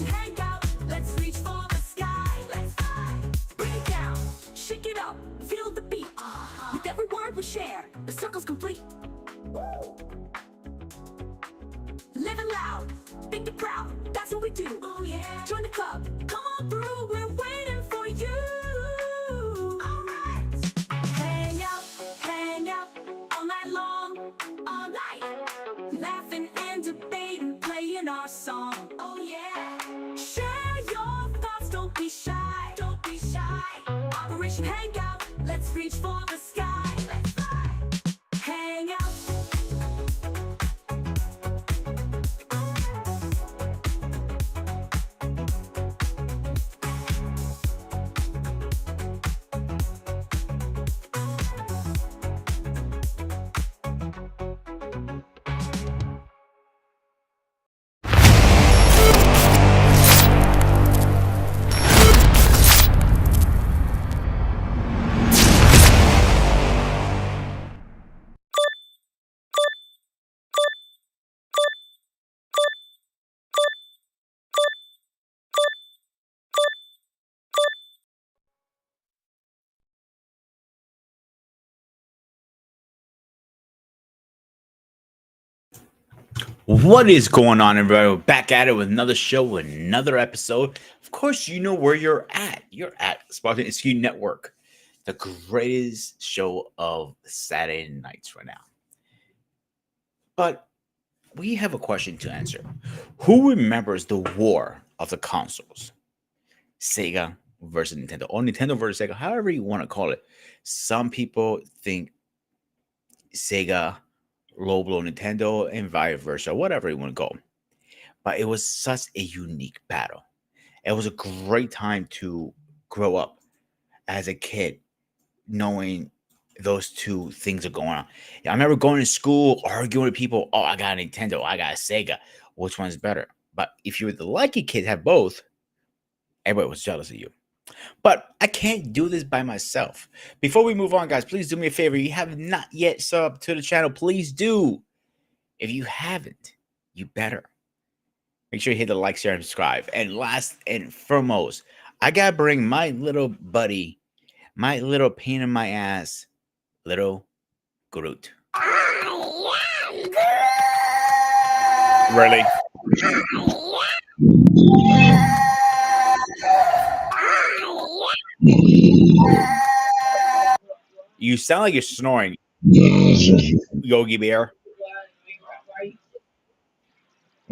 Operation Hangout, let's reach for the sky. Let's fly. Bring it down, shake it up, feel the beat. With every word we share, the circle's complete. Living loud, think it proud, that's what we do. Oh yeah. Join the club, come on through, we're waiting for you. Alright. Hang out, all night long, all night. Laughing and debating, playing our song. Oh yeah. Share your thoughts, don't be shy, don't be shy. Operation Hangout, let's reach for the sky. Let's fly. Hang out. What is going on, everybody? We're back at it with another show, another episode. Of course, you know where you're at. You're at Spartan SQ Network, the greatest show of Saturday nights right now. But we have a question to answer. Who remembers the war of the consoles? Sega versus Nintendo, or Nintendo versus Sega, however you want to call it. Some people think Sega low blow Nintendo and vice versa, whatever you want to go. But it was such a unique battle. It was a great time to grow up as a kid, knowing those two things are going on. I remember going to school, arguing with people. Oh, I got a Nintendo, I got a Sega. Which one's better? But if you were the lucky kid, have both, everybody was jealous of you. But I can't do this by myself. Before we move on, guys, please do me a favor. You have not yet subbed to the channel. Please do. If you haven't, you better. Make sure you hit the like, share, and subscribe. And last and foremost, I gotta bring my little buddy, my little pain in my ass, little Groot. Really? You sound like you're snoring, Yogi Bear.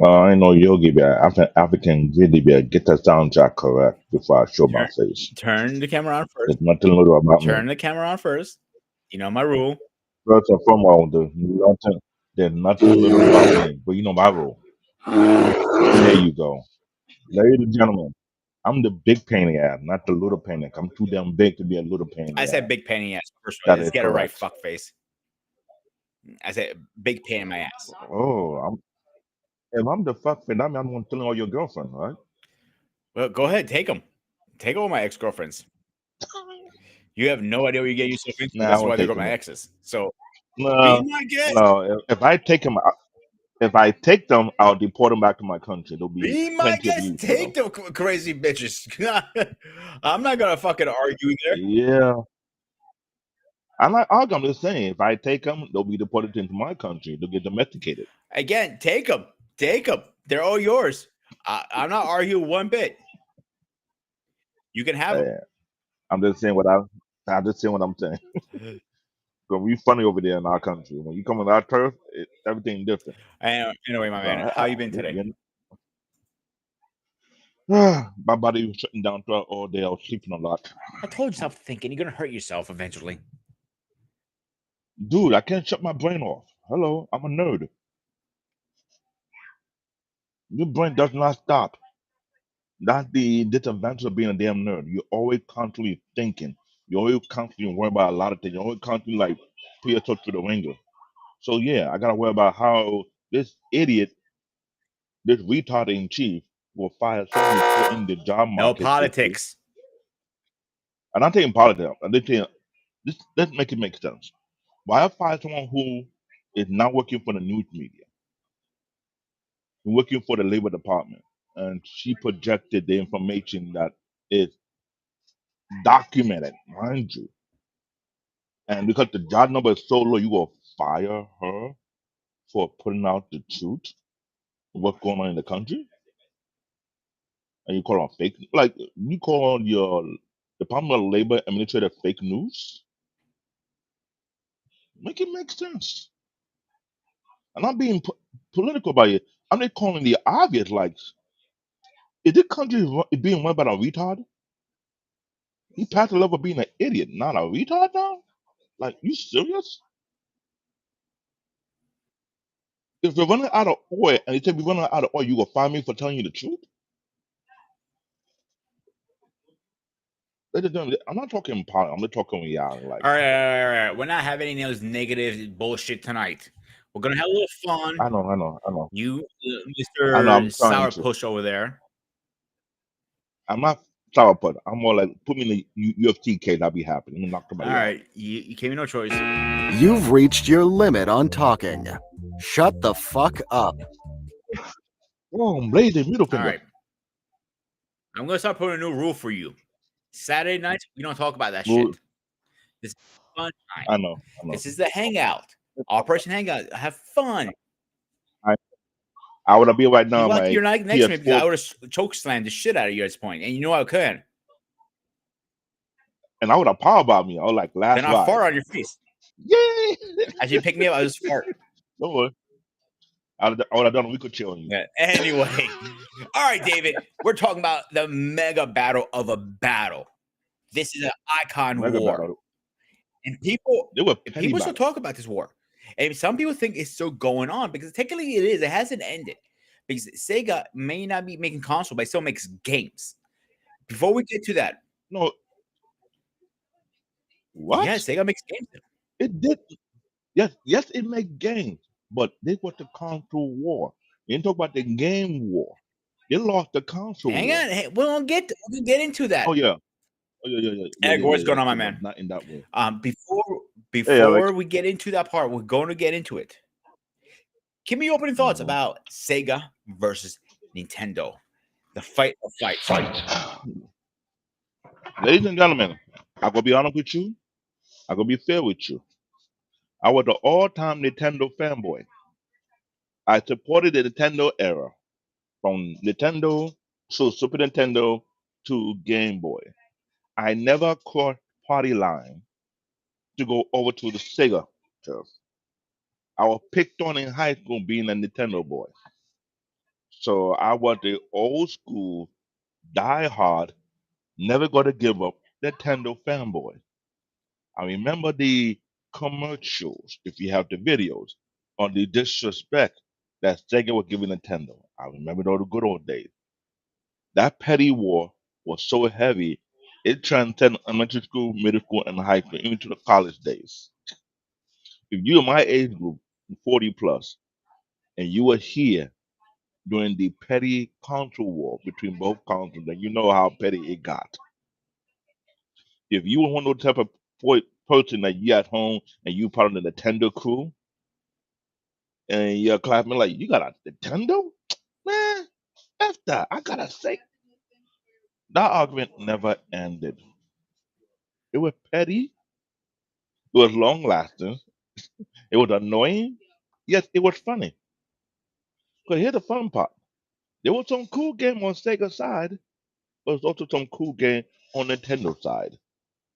I know Yogi Bear, African Grizzly Bear. Get the soundtrack correct before I show my face. Turn the camera on first. There's nothing little about Turn me. the camera on first. You know my rule. First and foremost, there's nothing little about me, but you know my rule. There you go. Ladies and gentlemen, I'm the big pain in the ass, not the little pain in the ass. I'm too damn big to be a little pain in the I ass. said big pain in the ass first. That Let's is get it right, correct. fuckface. I said big pain in my ass. Oh, if I'm the fuck fan, I'm going to tell all your girlfriend, right? Well, go ahead, take them. Take all my ex-girlfriends. You have no idea what you get yourself into. Nah, I That's won't why they're take my them. exes. So be No, my guest. no. If I take them, I'll deport them back to my country. There'll be Be my plenty of guest. use for Take them. them crazy bitches. I'm not gonna fucking argue there. Yeah, I'm not arguing. I'm just saying, if I take them, they'll be deported into my country. They'll get domesticated. Again, take them. Take them. They're all yours. I'm not arguing one bit. You can have them. Yeah, I'm just saying I'm just saying what I'm saying. Because we funny over there in our country. When you come on our turf, everything different. Anyway, my man, how you been today? My body was shutting down throughout all day. I was sleeping a lot. I told you stop thinking. You're gonna hurt yourself eventually. Dude, I can't shut my brain off. Hello, I'm a nerd. Your brain does not stop. That's the disadvantage of being a damn nerd. You're always constantly thinking. You're always constantly worrying about a lot of things. You're always constantly like put yourself through the ringer. So yeah, I gotta worry about how this idiot, this retard in chief, will fire someone who's put in the job No market. politics. I'm not taking politics. I'm just saying, let's make it make sense. Why fire someone who is not working for the news media? Who's working for the labor department? and she projected the information that is documented, mind you. And because the job number is so low, you will fire her for putting out the truth of what's going on in the country, and you call on fake, like you call your Department of Labor administrator fake news. Make it make sense. I'm not being political about it. I'm just calling the obvious. Like, is this country being run by a retard? He passed the level of being an idiot, not a retard now. Like, you serious? If we're running out of oil and they say we're running out of oil, you will fire me for telling you the truth? I'm not talking politics. I'm just talking reality. Like, All right, all right. We're not having any of those negative bullshit tonight. We're gonna have a little fun. I know. You, I know. Mr. I'm trying to. Sourpuss over there. I'm not sourpuss. I'm more like put me in the UFC case. I'll be happy. Let me knock All somebody out. right, you gave me no choice. You've reached your limit on talking. Shut the fuck up. Oh, I'm blazing middle All finger. right, I'm gonna start putting a new rule for you. Saturday nights, we don't talk about that Rule- shit. This is fun time. I know. This is the hangout. Operation Hangout. Have fun. I would be right now. You're lucky My you're not next to me because I PS4, would have choke slammed the shit out of you at this point, and you know I could. and I would have power about me. I was like last Then I'll ride. fart on your face. Yay! As you pick me up, I just fart. Don't worry. I would have done a week of chill on you. Yeah. Anyway, all right, David, we're talking about the mega battle of a battle. This is an icon Mega war, battle. and people They were petty people still battles. talk about this war, and some people think it's still going on because technically it is. It hasn't ended because Sega may not be making console, but it still makes games. Before we get to that, No. What? yeah, Sega makes games. It did. Yes, it made games, but this was the console war. You didn't talk about the game war. They lost the console Hang war. on, hey, we'll get into that. Oh yeah. Yeah. Egg, what's going on, my but man? Not in that way. Before Alex. we get into that part, we're going to get into it. Give me your opening thoughts Mhm. about Sega versus Nintendo. The fight of fights. Ladies and gentlemen, I'm gonna be honest with you. I'm gonna be fair with you. I was the all-time Nintendo fanboy. I supported the Nintendo era from Nintendo to Super Nintendo to Game Boy. I never crossed party line to go over to the Sega turf. I was picked on in high school being a Nintendo boy. So I was the old school, die hard, never gonna give up Nintendo fanboy. I remember the commercials, if you have the videos, on the disrespect that Sega was giving Nintendo. I remember those good old days. That petty war was so heavy, it transcended elementary school, middle school, and high school, even to the college days. If you're my age group, 40 plus, and you were here during the petty console war between both consoles, then you know how petty it got. If you were one of those type of person that you at home and you part of the Nintendo crew, and you're clapping like, you got a Nintendo? Man, F that. I gotta say, that argument never ended. It was petty, it was long lasting, it was annoying. Yes, it was funny. But here's the fun part. There was some cool game on Sega side, but there's also some cool game on Nintendo side.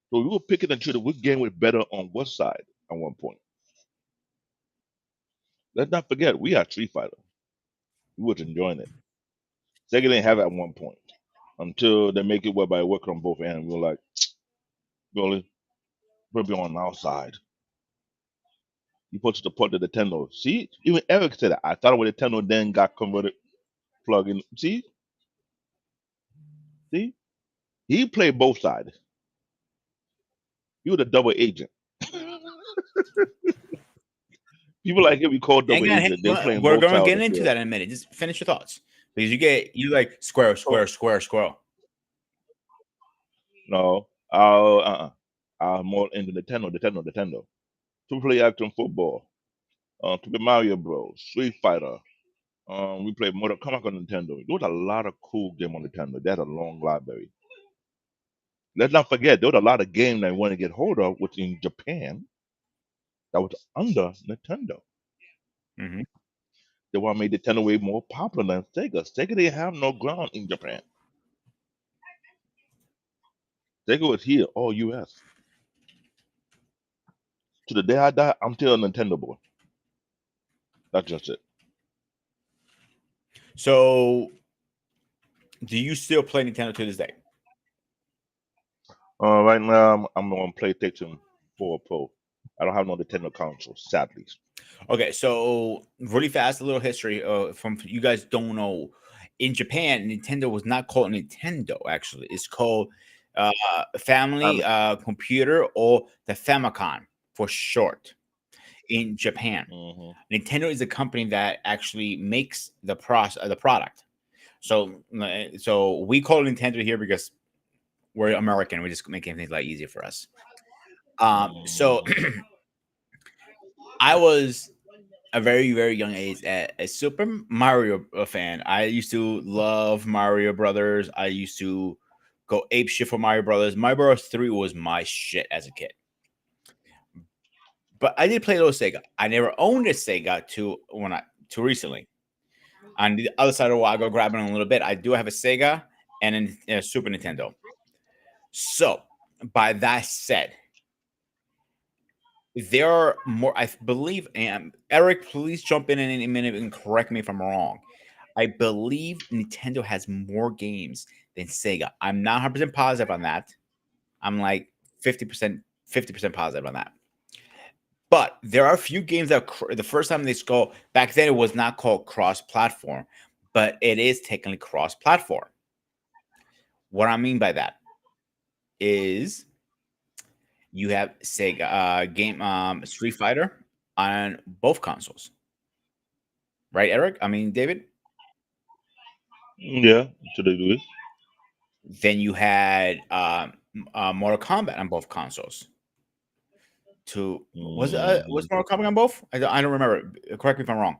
So we were picking and choosing which game was better on what side at one point. Let's not forget, we had Street Fighter. We was enjoying it. Sega didn't have it at one point until they make it whereby it worked on both ends. We were like, really? We'll be on our side. You supposed to support the Nintendo. See, even Eric said that. I thought it was Nintendo, then got converted, plug in. See, he played both sides. He was a double agent. People like him, we call double Hang agent. They're on. playing We're both going to sides get of the into field. that in a minute. Just finish your thoughts because you like square. No, I'm more into Nintendo. To play action football, to play Mario Bros, Street Fighter, We played Mortal Kombat on Nintendo. There was a lot of cool game on Nintendo. They had a long library. Let's not forget, there was a lot of games they want to get hold of, which in Japan, that was under Nintendo. Hmm. They want to make Nintendo way more popular than Sega. Sega didn't have no ground in Japan. Sega was here, all US. To the day I die, I'm still a Nintendo boy. That's just it. So, do you still play Nintendo to this day? Right now, I'm on PlayStation 4 Pro. I don't have no Nintendo console, sadly. Okay, so really fast, a little history. From you guys don't know, in Japan, Nintendo was not called Nintendo. Actually, it's called Family Um, Computer, or the Famicom for short. In Japan, mhm. Nintendo is a company that actually makes the product. So we call it Nintendo here because we're American. We're just making things a lot easier for us. So Mhm. I was a very very young age a Super Mario fan. I used to love Mario Brothers. I used to go ape shit for Mario Brothers. Mario Bros. 3 was my shit as a kid. But I did play those Sega. I never owned a Sega to recently. On the other side of the wall, I go grabbing in a little bit. I do have a Sega and a Super Nintendo. So, by that said, there are more. I believe, and Eric, please jump in any minute and correct me if I'm wrong. I believe Nintendo has more games than Sega. I'm not 100% positive on that. I'm like 50% positive on that. But there are a few games that the first time they go back then, it was not called cross-platform, but it is technically cross-platform. What I mean by that is you have Sega game Street Fighter on both consoles, right, Eric? I mean, David. Yeah, to the do it. Then you had Mortal Kombat on both consoles. To was Mhm. Mortal Kombat on both? I don't remember. Correct me if I'm wrong.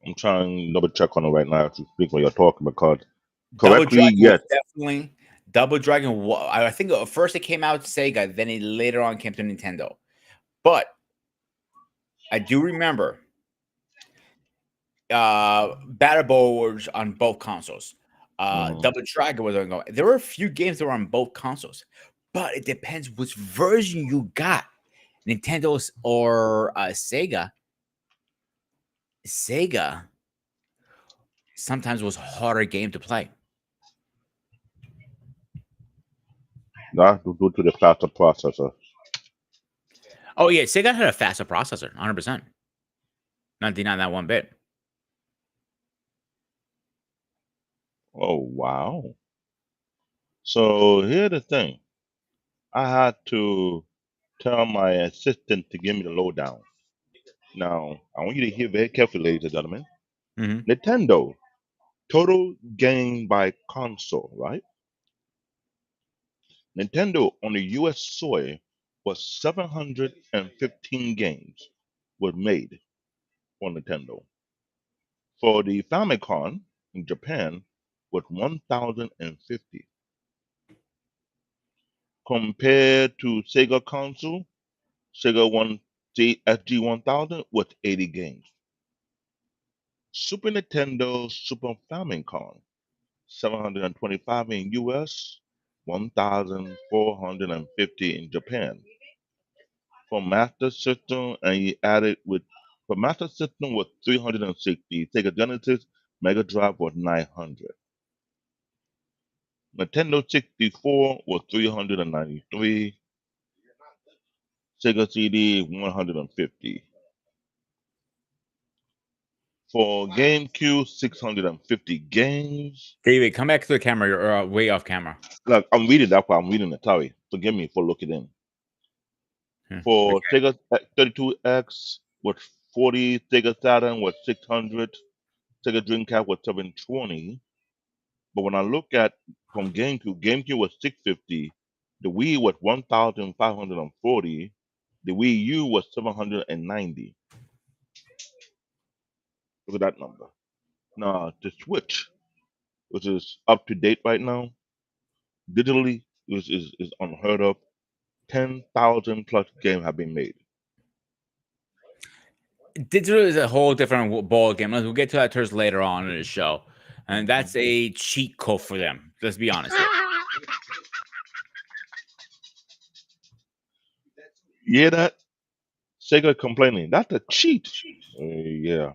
I'm trying to double check on it right now as you speak when you're talking because Double correctly, Dragon was yes. definitely Double Dragon. I think first it came out to Sega, then it later on came to Nintendo. But I do remember Battle Ball was on both consoles. Mhm. Double Dragon was on. There were a few games that were on both consoles, but it depends which version you got, Nintendo's or Sega. Sega sometimes was a harder game to play. That's due to the faster processor. Oh yeah, Sega had a faster processor, 100%. Not denying that one bit. Oh wow. So here's the thing. I had to tell my assistant to give me the lowdown. Now, I want you to hear very carefully, ladies and gentlemen. Hmm. Nintendo, total game by console, right? Nintendo on the US soil was 715 games were made for Nintendo. For the Famicom in Japan was 1,050. Compared to Sega console, Sega One SG-1000 with 80 games. Super Nintendo Super Famicom 725 in US, 1,450 in Japan. For Master System, and he added with for Master System was 360. Sega Genesis Mega Drive was 900. Nintendo 64 was 393. Sega CD 150. For GameCube, 650 games. David, come back to the camera. You're way off camera. Like I'm reading that part, I'm reading it. Sorry. Forgive me for looking in. For Okay. Sega 32X was 40, Sega Saturn was 600, Sega Dreamcast was 720. But when I look at from GameCube was 650, the Wii was 1,540, the Wii U was 790. Look at that number. Now the Switch, which is up to date right now, digitally is unheard of. 10,000 plus games have been made. Digital is a whole different ball game. We'll get to that towards later on in the show, and Mhm. that's a cheat code for them. Let's be honest here. You hear that? Sega complaining. That's a cheat. Yeah.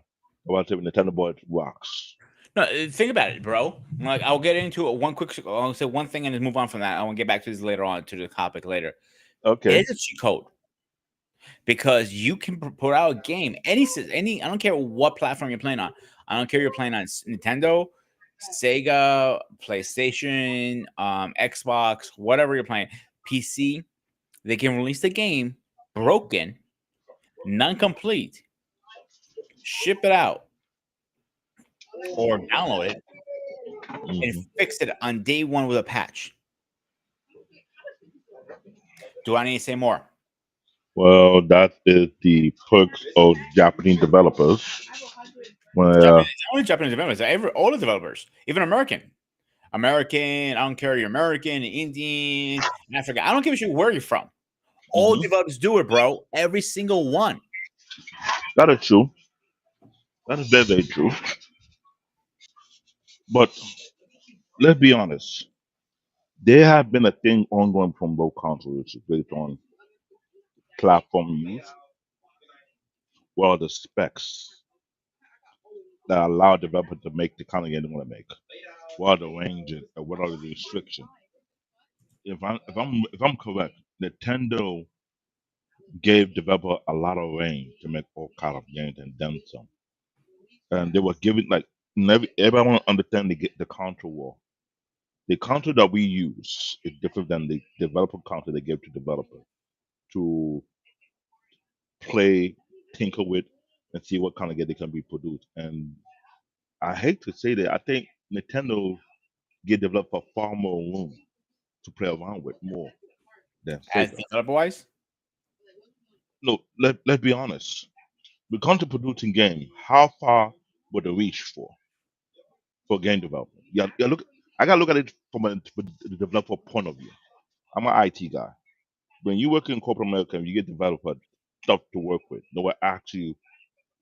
About to Nintendo boy rocks. No, think about it, bro. Like, I'll get into it one quick. I'll say one thing and then move on from that. I want to get back to this later on to the topic later. It Okay. is a cheat code because you can put out a game any. I don't care what platform you're playing on. I don't care if you're playing on Nintendo, Sega, PlayStation, Xbox, whatever you're playing, PC. They can release the game broken, non-complete, ship it out, or download it and Hmm. fix it on day one with a patch. Do I need to say more? Well, that is the perks of Japanese developers. Japanese, Well, only Japanese developers, all the developers, even American. I don't care. You're American, Indian, African. I don't give a shit where you're from. All mhm, developers do it, bro. Every single one. that is true. That is very, very true. But let's be honest. There have been a thing ongoing from both consoles, which is based on platform use, well, the specs that allow developers to make the kind of game they want to make, what are the ranges, and what are the restrictions. If I'm correct, Nintendo gave developer a lot of range to make all kind of games and then some, and they were giving like everyone understand the console war. The console that we use is different than the developer console they give to developer to play, tinker with, and see what kind of game they can be produced. And I hate to say that, I think Nintendo give developer far more room to play around with more than As Sega. developer wise, Look, let's be honest. When it comes to producing game, how far would the reach for game development? Yeah, look, I gotta look at it from the developer point of view. I'm an IT guy. When you work in corporate America, you get developer stuff to work with. No one asks you,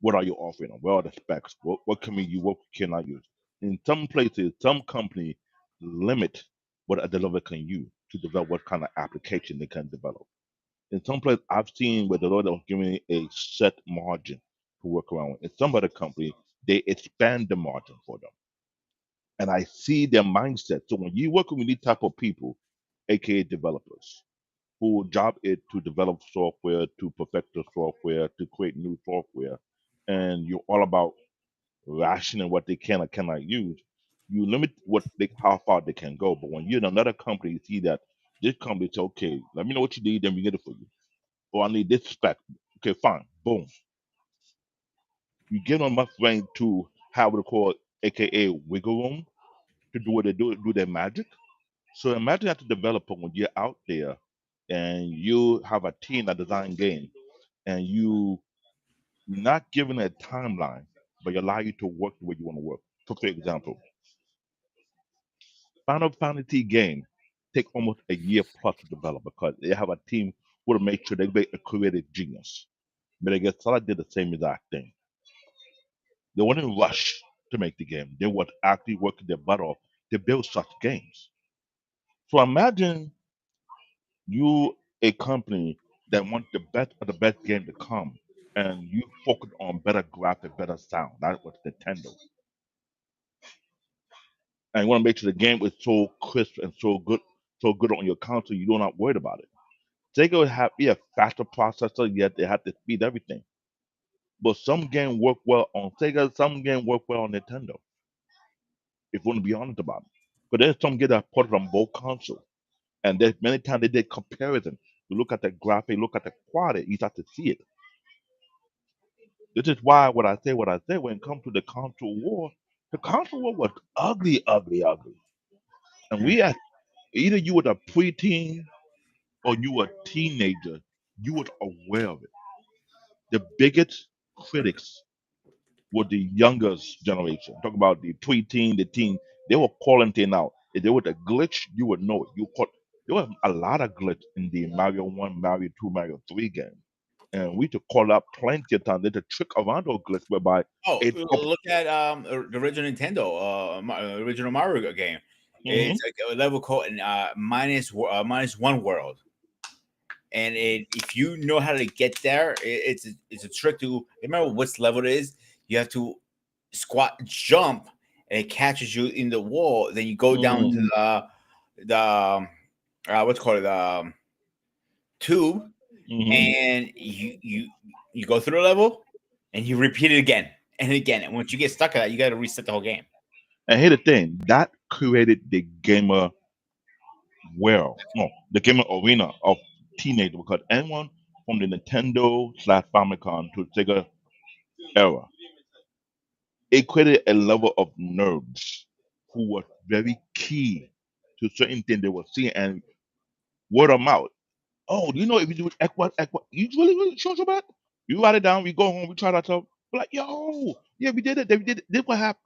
what are you offering? What are the specs? What can we use? What can I use? In some places, some company limit what a developer can use to develop what kind of application they can develop. In some places, I've seen where the developer was giving a set margin to work around with. In some other company, they expand the margin for them. And I see their mindset. So when you work with these type of people, aka developers, whose job is to develop software, to perfect the software, to create new software, and you're all about rationing what they can or cannot use, you limit how far they can go. But when you're in another company, you see that this company says, okay, let me know what you need, then we get it for you. Or I need this spec. Okay, fine. Boom. You give them enough range to have what they call AKA wiggle room to do what they do their magic. So imagine as a developer when you're out there and you have a team that design game and you not given a timeline, but allow you to work the way you want to work. For example, Final Fantasy game take almost a year plus to develop because they have a team who will make sure they make a creative genius. But I guess Salah did the same exact thing. They wouldn't rush to make the game. They would actually work their butt off to build such games. So imagine you a company that wants the best of the best game to come and you focus on better graphic, better sound. That was Nintendo. And you want to make sure the game is so crisp and so good on your console you're not worried about it. Sega would have be a faster processor, yet they have to speed everything. But some game work well on Sega, some game work well on Nintendo. If you want to be honest about it. But there's some games that ported on both consoles. And there's many times they did comparison. You look at the graphic, look at the quality, you start to see it. This is why what I say when it comes to the console war was ugly, ugly, ugly. And we had either you were a preteen or you were a teenager, you were aware of it. The biggest critics with the youngest generation. Talk about the preteen, the teen. They were calling thing out. If there was a glitch, you would know it. You caught. There was a lot of glitch in the Mario One, Mario Two, Mario Three game, and we to call up plenty of times. There's a trick around those glitch whereby Oh, it. look at the original Nintendo, original Mario game. Mm-hmm, It's like a level called minus one world, and if you know how to get there, it's a trick to remember which level it is. You have to squat jump, and it catches you in the wall. Then you go down to mm-hmm, the what's called tube, mm-hmm. and you go through the level, and you repeat it again and again. And once you get stuck at that, you got to reset the whole game. And here's the thing that created the gamer world, no, the gamer arena of teenagers because anyone from the Nintendo slash Famicom to Sega era, it created a level of nerds who were very key to certain things they were seeing and word of mouth. Oh, do you know if you do Equa, you really sure about it? You write it down, we go home, we try that stuff. We're like, yo, yeah, we did it. They did it. This what happened.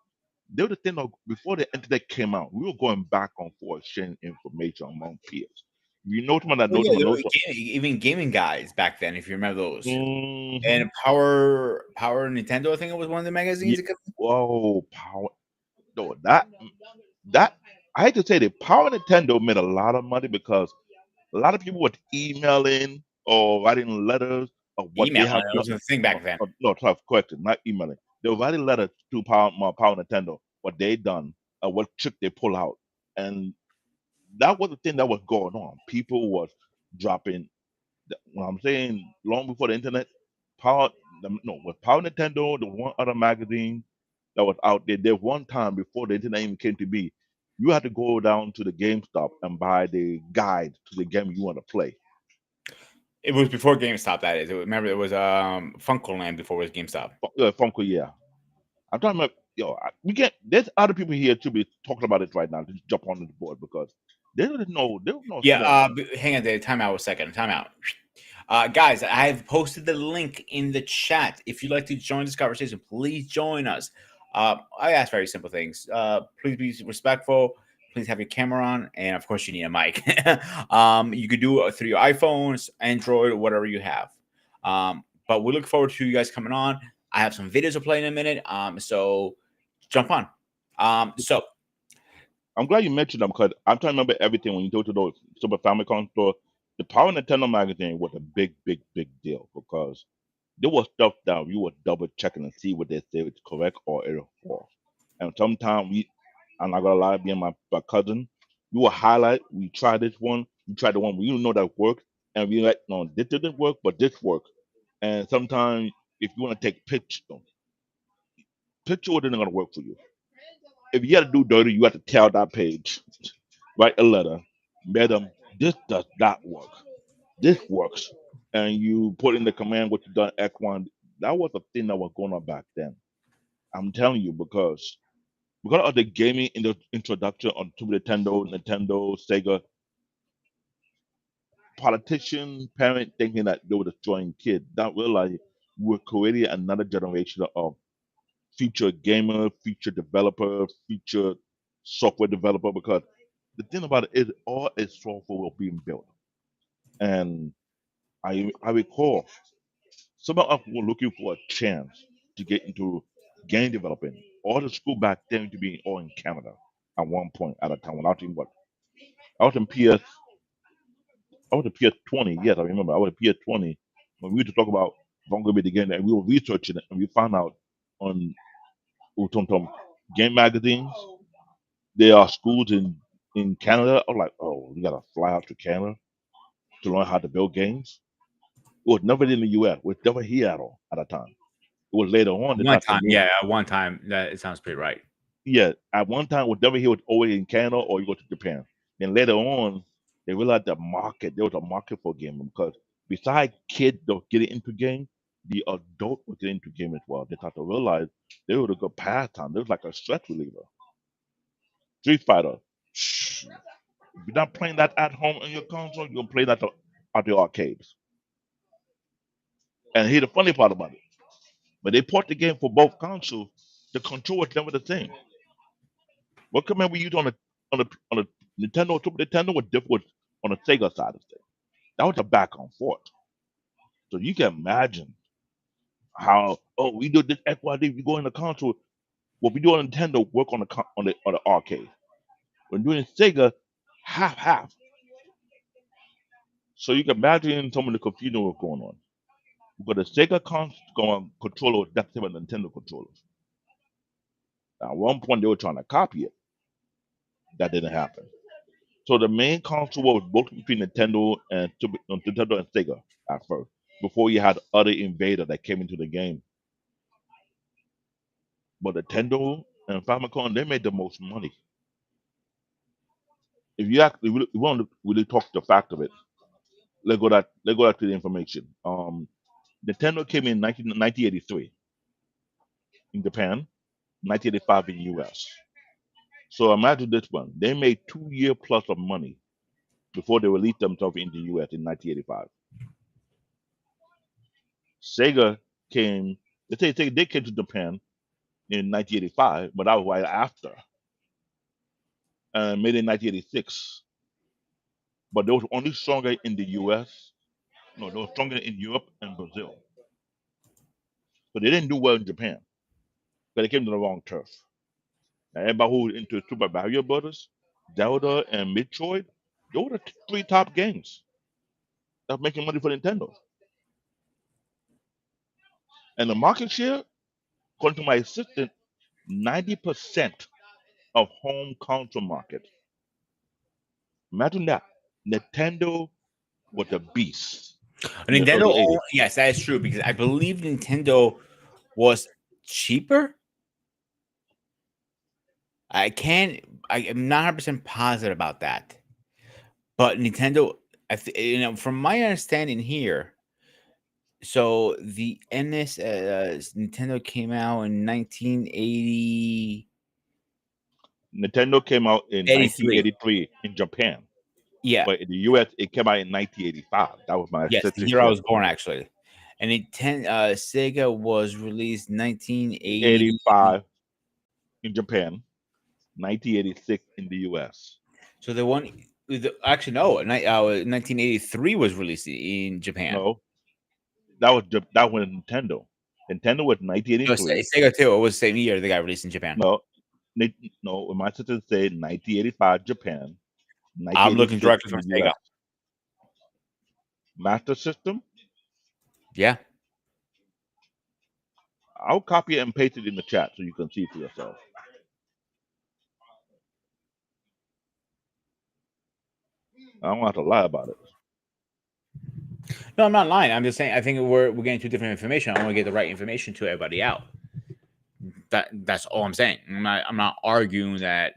They were the thing of before the internet came out, we were going back and forth sharing information among peers. You know someone that Oh knows yeah, someone there knows were even gaming guys back then, if you remember those. someone. Hmm. And Power Nintendo, I think it was one of the magazines. Yeah. Whoa, power. No, that I hate to say that Power Nintendo made a lot of money because a lot of people were emailing or writing letters of what they Email have done. was a thing back then. No, sorry, correction, not emailing. They were writing letters to Power Nintendo, what they done, what trick they pull out, and that was the thing that was going on. People was dropping. When I'm saying long before the internet, Power no with Power Nintendo, the one other magazine that was out there. There one time before the internet even came to be, you had to go down to the GameStop and buy the guide to the game you want to play. It was before GameStop. That is. Remember, it was Funkoland before it was GameStop. Funko, yeah. I'm talking about we get there's other people here to be talking about it right now to jump on the board because they don't know Yeah. small things. Hang on there. Time out a second. Time out. Guys, I have posted the link in the chat. If you'd like to join this conversation, please join us. I ask very simple things. Please be respectful. Please have your camera on, and of course, you need a mic. You could do it through your iPhones, Android, or whatever you have. But we look forward to you guys coming on. I have some videos to play in a minute. So jump on. So I'm glad you mentioned them because I'm trying to remember everything when you go to those Super Famicom store. The Power Nintendo magazine was a big, big, big deal because there was stuff that we were double checking and see what they say is correct or it is false. And sometimes I'm not gonna lie, being my cousin, we will highlight, we try this one, we try the one we don't know that works, and we like, no, this didn't work, but this works. And sometimes if you want to take pictures, picture isn't gonna work for you. If you got to do dirty, you have to tell that page, write a letter, madam, this does not work. This works. And you put in the command what you done X1. That was a thing that was going on back then. I'm telling you because of the gaming in the introduction on Super Nintendo, Sega, politician, parent thinking that they were destroying kids, not realizing we're creating another generation of future gamer, future developer, future software developer. Because the thing about it is, all is software will being built. And I recall some of us were looking for a chance to get into game developing. All the school back then to be all in Canada at one point at a time when I was in what I was in PS I was in PS20, yes, I remember. I was in PS20 when we used to talk about Vongo again and we were researching it and we found out on Utontom game magazines there are schools in Canada. I was like, oh, you gotta fly out to Canada to learn how to build games. It was never in the US. It was never here at all at a time. It was later on that one that's the time, move. yeah, one time. That it sounds pretty right. Yeah, at one time, whatever here was always in Canada or you go to Japan. Then later on, they realized the market, there was a market for gaming because besides kids that were getting into game, the adult was getting into game as well. They start to realize they were a good pastime. They was like a stress reliever. Street Fighter. Shh. If you're not playing that at home on your console, you're play that at the arcades. And here's the funny part about it. But they port the game for both consoles. The control was never the same. What command we used on the Nintendo Super Nintendo was different on the Sega side of things. That was a back and forth. So you can imagine how we do this XYZ. We go in the console. What we do on Nintendo work on the arcade. When doing Sega, half. So you can imagine some of the confusion was going on. Because the Sega controller was definitely with Nintendo controllers. At one point they were trying to copy it. That didn't happen. So the main console was both between Nintendo and Sega at first. Before you had other invader that came into the game. But Nintendo and Famicom, they made the most money. If you actually really, you want to really talk the fact of it, let's go to the information. Nintendo came in 1983 in Japan, 1985 in US. So imagine this one. They made 2 year plus of money before they released themselves in the US in 1985. Sega came, they came to Japan in 1985, but that was right after, and made it in 1986. But they was only stronger in the US. No, they were stronger in Europe and Brazil. But they didn't do well in Japan because they came to the wrong turf. Now, everybody who was into Super Mario Brothers, Zelda, and Metroid, those were the three top games that were making money for Nintendo. And the market share, according to my assistant, 90% of home console market. Imagine that. Nintendo was a beast in the Nintendo, early 80s. yes, that is true because I believe Nintendo was cheaper. I am not 100% positive about that. But Nintendo, from my understanding here, so the NS Nintendo came out in 1980 Nintendo came out in 83. 1983 in Japan, Yeah, but in the US it came out in 1985. That was my yes, the assistant year I said. was born actually. And Sega was released 1980. 85 in Japan, 1986 in the US. So the one, actually no, 1983 was released in Japan. No, that was Nintendo. Nintendo was No, 1983. Sega too. It was the same year they got released in Japan. No, no. My sister said 1985 Japan, I'm looking 1986 directly in from the Sega. US. Master System. Yeah. I'll copy it and paste it in the chat so you can see for yourself. I don't have to lie about it. No, I'm not lying. I'm just saying I think we're getting two different information. I want to get the right information to everybody out. That's all I'm saying. I'm not arguing that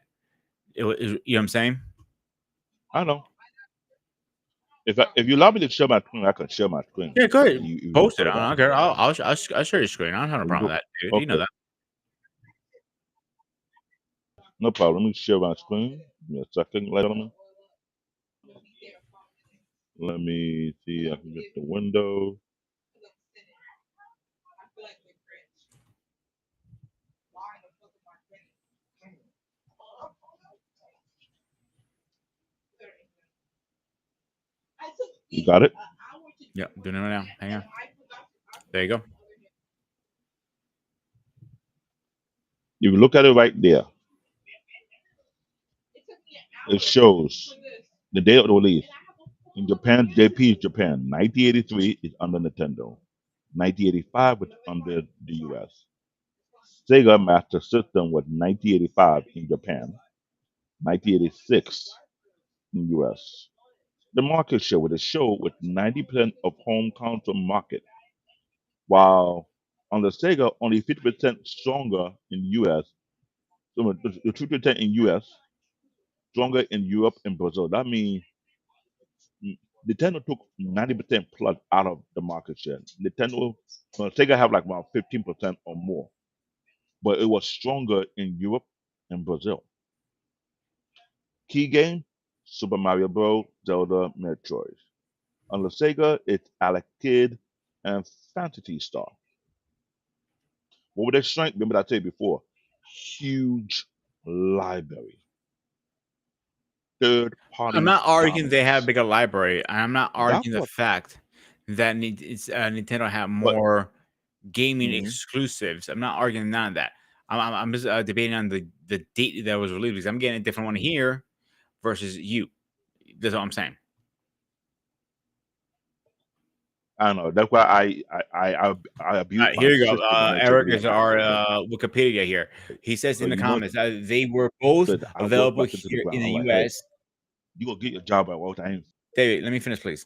you know what I'm saying? I know. If you allow me to share my screen, I can share my screen. Yeah, go ahead. You Post it. prefer I that. don't care. I'll share your screen. I don't have a problem with that, dude. You know Okay, that. no problem. Let me share my screen. Give me a second, ladies and gentlemen. Let me see. I can get the window. You got it? Yeah, doing it right now. Hang on. There you go. If you look at it right there, it shows the date of the release. In Japan, JP is Japan. 1983 is under Nintendo. 1985 was under the US. Sega Master System was 1985 in Japan. 1986 in US. The market share with the show with 90% of home console market, while on the Sega only 50% stronger in US. So the 50% in US, stronger in Europe and Brazil. That means Nintendo took 90% plus out of the market share. Sega have like about 15% or more, but it was stronger in Europe and Brazil. Key game: Super Mario Bros., Zelda, Metroid. On the Sega, it's Alex Kidd and Fantasy Star. What would they strength? Remember I said before, huge library, third I'm party not arguing they have a dominance. bigger library. I'm not That's arguing the what. fact that Nintendo have But more gaming mhm, exclusives. I'm not arguing none of that. I'm just debating on the date that was released because I'm getting a different one here versus you. That's what I'm saying. I don't know. That's why I abuse my Here you go. system and let you Eric agree is on something our like that. Wikipedia here. He says So in the you know, comments that they were both I work available myself to the here in ground. the I'm like, hey, U.S. you gonna get your job at Walter. I ain't David, let me finish, please.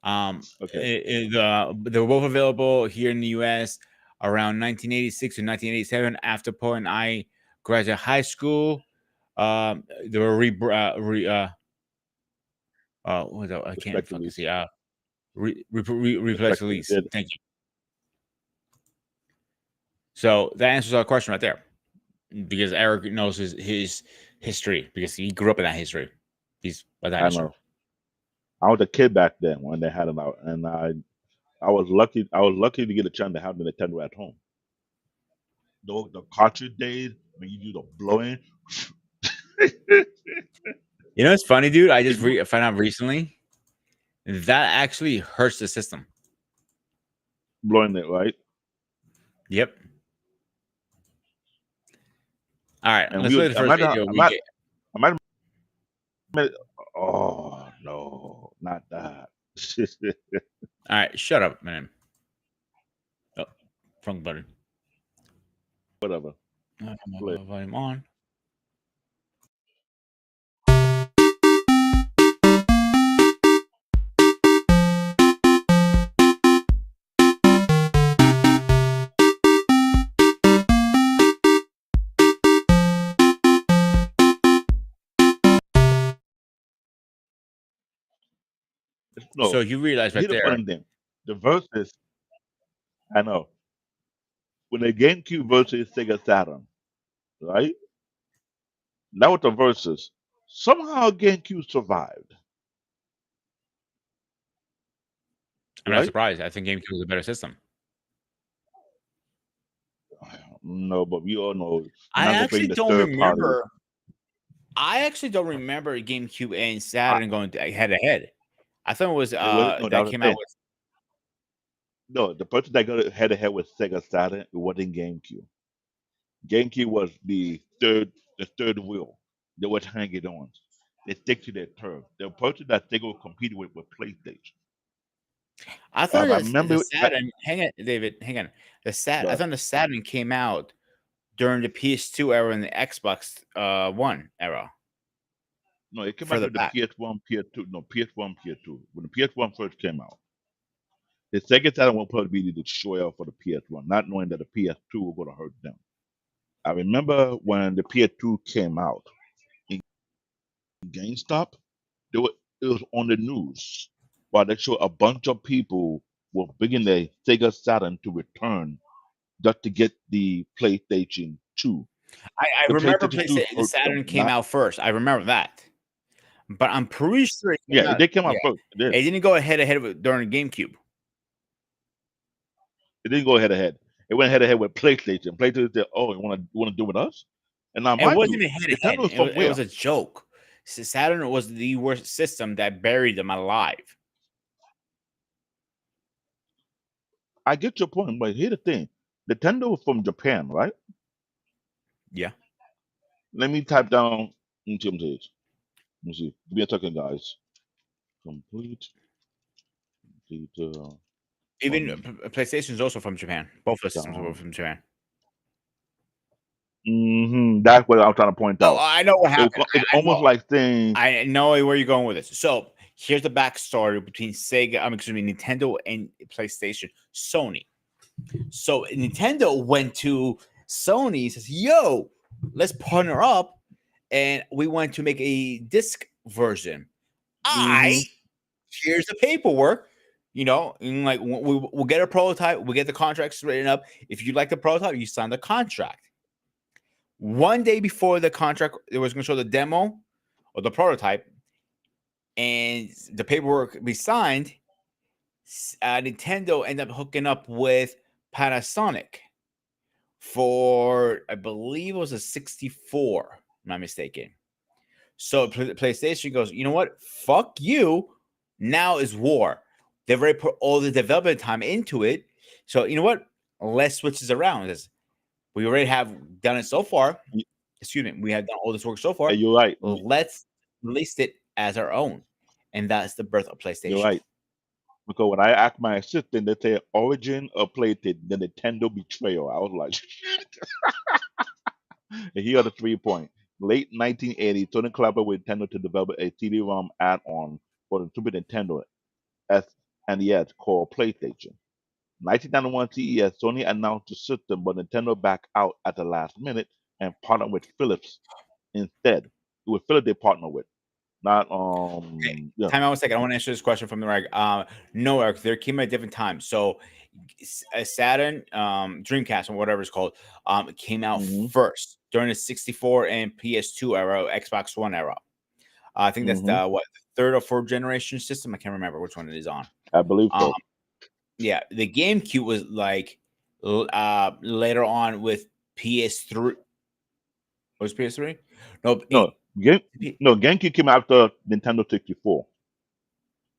okay. They were both available here in the U.S. around 1986 to 1987. After Paul and I graduated high school, they were what was that? I can't fucking Respectfully, see. Replace respectfully, release. did Thank you. So that answers our question right there, because Eric knows his history because he grew up in that history. He's a I dinosaur. know. I was a kid back then when they had it out, and I was lucky. I was lucky to get a chance to have the Nintendo at home. The cartridge days when you do the blowing, You know, it's funny, dude. I it just found out recently that actually hurts the system. blowing it right, Yep. All right, and let's we play would. the first video we get. I might Oh no, not that. All right, shut up, man. Oh, wrong button. Whatever. Play. Volume on. So No, you realize right here's the there. funny thing. The verses, I know. When the GameCube versus Sega Saturn, right? That was the verses. Somehow GameCube survived, I'm not right? surprised. I think GameCube was a better system. No, but we all know you're I not gonna actually bring the don't third party. remember. I actually don't remember GameCube and I, Saturn going head to head. I thought it was it was no, that that was came the out thing. with. No, the person that got head to head with Sega Saturn, it wasn't GameCube. GameCube was the third wheel. They were hanging on. They stick to their turf. The person that they go compete with PlayStation. I thought I the remember. Saturn. Hang on, David. Hang on. I thought the Saturn came out during the PS2 era and the Xbox One era. No, it came out Further with the back. PS1, PS2. No, PS1, PS2. When the PS1 first came out, the Sega Saturn was supposed to be the destroyer for the PS1, not knowing that the PS2 was going to hurt them. I remember when the PS2 came out in GameStop, it was on the news while they showed a bunch of people were bringing their Sega Saturn to return just to get the PlayStation 2. I The remember PlayStation 2 PlayStation. The hurt them. Saturn came Not out first. I remember that, but I'm pretty sure it came yeah, out. they came Yeah, out first. It did. it didn't go head to head with during the GameCube. It didn't go head to head. It went head to head with PlayStation. PlayStation said, "Oh, you want to do with us?" And now, It mind wasn't you, even head to head. Nintendo is It was somewhere. a joke. Saturn was the worst system that buried them alive. I get your point, but here's the thing: Nintendo is from Japan, right? Yeah. Let me type down into page. Let me see. Give me a second, guys. Complete detail Even running PlayStation is also from Japan. Both the systems were down. from Japan. That's what I'm trying to point Oh, out. I know what happened. It's I almost know. like saying, I know where you're going with this. So here's the backstory between Nintendo and PlayStation, Sony. So Nintendo went to Sony and says, "Yo, let's partner up," and we want to make a disc version. mm-hmm, Here's the paperwork. You know, and like we'll get a prototype, we'll get the contracts written up. If you like the prototype, you sign the contract. One day before the contract, it was going to show the demo or the prototype, and the paperwork be signed. Nintendo ended up hooking up with Panasonic for I believe it was a 64, if I'm not mistaken. So PlayStation goes, you know what? Fuck you. Now is war. They've already put all the development time into it. So you know what? Let's switch this around. Because we already have done it so far. Y- Excuse me. We have done all this work so far. You're right. Let's release it as our own. And that's the birth of You're PlayStation. right. Because when I asked my assistant, they say origin of PlayStation, the Nintendo betrayal. I was like, and here are the 3 points. Late 1980, Sony collaborated with Nintendo to develop a CD-ROM add-on for the Super Nintendo SNES called PlayStation. 1991 CES, Sony announced the system, but Nintendo backed out at the last minute and partnered with Philips instead. It was Philips they partnered with, not Okay. yeah. Time out 1 second. I want to answer this question from the reg. No, Eric, they came at different times. So a Saturn, Dreamcast, or whatever it's called, came out Mm-hmm. first during the 64 and PS2 era, Xbox One era. I think that's Mm-hmm. the third or fourth generation system. I can't remember which one it is on. I believe Um, so. yeah, the GameCube was like later on with PS3. Was PS3? No, No, GameCube came after Nintendo 64.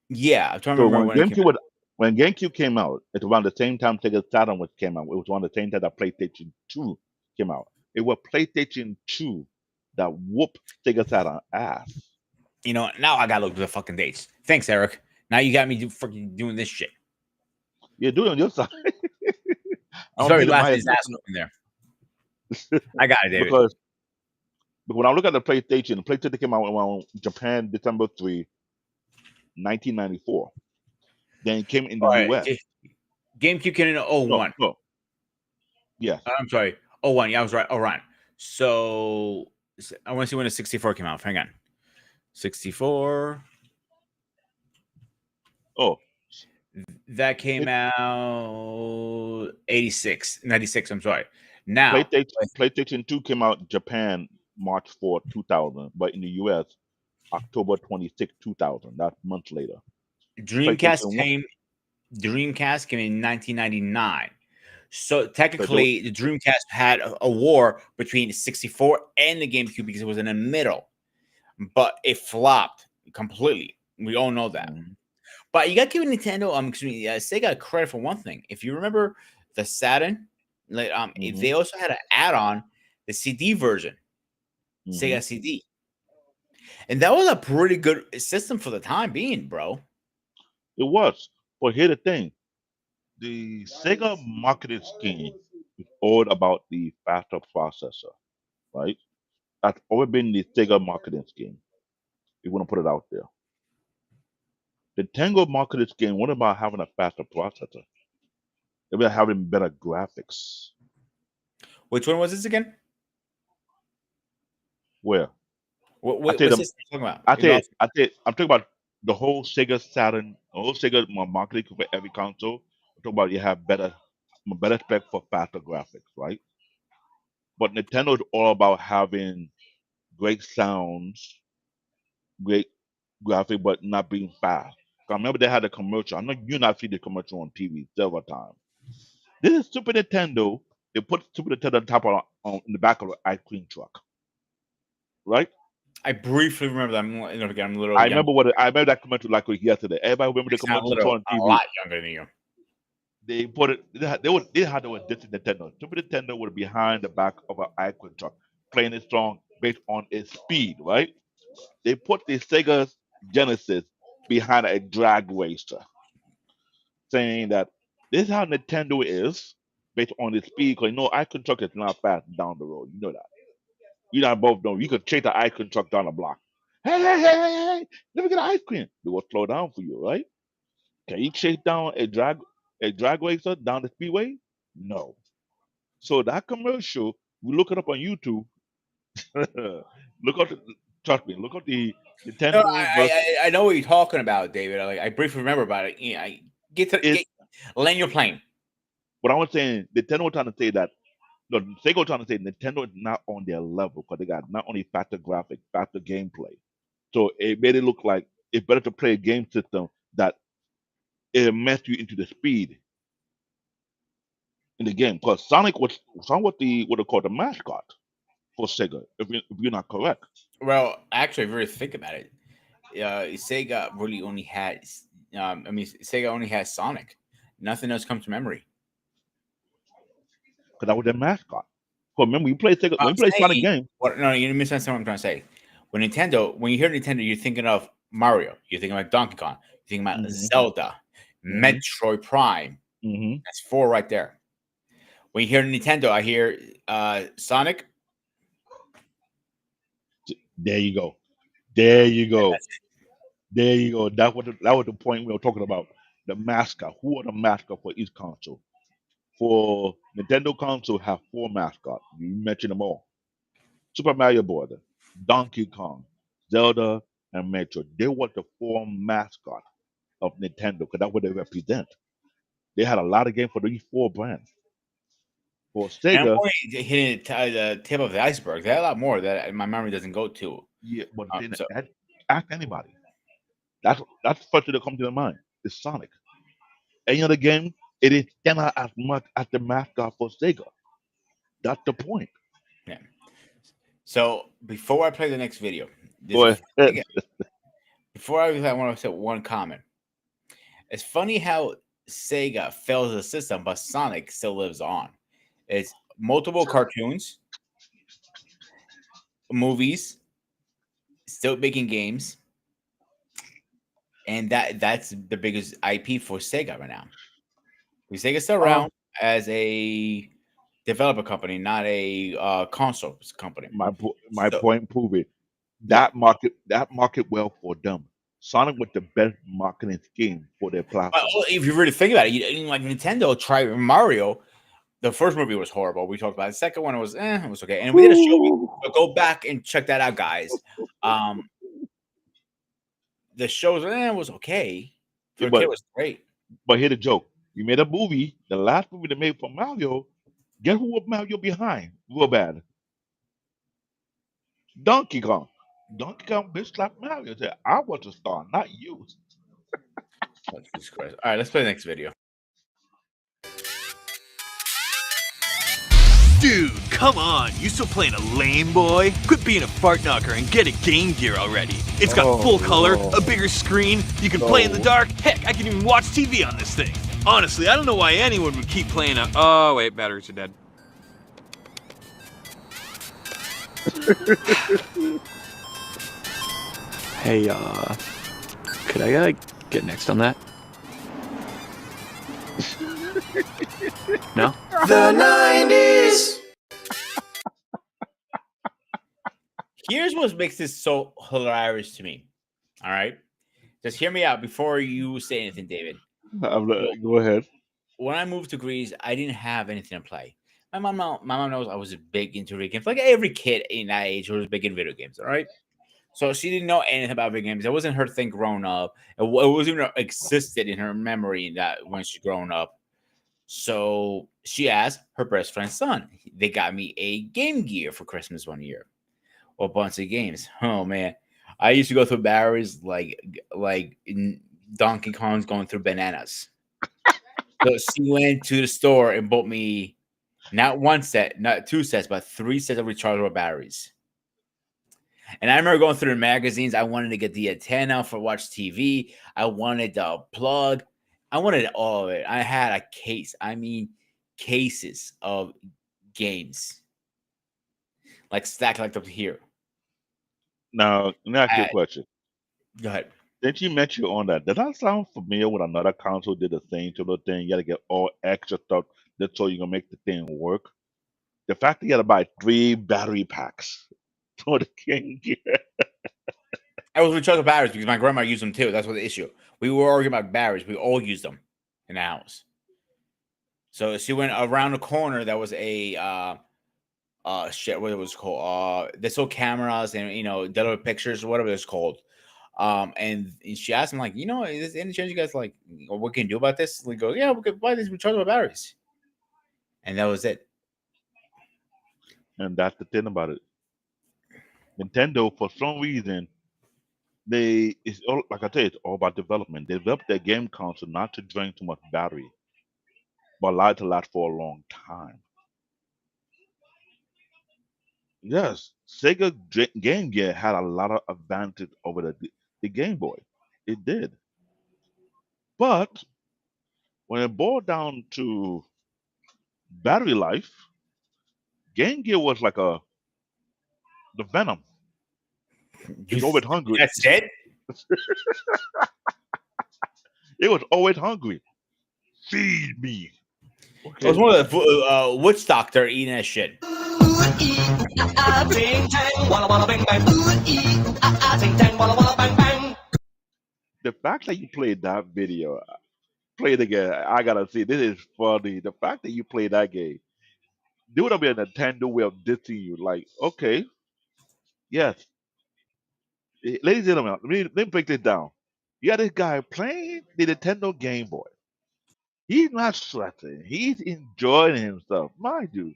yeah, I'm trying to So remember when it came out. When GameCube came out, it's around the same time Sega Saturn was came out. It was around the same time that PlayStation 2 came out. It was PlayStation 2 that whooped Sega Saturn ass. You know, now I gotta look at the fucking dates. Thanks, Eric. Now you got me fucking doing this shit. You're doing on your side. He's I'm already beating my laughing his ass assistant off in there. I got it, David. because when I look at the PlayStation came out around Japan December 3, 1994. Then it came in the All right, US. GameCube came in No, 01. no, yes. I'm sorry, 01. Yeah, I was right. Oh, right. So I want to see when the 64 came out. Hang on, 64. Oh, That came it, out 86, 96. I'm sorry. Now, PlayStation 2 came out in Japan March 4, 2000, but in the US October 26, 2000. That's months later. Dreamcast PlayStation 1. came. Dreamcast came in 1999. So So they, technically, the Dreamcast had a war between the 64 and the GameCube because it was in the middle, but it flopped completely. We all know that. Mhm, But you got to give Nintendo, excuse me, Sega credit for one thing. If you remember the Saturn, like, mhm, they also had an add-on, the CD version, mhm. Sega CD, and that was a pretty good system for the time being, bro. It was. But here's the thing: the Sega marketing scheme is all about the faster processor, right? That's always been the Sega marketing scheme. You want to put it out there. The Tango marketing scheme, what about having a faster processor? It about having better graphics. Which one was this again? Where I tell What them, system are you talking about? I'm talking about the whole Sega Saturn, the whole Sega marketing for every console. I'm talking about you have better spec for faster graphics, right? But Nintendo is all about having great sounds, great graphic, but not being fast. I remember they had a commercial. I know you not see the commercial on TV several times. This is Super Nintendo. They put Super Nintendo on top of in the back of an ice cream truck, right? I briefly remember that. Again, I'm a little I young. remember I remember that commercial like yesterday. Everybody remember the I sound a commercial you saw little, on a TV. lot younger than you. They put it. They had to this Nintendo. Super Nintendo was behind the back of an ice cream truck, playing a song based on its speed, right? They put the Sega Genesis behind a drag racer, saying that this is how Nintendo is based on its speed. Because you know, ice cream truck is not fast down the road. You know that. You and I both know. You could chase the ice cream truck down the block. Hey, hey, hey, hey, hey! Let me get ice cream. They will slow down for you, right? Can you chase down a drag racer down the speedway? No. So that commercial, we look it up on YouTube. look up, trust me, look up the No, Nintendo versus. I know what you're talking about, David. I briefly remember about it. Yeah, It's land your plane. what I was saying. Nintendo was trying to say that. No, Sega was trying to say Nintendo is not on their level because they got not only faster graphics, faster gameplay. So it made it look like it's better to play a game system that it mess you into the speed. in the game because Sonic was the what they call the mascot for Sega. If you're not correct, Well, actually, if you really think about it, Sega really only had. Sega only has Sonic. Nothing else comes to memory. because that was their mascot. So remember, I'm when you play Sonic saying, games. what? No, you misunderstand what I'm trying to say. When you hear Nintendo, you're thinking of Mario. You're thinking about Donkey Kong. You're thinking about Hmm. Zelda, Hmm. Metroid Prime. Hmm. That's four right there. When you hear Nintendo, I hear Sonic. There you go. There you And go. that's it. There you go. That was the point we were talking about. The mascot. Who are the mascot for each console? For Nintendo console, have four mascots. You mentioned them all. Super Mario Bros., Donkey Kong, Zelda, and Metro. They were the four mascots of Nintendo because that's what they represent. They had a lot of games for these four brands. For And I'm Sega, only hitting the tip of the iceberg. There are a lot more that my memory doesn't go to. yeah, but then So, ask anybody. That's the first thing that comes to their mind. It's Sonic. Any other game, it is stand out as much as the mascot for Sega. That's the point. yeah. So before I play the next video, Go there's a ahead. again, before I want to say one comment. It's funny how Sega fails the system, but Sonic still lives on. It's multiple cartoons, movies, still making games, and that's the biggest IP for Sega right now. Because Sega's still Uh, around as a developer company, not a console company. my So, point prove it. yeah. That market well for them. Sonic was the best marketing scheme for their But platform. if you really think about it, like Nintendo tried Mario. The first movie was horrible. We talked about it. The second one was it was okay, and we did a show. So go back and check that out, guys. Um, the shows was okay. For Yeah, a kid, it but was great. but here's the joke. You made a movie, the last movie they made for Mario. Guess who was Mario behind? Real bad. Donkey Kong. Donkey Kong bitch slapped Mario. Said, I was the star, not you. Oh, Jesus Christ! All right, let's play the next video. Dude, come on. You still playing a lame boy? Quit being a fart knocker and get a Game Gear already. It's got full color, a bigger screen, you can play in the dark. Heck, I can even watch TV on this thing. Honestly, I don't know why anyone would keep playing a. Oh, wait, batteries are dead. Hey, could I get next on that? No? Here's what makes this so hilarious to me. All right, just hear me out before you say anything, David. Go ahead. When I moved to Greece, I didn't have anything to play. My mom knows I was big into video games, like every kid in that age was big in video games. All right, so she didn't know anything about video games. It wasn't her thing growing up. It wasn't even existed in her memory that when she grown up. So she asked her best friend's son. They got me a Game Gear for Christmas one year. A bunch of games. Oh man, I used to go through barriers like in Donkey Kong's going through bananas. So she went to the store and bought me not one set, not two sets, but three sets of rechargeable batteries. And I remember going through the magazines. I wanted to get the antenna for watch TV. I wanted the plug. I wanted all of it. I had a case. I mean, cases of games like stacked like up here. Now, let me ask you a I, question. go ahead. Did you mention on that? Does that sound familiar with another console did the same sort of thing? You gotta get all extra stuff just so you can make the thing work. The fact that you gotta buy three battery packs for the Game Gear. I was rechargeable batteries because my grandma used them too. That's what the issue. We were arguing about batteries. We all used them in the house. So she went around the corner. That was a shit. What it was called? They sold cameras and digital pictures, whatever it's called. And she asked him like, is there any chance you guys like what we can do about this? We go, yeah, we could buy these rechargeable batteries, and that was it. And that's the thing about it. Nintendo, for some reason, it's all like I tell you, it's all about development. They developed their game console not to drain too much battery. but allowed to last for a long time. Yes, Game Gear had a lot of advantage over the Game Boy. It did. But when it boiled down to battery life, Game Gear was like the Venom. It's always hungry. That's it. It was always hungry. Feed me. It was Okay. one of the Woodstock. They're eating that shit. Ting tang, walla walla bang bang. Ting tang, walla walla bang bang. The fact that you played that video, play it again. I gotta see. This is funny. The fact that you played that game, there would have been a Nintendo way of dissing you. Like, okay, yes, ladies and gentlemen, let me break this down. You got this guy playing the Nintendo Game Boy. He's not sweating. He's enjoying himself, mind you.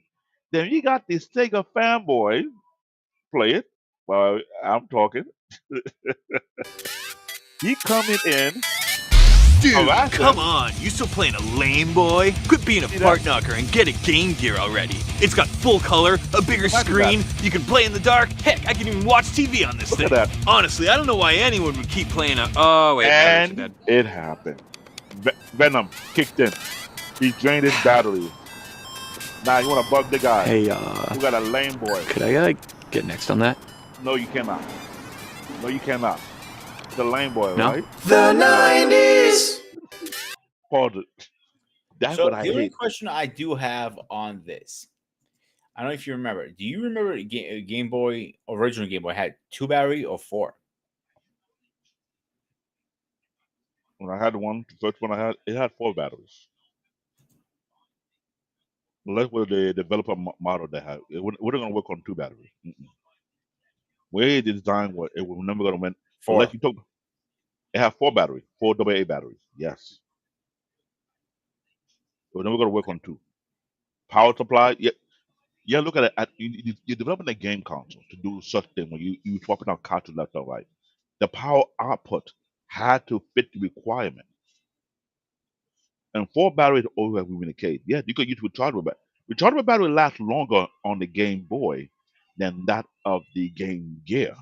Then you got this Sega fanboy play it while I'm talking. He coming in, Dude, harassing. come on. You still playing a lame boy? Quit being a See fart that? knocker and get a Game Gear already. It's got full color, a bigger Look at screen, you can play in the dark. Heck, I can even watch TV on this Look thing. at that. Honestly, I don't know why anyone would keep playing a. Oh, wait. batteries are And dead. it happened. Venom kicked in. He drained his battery. Now you want to bug the guy Hey, who got a lame boy. could I get next on that? No, you cannot. No, you cannot. The lame boy, No? right? The 90s. Pause it. That's So what I the only hate. question I do have on this, I don't know if you remember. Do you remember Game Boy, original Game Boy, had 2 battery or 4? When I had one, the first one I had, it had 4 batteries. Well, that's what the developer model they had. It wasn't going to work on 2 batteries. Way the design was, it was never going to win. 4. Unless you took, it had 4 batteries, 4 AA batteries. Yes. It was never going to work on 2. Power supply, yeah. Yeah, look at it. You're developing a game console to do such thing when you swapping out cartridge left or right. The power output had to fit the requirement. And 4 batteries always have been the case. Yeah, you could use rechargeable battery. Rechargeable battery lasts longer on the Game Boy than that of the Game Gear.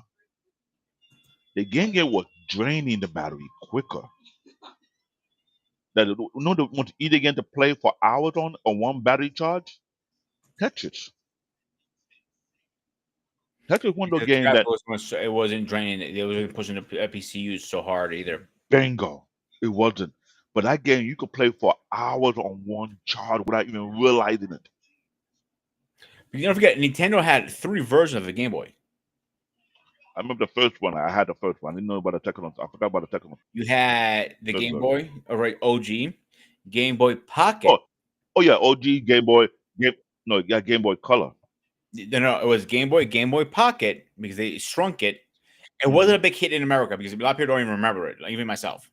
The Game Gear was draining the battery quicker. That want to either get to play for hours on a 1 battery charge? Tetris. Tetris is one of those The games that it wasn't draining. It wasn't pushing the PCUs so hard either. bingo. It wasn't. But that game you could play for hours on 1 charge without even realizing it. But you don't forget, Nintendo had 3 versions of the Game Boy. I remember the first one. I had the first one. I didn't know about the second one. I forgot about the second one. You had the Good Game version. Boy, or right, OG, Game Boy Pocket. Oh yeah, OG Game Boy. Game Boy Color. No, it was Game Boy Pocket, because they shrunk it. It wasn't a big hit in America because a lot of people don't even remember it, like even myself.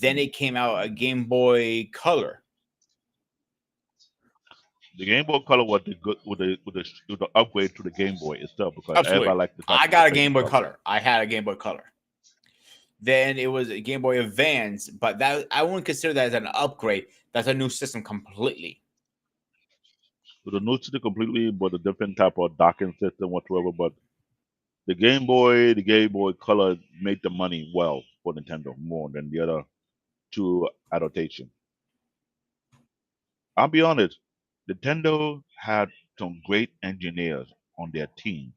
Then it came out a Game Boy Color. The Game Boy Color was the upgrade to the Game Boy itself because Absolutely. everybody liked the. I got a Game Boy Color. I had a Game Boy Color. Then it was a Game Boy Advance, but that I wouldn't consider that as an upgrade. That's a new system completely. So the new system completely, but a different type of docking system whatsoever. But the Game Boy Color made the money well for Nintendo more than the other 2 adaptations. I'll be honest, Nintendo had some great engineers on their team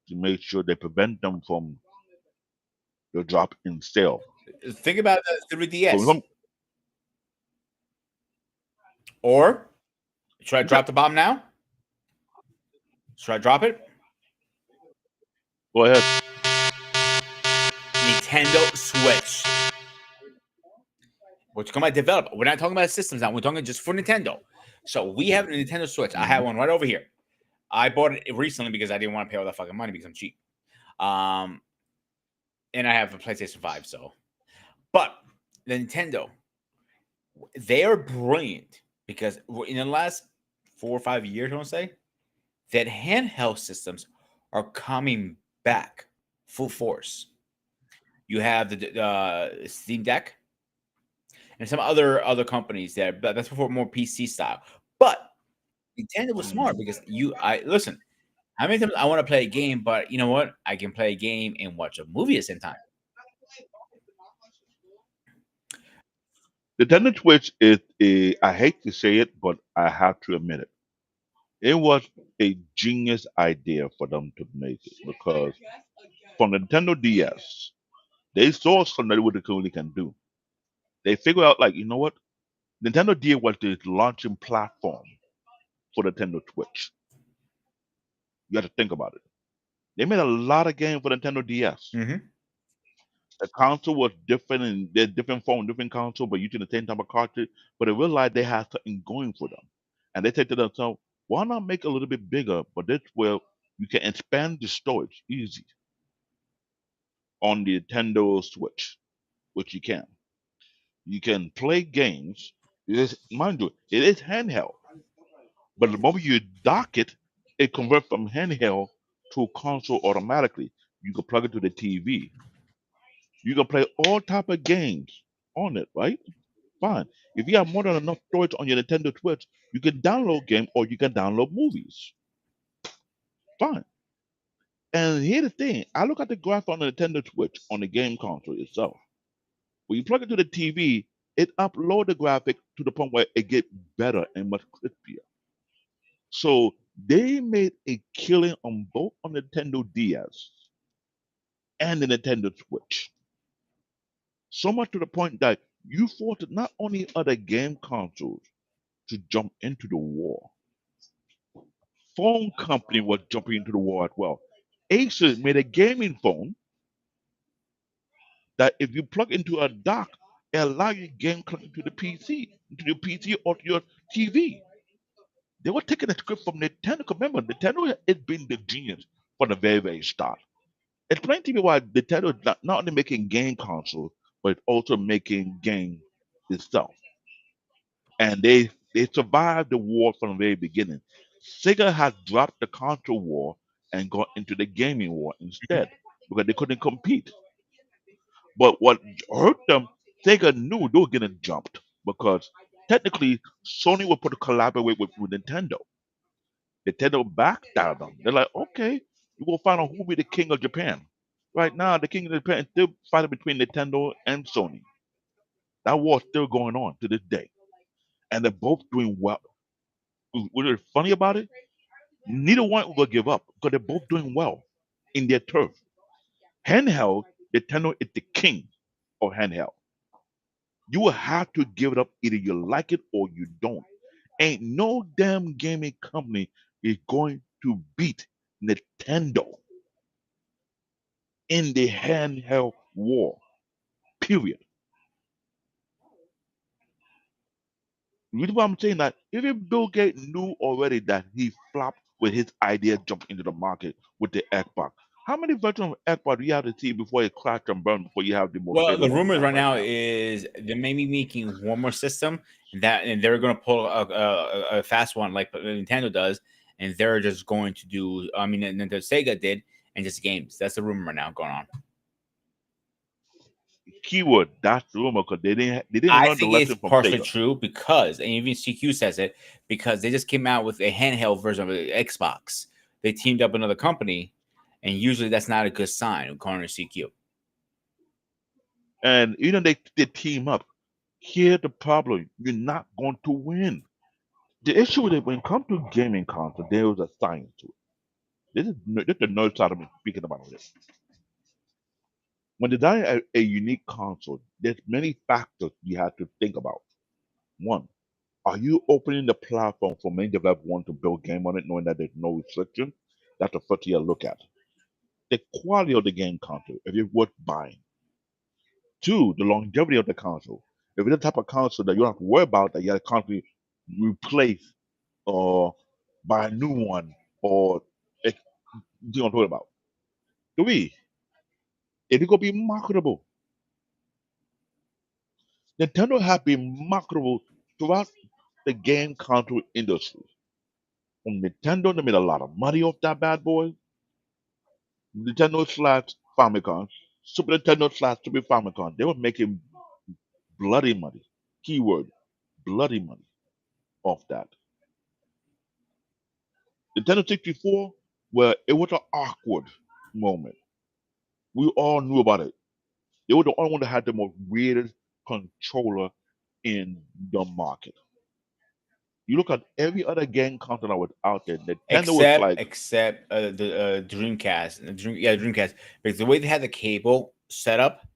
to make sure they prevent them from the drop in sale. Think about the 3DS. So Or should I drop the bomb now? Should I drop it? go ahead. Nintendo Switch. We're talking about developer. We're not talking about systems now. We're talking just for Nintendo. So we have a Nintendo Switch. I have one right over here. I bought it recently because I didn't want to pay all that fucking money because I'm cheap. And I have a PlayStation 5. But the Nintendo, they are brilliant because in the last 4 or 5 years, I want to say, that handheld systems are coming back full force. You have the Steam Deck. and some other companies there, but that's for more PC style. But Nintendo was smart Mm. because I listen. How many times I want to play a game, but you know what? I can play a game and watch a movie at the same time. Nintendo Switch is a, I hate to say it, but I have to admit it. It was a genius idea for them to make it because from Nintendo DS, they saw something what it really can do. They figured out, like, you know what? Nintendo DS was the launching platform for Nintendo Switch. You have to think about it. They made a lot of games for Nintendo DS. Hmm. The console was different and they're different phone, different console, but using the same type of cartridge. But they realized they had something going for them. And they said to themselves, why not make it a little bit bigger? But this way you can expand the storage easy on the Nintendo Switch, which you can. You can play games. It is, mind you, it is handheld. But the moment you dock it, it converts from handheld to a console automatically. You can plug it to the TV. You can play all type of games on it, right? Fine. If you have more than enough storage on your Nintendo Switch, you can download game or you can download movies. Fine. And here's the thing: I look at the graph on the Nintendo Switch on the game console itself. When you plug it to the TV, it upload the graphic to the point where it get better and much crispier. So they made a killing on both on Nintendo DS and the Nintendo Switch. So much to the point that you forced not only other game consoles to jump into the war, phone company was jumping into the war as well. Asus made a gaming phone that if you plug into a dock, it allows you to game connect to the PC, to your PC or to your TV. They were taking a script from Nintendo. 'Cause remember, Nintendo has been the genius from the very, very start. Explain to me why Nintendo is not only making game consoles, but also making game itself. And they survived the war from the very beginning. Sega has dropped the console war and got into the gaming war instead because they couldn't compete. But what hurt them, Sega knew they were getting jumped because technically Sony would put a collaborate with Nintendo. Nintendo backed out of them. They're like, okay, we will find out who will be the king of Japan. Right now, the king of Japan is still fighting between Nintendo and Sony. That war is still going on to this day, and they're both doing well. What is funny about it? Neither one will give up because they're both doing well in their turf. Handheld, Nintendo is the king of handheld. You will have to give it up either you like it or you don't. Ain't no damn gaming company is going to beat Nintendo in the handheld war. Period. The reason why I'm saying that even Bill Gates knew already that he flopped with his idea jump into the market with the Xbox. How many versions of Xbox do you have to see before it crashed and burned before you have the most Well, stable the one we rumors have right right now now? is they may be making one more system and they're going to pull a fast one like Nintendo does, and they're just going to do. I mean, and the Sega did, and just games. That's the rumor right now going on. Keyword, that's the rumor because they didn't I learn the think it's lesson from partially Sega. true because, and even CQ says it, because they just came out with a handheld version of the Xbox. They teamed up with another company, and usually that's not a good sign according to CQ. And they team up. Here's the problem. You're not going to win. The issue with it when it comes to gaming console, there is a science to it. This is the nerd side of me speaking about this. When designing a unique console, there's many factors you have to think about. One, are you opening the platform for many developers want to build game on it, knowing that there's no restriction? That's the first thing you look at. The quality of the game console, if it's worth buying. Two, the longevity of the console. If it's the type of console that you don't have to worry about that you have to constantly replace or buy a new one or you know what I'm talking about. Three, if it's gonna be marketable. Nintendo have been marketable throughout the game console industry. From Nintendo, they made a lot of money off that bad boy. Nintendo slash Famicom, Super Nintendo slash Super Famicom, they were making bloody money. keyword, bloody money off that. Nintendo 64, well, it was an awkward moment. We all knew about it. They were the only one that had the most weirdest controller in the market. You look at every other game console that was out there. Nintendo was like, except the Dreamcast, Dreamcast, because the way they had the cable set up,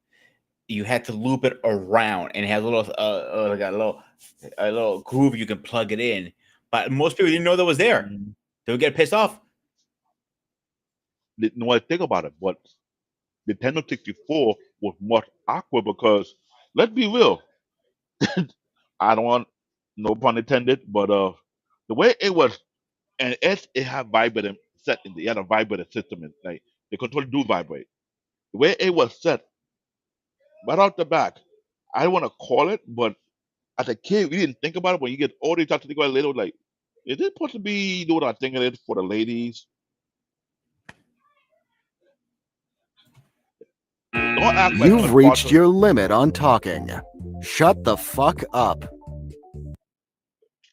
you had to loop it around, and it had a little like a little groove you can plug it in. But most people didn't know that was there. mm, They would get pissed off. didn't know what to think about it. But Nintendo 64 was much awkward because, let's be real, I don't want no pun intended, but the way it was, and it had vibrating set in the, it had a vibrating system in, like the controller do vibrate. The way it was set right out the back, I don't want to call it, but as a kid, we didn't think about it. When you get older, you start to think about it later, like, is it supposed to be doing what I think it is for the ladies? Don't act like You've reached your limit on talking. Shut the fuck up.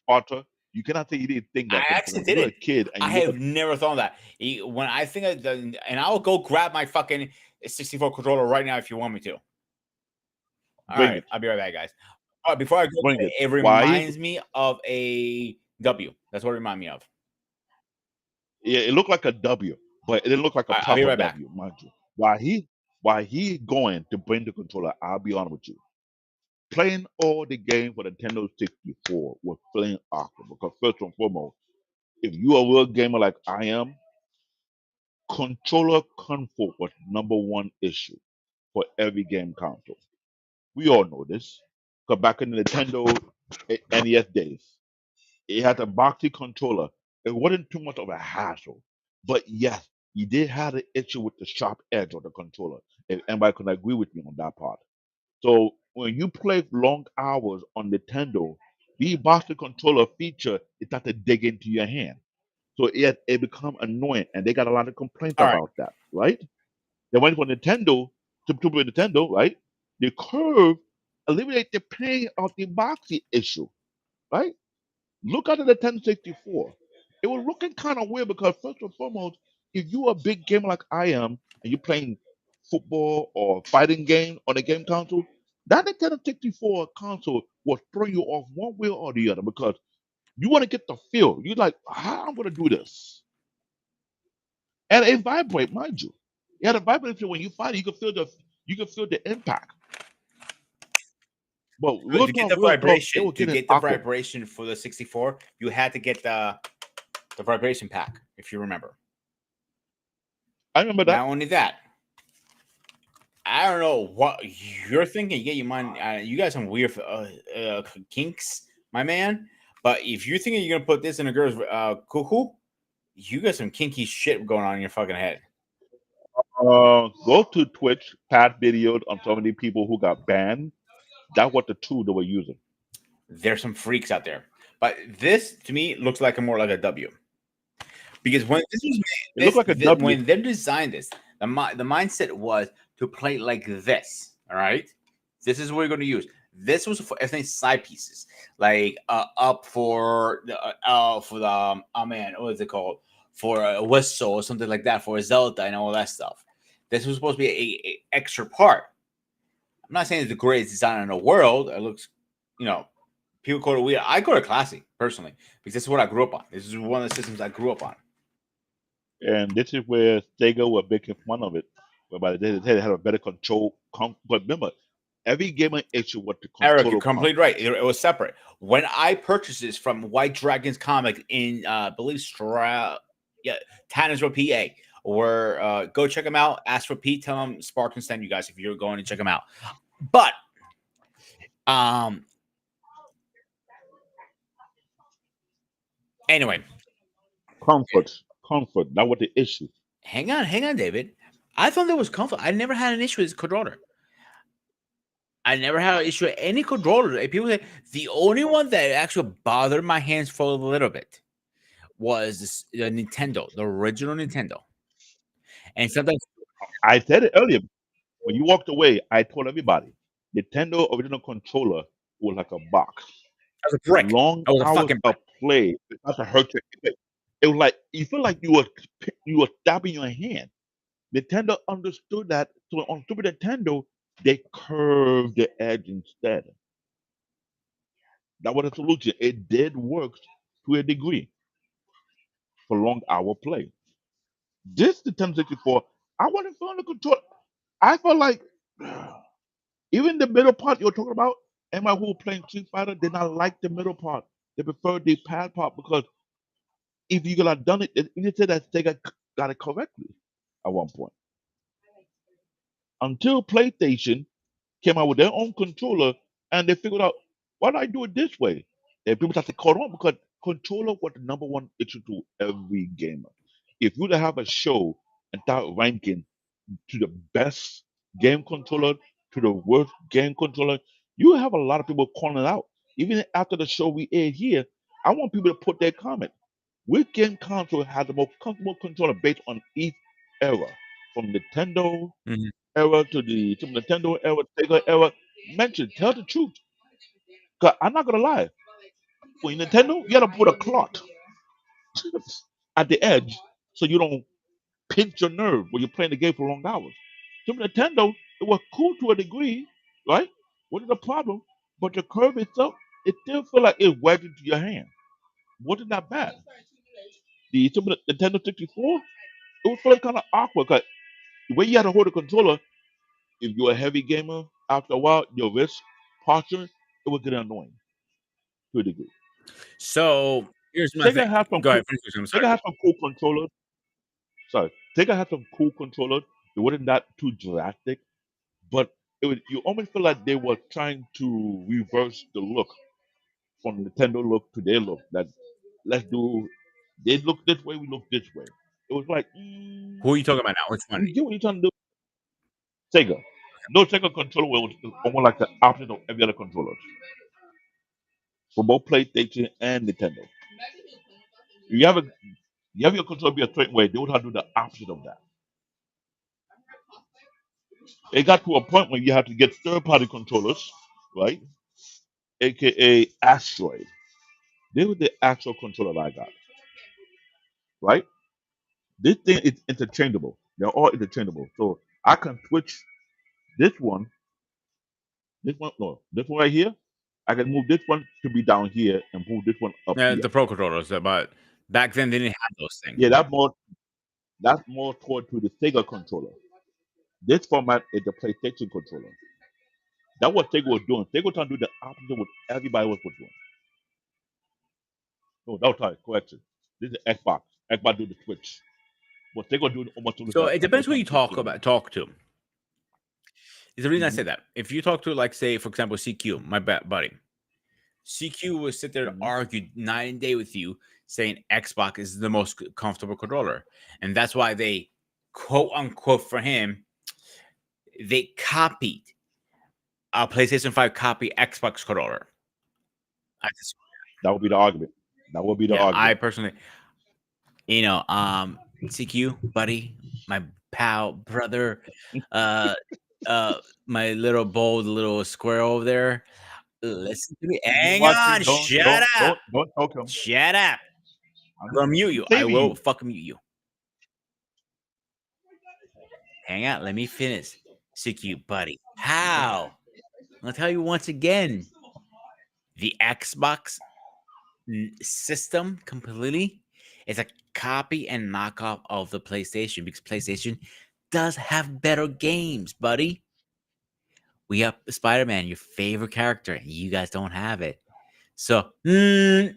Sparta. You cannot say you didn't think I that. actually When you were a did it. kid, and I you look have at never thought of that. When I think of the, and I'll go grab my fucking 64 controller right now if you want me to. All bring right, it, I'll be right back, guys. Before I go, bring it. it Why? reminds me of a W. That's what it reminds me of. Yeah, it looked like a W, but it didn't look like a I'll be proper right back. W, mind you. Why he going to bring the controller? I'll be honest with you. Playing all the games for Nintendo 64 was feeling awkward because first and foremost, if you are a real gamer like I am, controller comfort was number one issue for every game console. We all know this. Because back in the Nintendo NES days, it had a boxy controller. It wasn't too much of a hassle. But yes, you did have an issue with the sharp edge of the controller. If anybody can agree with me on that part. So when you play long hours on Nintendo, the boxy controller feature is not to dig into your hand. So it become annoying, and they got a lot of complaints All right. about that, right? They went for Nintendo to Nintendo, right? The curve eliminate the pain of the boxy issue, right? Look at the Nintendo 64. It was looking kind of weird because first and foremost, if you're a big gamer like I am and you're playing football or fighting game on a game console, that Nintendo 64 console will throw you off one way or the other because you want to get the feel. You're like, how I'm gonna do this? And it vibrate, mind you. It had a vibrate feel when you fight it, you can feel the impact. But To get the real talk, it vibration, was to getting get the awkward. vibration for the 64, you had to get the vibration pack, if you remember. I remember that. Not only that, I don't know what you're thinking. Yeah, you mind? You got some weird kinks, my man. But if you're thinking you're gonna put this in a girl's cuckoo, you got some kinky shit going on in your fucking head. Go to Twitch, past videos on so many people who got banned. That's what the tool they were using. There's some freaks out there, but this to me looks like more like a W. Because when this was It looked like a W. when they designed this, the mindset was to play like this. All right, this is what we're going to use. This was for everything side pieces, like up for the oh man, what is it called? For a whistle or something like that for a Zelda and all that stuff. This was supposed to be a extra part. I'm not saying it's the greatest design in the world. It looks, people call it weird. I call it classy personally because this is what I grew up on. This is one of the systems I grew up on. And this is where Sega were making fun of it, whereby they had a better control. But remember, every gamer issue with the controller. Eric, you're completely right. It was separate. When I purchased this from White Dragons Comic in, I believe, Tannersville, PA, or go check them out. Ask for Pete. Tell them Spartan send you guys if you're going to check them out. But, anyway, comfort. That was the issue. hang on, David. I thought there was comfort. I never had an issue with this controller. I never had an issue with any controller. People say the only one that actually bothered my hands for a little bit was the Nintendo, the original Nintendo. And sometimes I said it earlier. When you walked away, I told everybody Nintendo original controller was like a box. That was a brick. Long That was a hours fucking of brick. play. It started to hurt your. It was like you feel like you were stabbing your hand. Nintendo understood that. So on Super Nintendo, they curved the edge instead. That was the solution. It did work to a degree for long hour play. This Nintendo 64, I wasn't feeling the control. I felt like even the middle part you're talking about, everybody who was playing Street Fighter did not like the middle part. They preferred the pad part because if you could have done it, you said that Sega got it correctly at one point. Until PlayStation came out with their own controller and they figured out, why do I do it this way? And people started to caught on because controller was the number one issue to every gamer. If you to have a show and start ranking to the best game controller to the worst game controller, you have a lot of people calling it out. Even after the show we aired here, I want people to put their comment. Which game console has the most comfortable controller based on each era? From Nintendo Mhm. era to the Super Nintendo era, Sega era. Mention, tell the truth. Cause I'm not gonna lie. When Nintendo, you gotta put a cloth at the edge so you don't pinch your nerve when you're playing the game for long hours. Super Nintendo, it was cool to a degree, right? Wasn't a problem, but the curve itself, it still feel like it wedged into your hand. Wasn't that bad? The Super Nintendo 64, it was feeling kind of awkward because the way you had to hold the controller, if you're a heavy gamer, after a while, your wrist posture, it would get annoying to a degree. So here's my thing. Sega had some Go cool, ahead, finish this. I'm sorry. Sega had some cool controllers. Sorry, Sega had some cool controllers. It wasn't that too drastic, but it was, you almost feel like they were trying to reverse the look from Nintendo look to their look. That let's do, they look this way, we look this way. It was like, Who are you talking about now? Which one? we get what you're trying to do. Sega. No Sega controller was almost like the opposite of every other controller for both PlayStation and Nintendo. You have a you have your controller be a certain way. They would have to do the opposite of that. It got to a point where you have to get third-party controllers, right? AKA Asteroid. They were the actual controller that I got, right? This thing is interchangeable. They're all interchangeable. So I can switch this one, no, this one right here. I can move this one to be down here and move this one up here. The Pro controllers, but back then they didn't have those things. Yeah, that's more toward to the Sega controller. This format is the PlayStation controller. That's what Sega was doing. Sega was trying to do the opposite of what everybody else was doing. No, that was sorry, correction. This is Xbox. Xbox do the Switch. What Sega do almost do So that it and they were depends who trying you to switch it. talk to. Is the reason I Mhm, say that. If you talk to, like, say, for example, CQ, my buddy, CQ will sit there and mhm. argue night and day with you, saying Xbox is the most comfortable controller, and that's why they, quote unquote, for him, they copied a PlayStation 5 copy Xbox controller. I just, That would be the argument. That would be the yeah, I argument. personally, CQ, buddy, my pal, brother, uh, my little bold little square over there. Listen to me. He's Hang watching. on. Don't Shut don't up. don't don't choke him. Shut up. I'm gonna mute I'm you. I saving will you. fucking mute you. Hang out. Let me finish. CQ, buddy. How? I'll tell you once again. The Xbox system completely is a copy and knockoff of the PlayStation because PlayStation does have better games, buddy. We have Spider-Man, your favorite character, and you guys don't have it. So now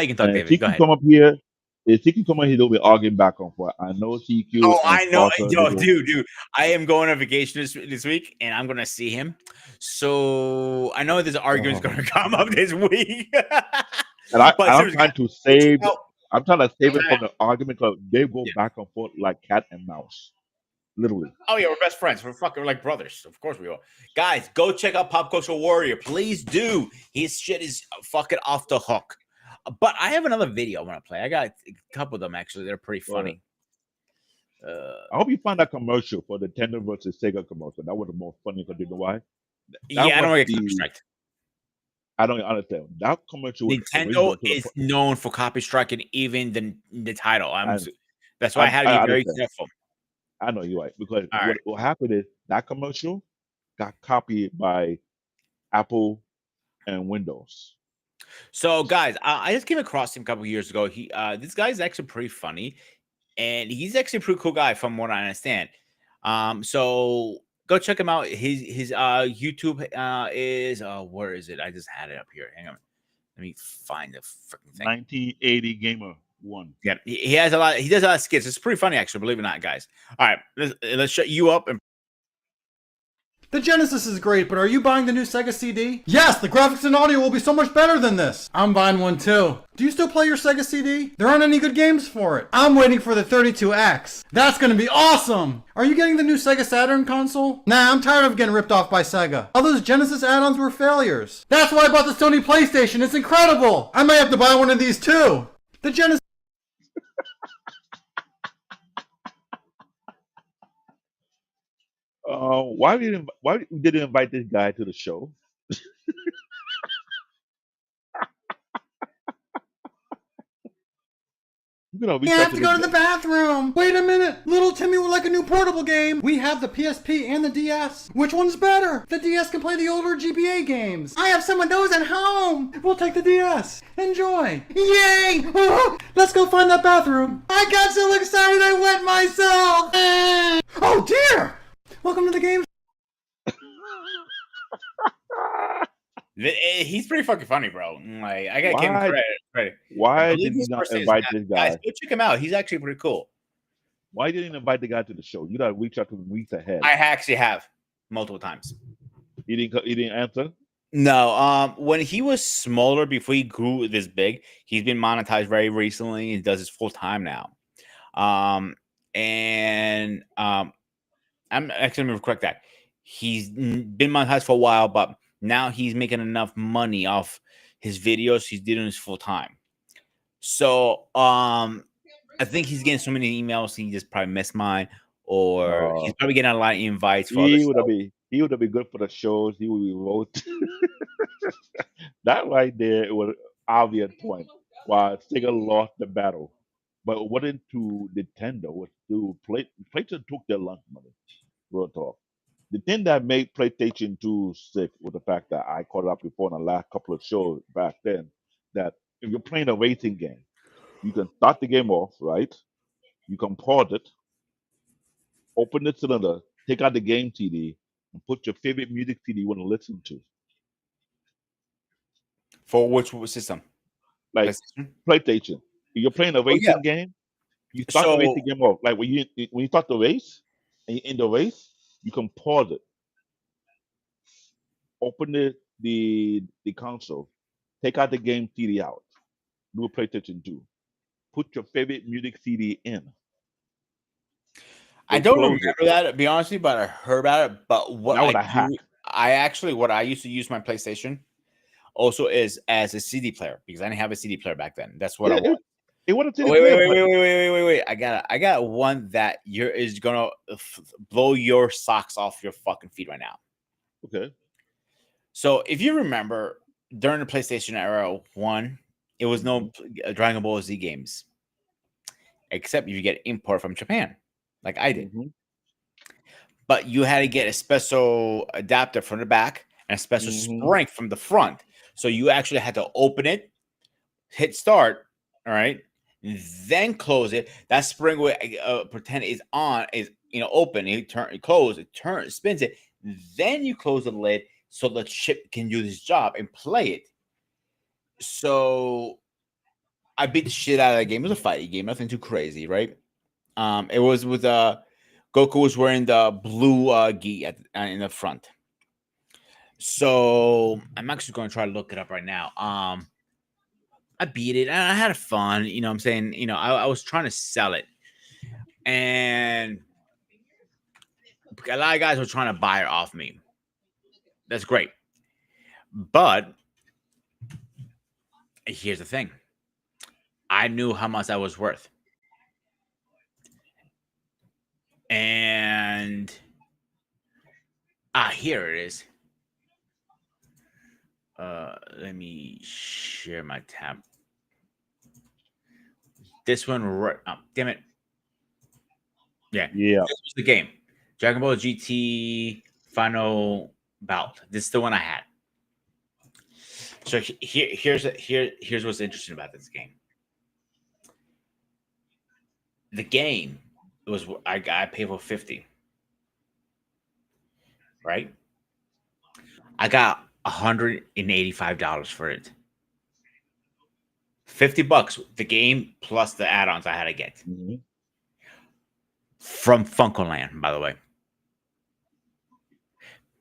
you can talk, And David. Go CQ ahead. come up here. If CQ come up here, they'll be arguing back and forth. I know CQ Oh, and I know. Sparta. They Yo, go, dude. I am going on vacation this week, and I'm gonna see him. So I know this argument's oh. gonna come up this week. But I'm seriously, guys, trying to go check save. out. I'm trying to save it Time from out. the argument because they go Yeah. back and forth like cat and mouse, literally. Oh yeah, we're best friends. We're fucking like brothers. Of course we are. Guys, go check out Pop Culture Warrior. Please do. His shit is fucking off the hook. But I have another video I want to play. I got a couple of them actually. They're pretty Go ahead. funny. I hope you find that commercial for the Nintendo versus Sega commercial. That was the most funny because you know why? That Yeah, I was don't get copy the. strike. I don't understand. That commercial was Nintendo original to the. is known for copy striking even the title. And That's why I had to I be very understand. careful. I know you're right because All right. what happened is that commercial got copied by Apple and Windows. So, guys, I just came across him a couple years ago. This guy's actually pretty funny, and he's actually a pretty cool guy, from what I understand. So go check him out. His YouTube is where is it? I just had it up here. Hang on, let me find the freaking thing. 1980 Gamer 1. Yeah, he has a lot. He does a lot of skits. It's pretty funny, actually. Believe it or not, guys. All right, let's shut you up and. The Genesis is great, but are you buying the new Sega CD? Yes, the graphics and audio will be so much better than this. I'm buying one too. Do you still play your Sega CD? There aren't any good games for it. I'm waiting for the 32X. That's gonna be awesome! Are you getting the new Sega Saturn console? Nah, I'm tired of getting ripped off by Sega. All those Genesis add-ons were failures. That's why I bought the Sony PlayStation. It's incredible! I might have to buy one of these too. The Genesis. Why did you invite this guy to the show? You know, I have to go to the bathroom. Wait a minute. Little Timmy would like a new portable game. We have the PSP and the DS. Which one's better? The DS can play the older GBA games. I have some of those at home. We'll take the DS. Enjoy. Yay! Let's go find that bathroom. I got so excited I wet myself. Oh dear! Welcome to the game. He's pretty fucking funny, bro. Like, I gotta give him credit. Why believe did you this not person is invite Matt. this Guys, guy? go check him out. He's actually pretty cool. Why didn't you invite the guy to the show? You gotta reach out to him weeks ahead. I actually have multiple times. He didn't answer. No, when he was smaller, before he grew this big, he's been monetized very recently. He does this full time now. I'm actually going to correct that. He's been monetized for a while, but now he's making enough money off his videos. He's doing this full time. So, I think he's getting so many emails. He just probably missed mine, or he's probably getting a lot of invites for he would have been good for the shows. He would be wrote. That right there, it was an obvious point. Why Sega lost the battle, but it wasn't to Nintendo. Was to PlayStation took their lunch money. Real talk. The thing that made PlayStation 2 sick was the fact that I caught it up before in the last couple of shows back then. That if you're playing a racing game, you can start the game off, right? You can pause it, open the cylinder, take out the game CD, and put your favorite music CD you want to listen to. For which system? Like PlayStation? PlayStation. If you're playing a Oh, yeah. racing game, you start the racing game off. Like when you start the race and you end the race, you can pause it. Open the console, take out the game CD out, do a PlayStation 2. Put your favorite music CD in. I don't remember that, to be honest with you, but I heard about it. But what That was a I hack. do, what I used to use my PlayStation also is as a CD player, because I didn't have a CD player back then. That's what I want. It wasn't CD Wait, player, wait. I got one that is gonna blow your socks off your fucking feet right now. Okay. So if you remember, during the PlayStation era 1, it was no Dragon Ball Z games, except if you get import from Japan, like I did. But you had to get a special adapter from the back and a special spring from the front. So you actually had to open it, hit start, all right, then close it. That spring will pretend is on, is open. It spins it. Then you close the lid so the chip can do this job and play it. So I beat the shit out of that game. It was a fighting game, nothing too crazy, right? It was with Goku was wearing the blue gi in the front. So I'm actually going to try to look it up right now. I beat it and I had fun. You know what I'm saying? I was trying to sell it. And a lot of guys were trying to buy it off me. That's great. But here's the thing. I knew how much I was worth. And here it is. Let me share my tab. This one, right? Oh, damn it! Yeah, Yeah. this was the game. Dragon Ball GT Final Bout. This is the one I had. So here's what's interesting about this game. The game was I paid for 50, right? I got $185 for it. $50, the game plus the add-ons I had to get Mhm. from Funkoland, by the way.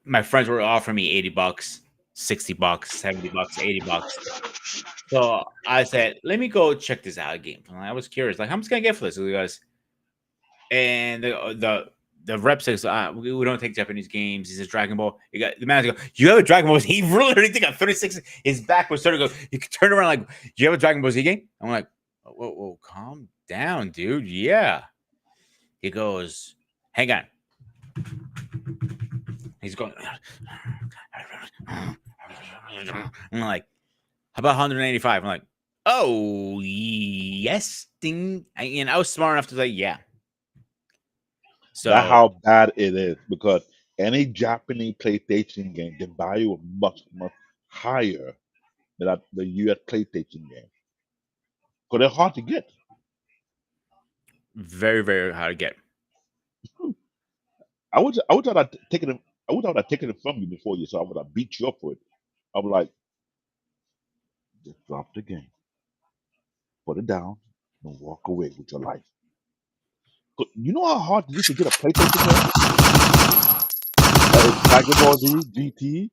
My friends were offering me $80, $60, $70, $80. So I said, let me go check this out game. I was curious, like, how much can I get for this? So he goes, and the rep says, we don't take Japanese games. He says Dragon Ball. You got the manager go, you have a Dragon Ball Z? He literally got 36. His back was starting to go. You could turn around like, you have a Dragon Ball Z game? I'm like, whoa, calm down, dude. Yeah. He goes, hang on. He's going. I'm like, how about 185? I'm like, oh yes, ding. And I was smart enough to say, yeah. So That's how bad it is because any Japanese PlayStation game, the value is much, much higher than the US PlayStation game. Because they're hard to get. very, very hard to get. I would have taken it. I would have taken it from you before you, so I would have beat you up for it. I was like, just drop the game, put it down, and walk away with your life. 'Cause you know how hard it is to get a PlayStation game? Dragon Ball Z, GT,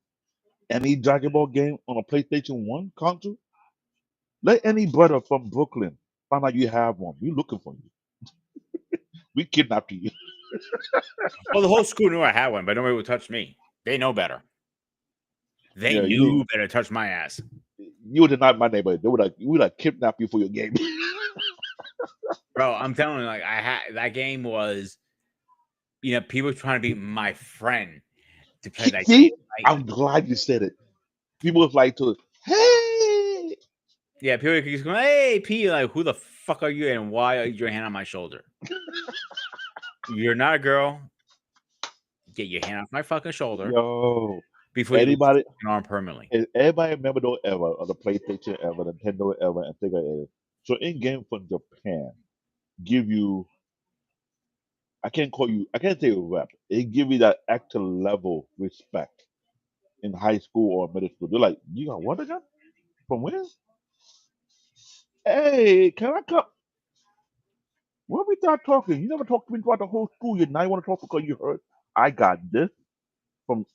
any Dragon Ball game on a PlayStation 1 console? Let any brother from Brooklyn find out you have one. We're looking for you. We kidnapped you. Well, the whole school knew I had one, but nobody would touch me. They know better. They Yeah, knew better to touch my ass. You would not my neighborhood. We would have kidnapped you for your game. Bro, I'm telling you, like, I had that game was, people trying to be my friend to play that See, game. Right? I'm glad you said it. People was like to, hey, Yeah, people could just go, hey, P, like, who the fuck are you and why are your hand on my shoulder? You're not a girl. Get your hand off my fucking shoulder yo, before anybody, you lose your arm permanently. everybody remember those ever, or the PlayStation ever, the Nintendo ever, and Sega ever. So in game from Japan, give you, I can't say rep. It give you that extra level respect in high school or middle school. They're like, you got what again? From where? Hey, can I come? When we start talking, you never talked to me throughout the whole school year. Now you want to talk because you heard I got this from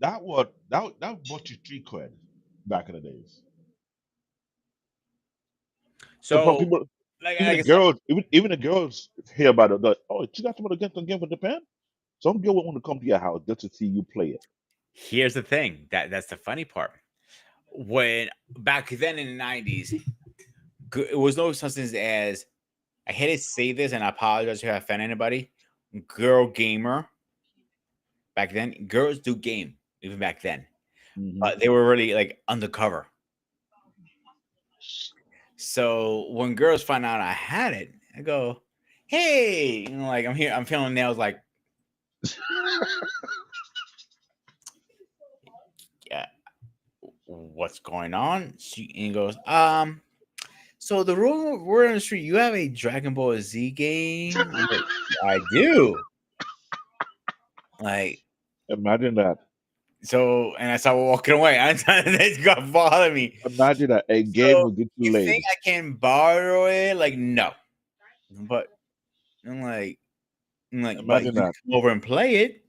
that brought you street cred back in the days. So from So, people, like even I the said, girls, even the girls hear about it. Like, oh, you got someone against the game from Japan? Some girl would want to come to your house just to see you play it. here's the thing. That's the funny part. When back then in the 90s, it was no such thing as, I hate to say this and I apologize if I offend anybody, girl gamer. Back then, girls do game even back then, but they were really like undercover. So when girls find out I had it, I go, "Hey, like I'm here. I'm feeling nails. Like, yeah, what's going on?" She goes, So the rumor word on the street, you have a Dragon Ball Z game? I'm like, I do. Like, Imagine that. so, and I started walking away. They got bother me. Imagine that a game So will get you you laid. think I can borrow it? Like, no. But I'm like, but Imagine you that. come over and play it.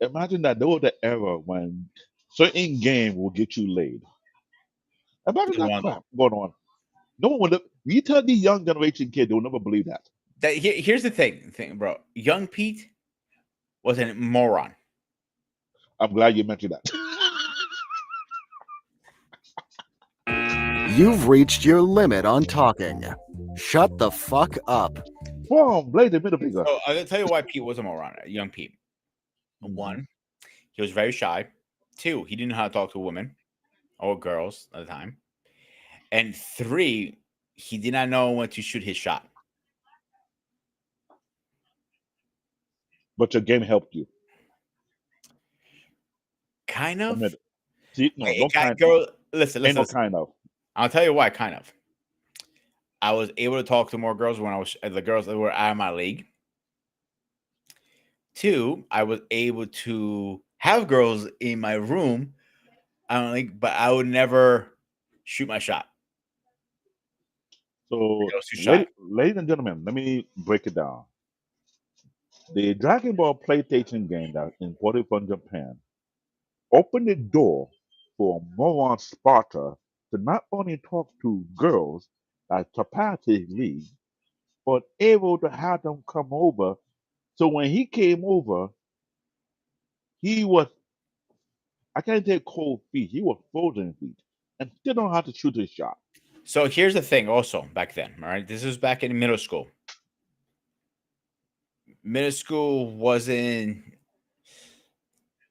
Imagine that there was the era when certain game will get you laid. Imagine Go that on. crap going on. No one would. You tell the young generation kid, they'll never believe that. Here's the thing, bro. Young Pete was a moron. I'm glad you mentioned that. You've reached your limit on talking. Shut the fuck up. Boom, blade the middle finger. So I'm gonna tell you why Pete was a moron. Young Pete. One, He was very shy. Two, he didn't know how to talk to women or girls at the time. And three, he did not know when to shoot his shot. But your game helped you. Kind Admit of. it. See, no, It don't got kind. girl. Listen, Ain't listen, no listen. kind of. I'll tell you why. Kind of. I was able to talk to more girls when I was the girls that were out of my league. Two, I was able to have girls in my room. I don't think, but I would never shoot my shot. So, I was too shy. ladies and gentlemen, let me break it down. The Dragon Ball PlayStation game that imported from Japan opened the door for moron Sparta to not only talk to girls that surpassed his league, but able to have them come over. So when he came over, he was, I can't say cold feet, he was frozen feet and still don't know how to shoot his shot. So here's the thing. Also, back then, all right, this was back in middle school. Middle school wasn't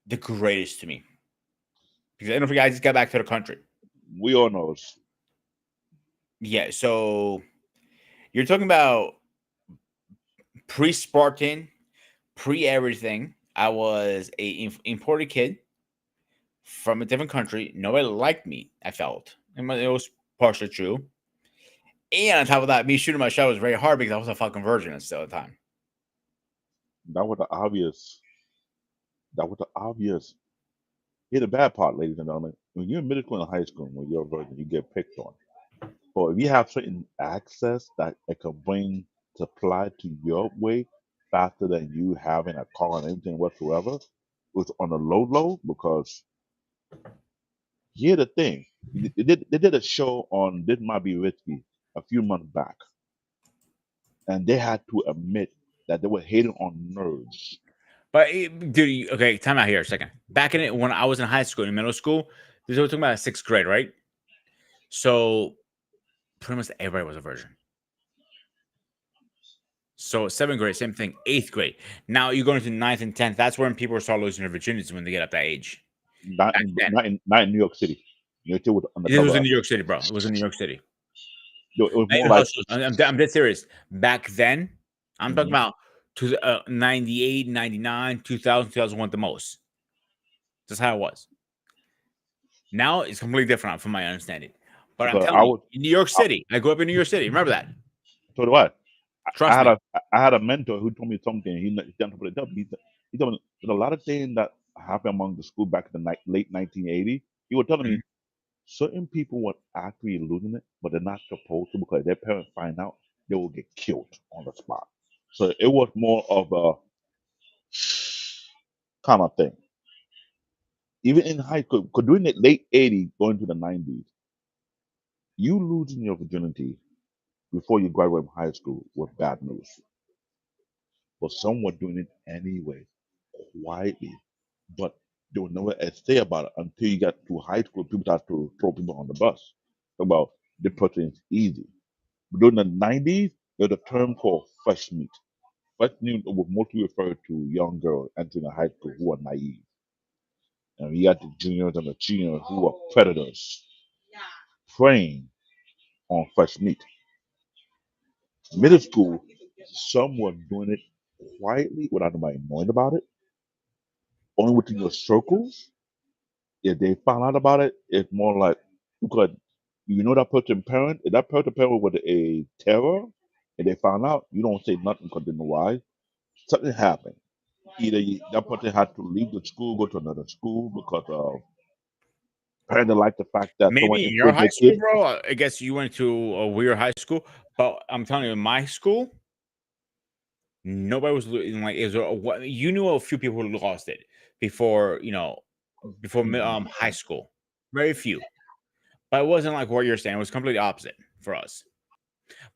the greatest to me because I don't forget I just got back to the country. We all know. Yeah, so you're talking about pre-Spartan, pre-everything. I was a imported kid from a different country. Nobody liked me. I felt, and it was partially true. And on top of that, me shooting my shot was very hard because I was a fucking virgin still at the time. That was the obvious. That was the obvious. Here's the bad part, ladies and gentlemen. When you're in middle school and high school, when you're a virgin, you get picked on. But if you have certain access that it can bring supply to your way faster than you having a car and anything whatsoever, it's on the low because here's the thing. They did a show on This Might Be Risky a few months back, and they had to admit that they were hating on nerds. But dude, okay, time out here a second. Back in it when I was in high school, in middle school, this is what we're talking about sixth grade, right? So pretty much everybody was a virgin. So seventh grade, same thing. Eighth grade. Now you go into ninth and tenth. That's when people start losing their virginities when they get up that age. Not Back in, then, not in New York City. New York City was this undercover. was in New York City, bro. It was in New York City. It was Not more even like hustles. I'm dead serious. Back then, I'm talking about 98, 99, 2000, 2001 the most. That's how it was. Now it's completely different from my understanding. But I'm because telling you, in New York City, I grew up in New York City. Remember that. so do I. Trust me. I had a mentor who told me something. He didn't put it up. He told me there's a lot of things that happened among the school back in the late 1980s. He was telling me certain people were actually losing it, but they're not supposed to because if their parents find out, they will get killed on the spot. So it was more of a kind of thing. Even in high school, because during the late 80s, going to the 90s, you losing your virginity before you graduate from high school was bad news. But some were doing it anyway, quietly. But there was nowhere to say about it until you got to high school. People started to throw people on the bus. About the person is easy. But during the 90s, there's a term called fresh meat. Fresh meat was mostly referred to young girls entering a high school who are naive. And you got the juniors and the seniors who are predators preying on fresh meat. Middle school, some were doing it quietly without anybody knowing about it, only within your circles. If they found out about it, it's more like because you know that person parent, if that person parent was a terror, and they found out, you don't say nothing because they know why. Something happened. Either that person had to leave the school, go to another school because parents didn't like the fact that someone Maybe in your influenced high their school, kid. bro. I guess you went to a weird high school, but I'm telling you, in my school, nobody was like it was you knew a few people who lost it before before high school. Very few, but it wasn't like what you're saying. It was completely opposite for us.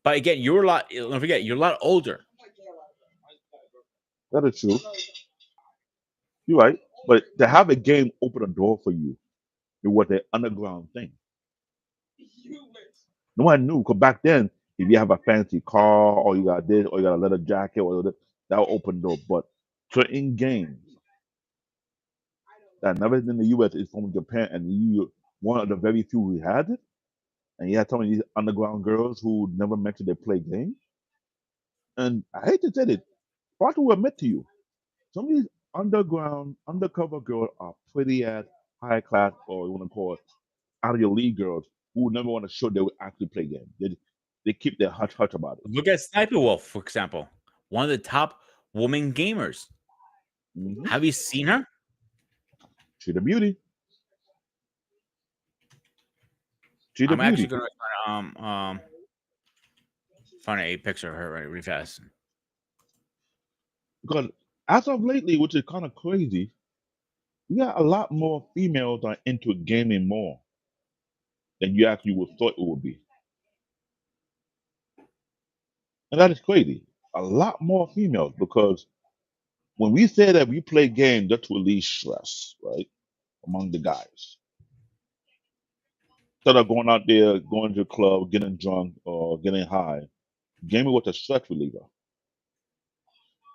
But again, you're a lot. Don't forget, you're a lot older. That is true. You're right. But to have a game open a door for you, it was an underground thing. No one knew because back then, if you have a fancy car or you got this or you got a leather jacket or this, that will open door. But certain games, that never in the U.S. is from Japan, and you one of the very few who had it, and you had some of these underground girls who never mentioned they play games. And I hate to say it, Sparta will admit to you, some of these underground, undercover girls are pretty ass, high class, or you want to call it out of your league girls who never want to show they would actually play games. They keep their hush hush about it. Look at Sniper Wolf, for example, one of the top woman gamers. Mm-hmm. Have you seen her? She's a beauty. She's a I'm actually beauty. gonna find a picture of her really fast. Because as of lately, which is kind of crazy, we got a lot more females that are into gaming more than you actually would thought it would be. And that is crazy. A lot more females because when we say that we play games just to release stress, right, among the guys, instead of going out there, going to the club, getting drunk or getting high, gaming was a stress reliever.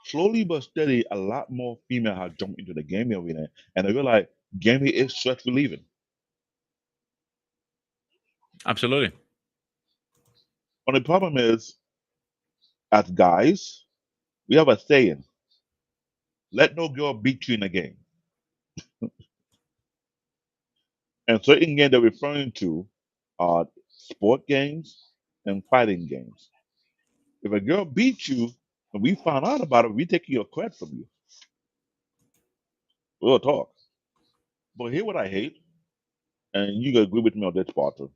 Slowly but steady, a lot more females have jumped into the gaming arena and they realize gaming is stress relieving. Absolutely. But the problem is, as guys, we have a saying, let no girl beat you in a game. And certain games they're referring to are sport games and fighting games. If a girl beats you and we find out about it, we take your credit from you. We'll talk. But here what I hate, and you can agree with me on this part too.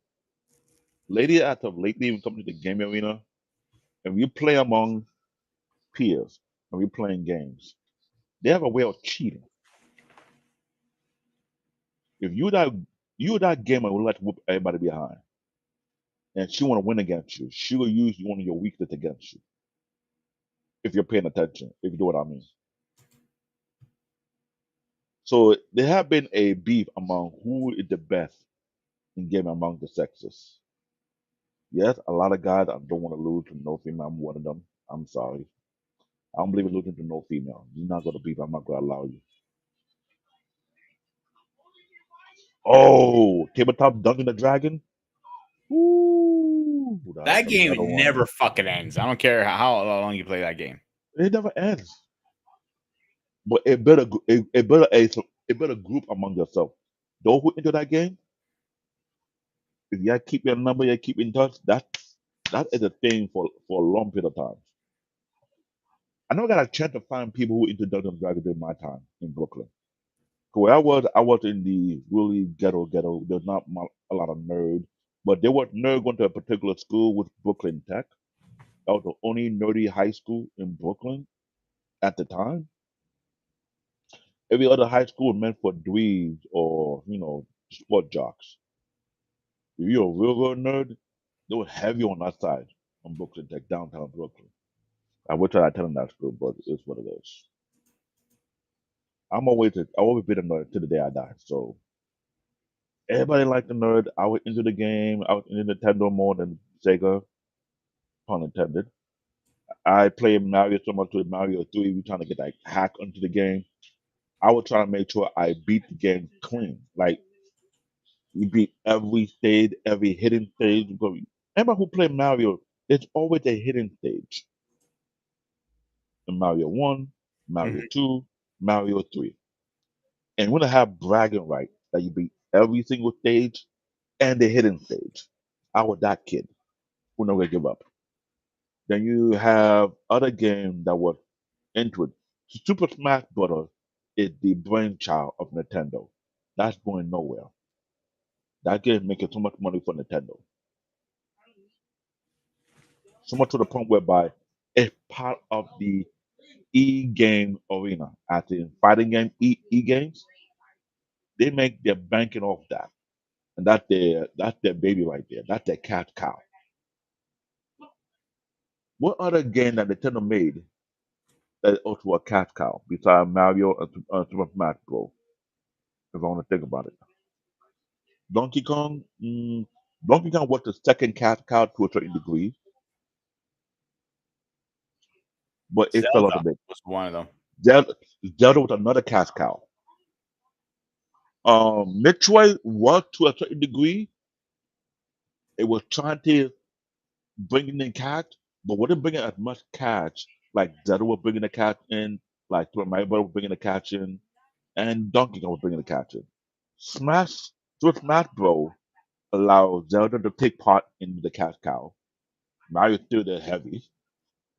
Ladies that have lately even come to the gaming arena and we play among peers and we're playing games, they have a way of cheating. If you that gamer would like to whoop everybody behind and she want to win against you, she will use one of your weaknesses against you. If you're paying attention, if you know what I mean. So there have been a beef among who is the best in gaming among the sexes. Yes, a lot of guys I don't want to lose to no female. I'm one of them. I'm sorry. I don't believe in losing to no female. You're not going to beef. I'm not going to allow you. Oh, tabletop Dungeon the Dragon. Ooh, That that's another game one. never fucking ends. I don't care how long you play that game. It never ends. But it better group among yourself. Those who into that game, if you keep your number, you keep in touch. That is a thing for a long period of time. I never got a chance to find people who into Dungeons and Dragons during my time in Brooklyn. 'Cause where I was in the really ghetto. There's not a lot of nerds, but there was nerd going to a particular school with Brooklyn Tech. That was the only nerdy high school in Brooklyn at the time. Every other high school was meant for dweebs or sport jocks. If you're a real nerd, they were heavy on that side on Brooklyn Tech, downtown Brooklyn. I wish I had attended that school, but it's what it is. I always been a nerd till the day I die. So everybody liked the nerd. I was into the game. I was into Nintendo more than Sega, pun intended. I played Mario so much with Mario 3. We trying to get like hack into the game. I was trying to make sure I beat the game clean. Like you beat every stage, every hidden stage. Because everybody who played Mario, there's always a hidden stage. In Mario 1, Mario Mhm. 2, Mario 3. And you want to have bragging rights that you beat every single stage and the hidden stage. I was that kid who never give up. Then you have other games that were into it. Super Smash Bros. Is the brainchild of Nintendo. That's going nowhere. That game is making so much money for Nintendo. So much to the point whereby it's part of the e-game arena. As in fighting game, e-games, they make their banking off that. And that's their baby right there. That's their cash cow. What other game that Nintendo made that is also a cash cow besides Mario and Super Smash Bros? If I want to think about it, Donkey Kong. Donkey Kong was the second cash cow to a certain degree, but it fell off a Zelda bit. was one of them. Zelda was another cash cow. Metroid was to a certain degree. It was trying to bring in cash, but wasn't bringing as much cash like Zelda was bringing the cash in, like Super Mario Bros. Was bringing the cash in, and Donkey Kong was bringing the cash in. Super Smash Bros. Allowed Zelda to take part in the cash cow. Mario still there heavy.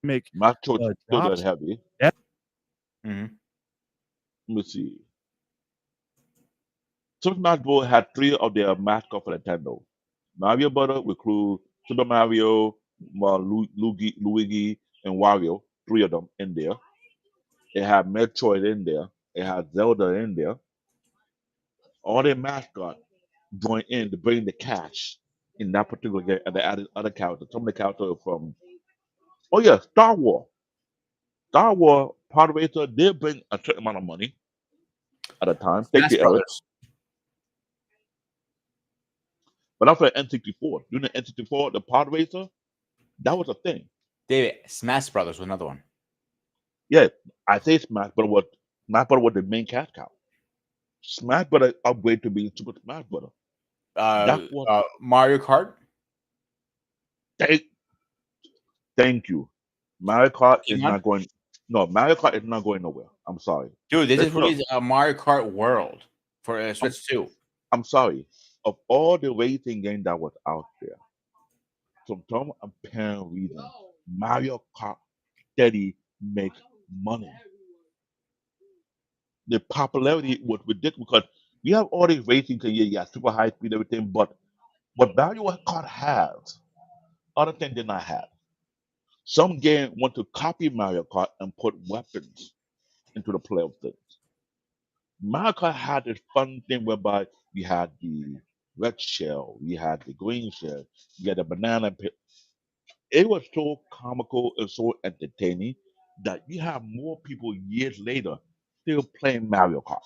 Make Mario still there jobs. heavy. Mhm. Let me see. Super Smash Bros. Had three of their mascots for Nintendo. Mario Brothers with crew Super Mario, Luigi, and Wario, three of them in there. It had Metroid in there. It had Zelda in there. All their mascots joined in to bring the cash in that particular game, and they added other characters. Some of the characters are from, oh yeah, Star Wars. Star Wars Pod Racer did bring a certain amount of money at a time. Thank Smash you, Eric. Brothers. But not for the N64. During the N64, the Pod Racer, that was a thing. David, Smash Brothers was another one. Yeah, I say Smash, but Smash Brother was the main cash cow. Smash Brother upgrade to being Super Smash Brother. That was Mario Kart. thank, thank you. Mario Kart is Pokemon. not going. No, Mario Kart is not going nowhere. I'm sorry. Dude, they Let's just put up- released a Mario Kart World for Switch 2. I'm sorry. Of all the racing games that was out there, from some apparent reason, Mario Kart steady make money. The popularity was ridiculous because you have all these racing games, yeah, super high speed, everything, but what Mario Kart has, other things did not have. Some game want to copy Mario Kart and put weapons into the play of things. Mario Kart had this fun thing whereby you had the red shell, you had the green shell, you had the banana pit. It was so comical and so entertaining that you have more people years later still playing Mario Kart.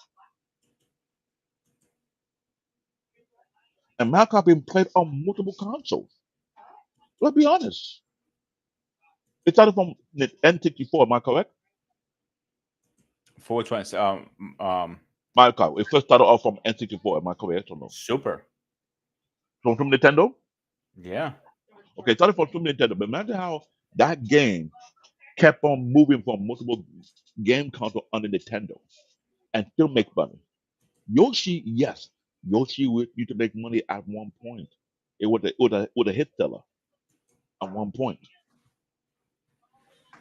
And Mario Kart being played on multiple consoles. Let's be honest. It started from the N64, am I correct? For which one? Mario Kart. It first started off from N64, am I correct or no? Super. From Nintendo? Yeah. Okay, it started from Super Nintendo. But imagine how that game kept on moving from multiple game console under Nintendo and still make money. Yoshi, yes, Yoshi used to make money at one point. It was a hit seller at one point,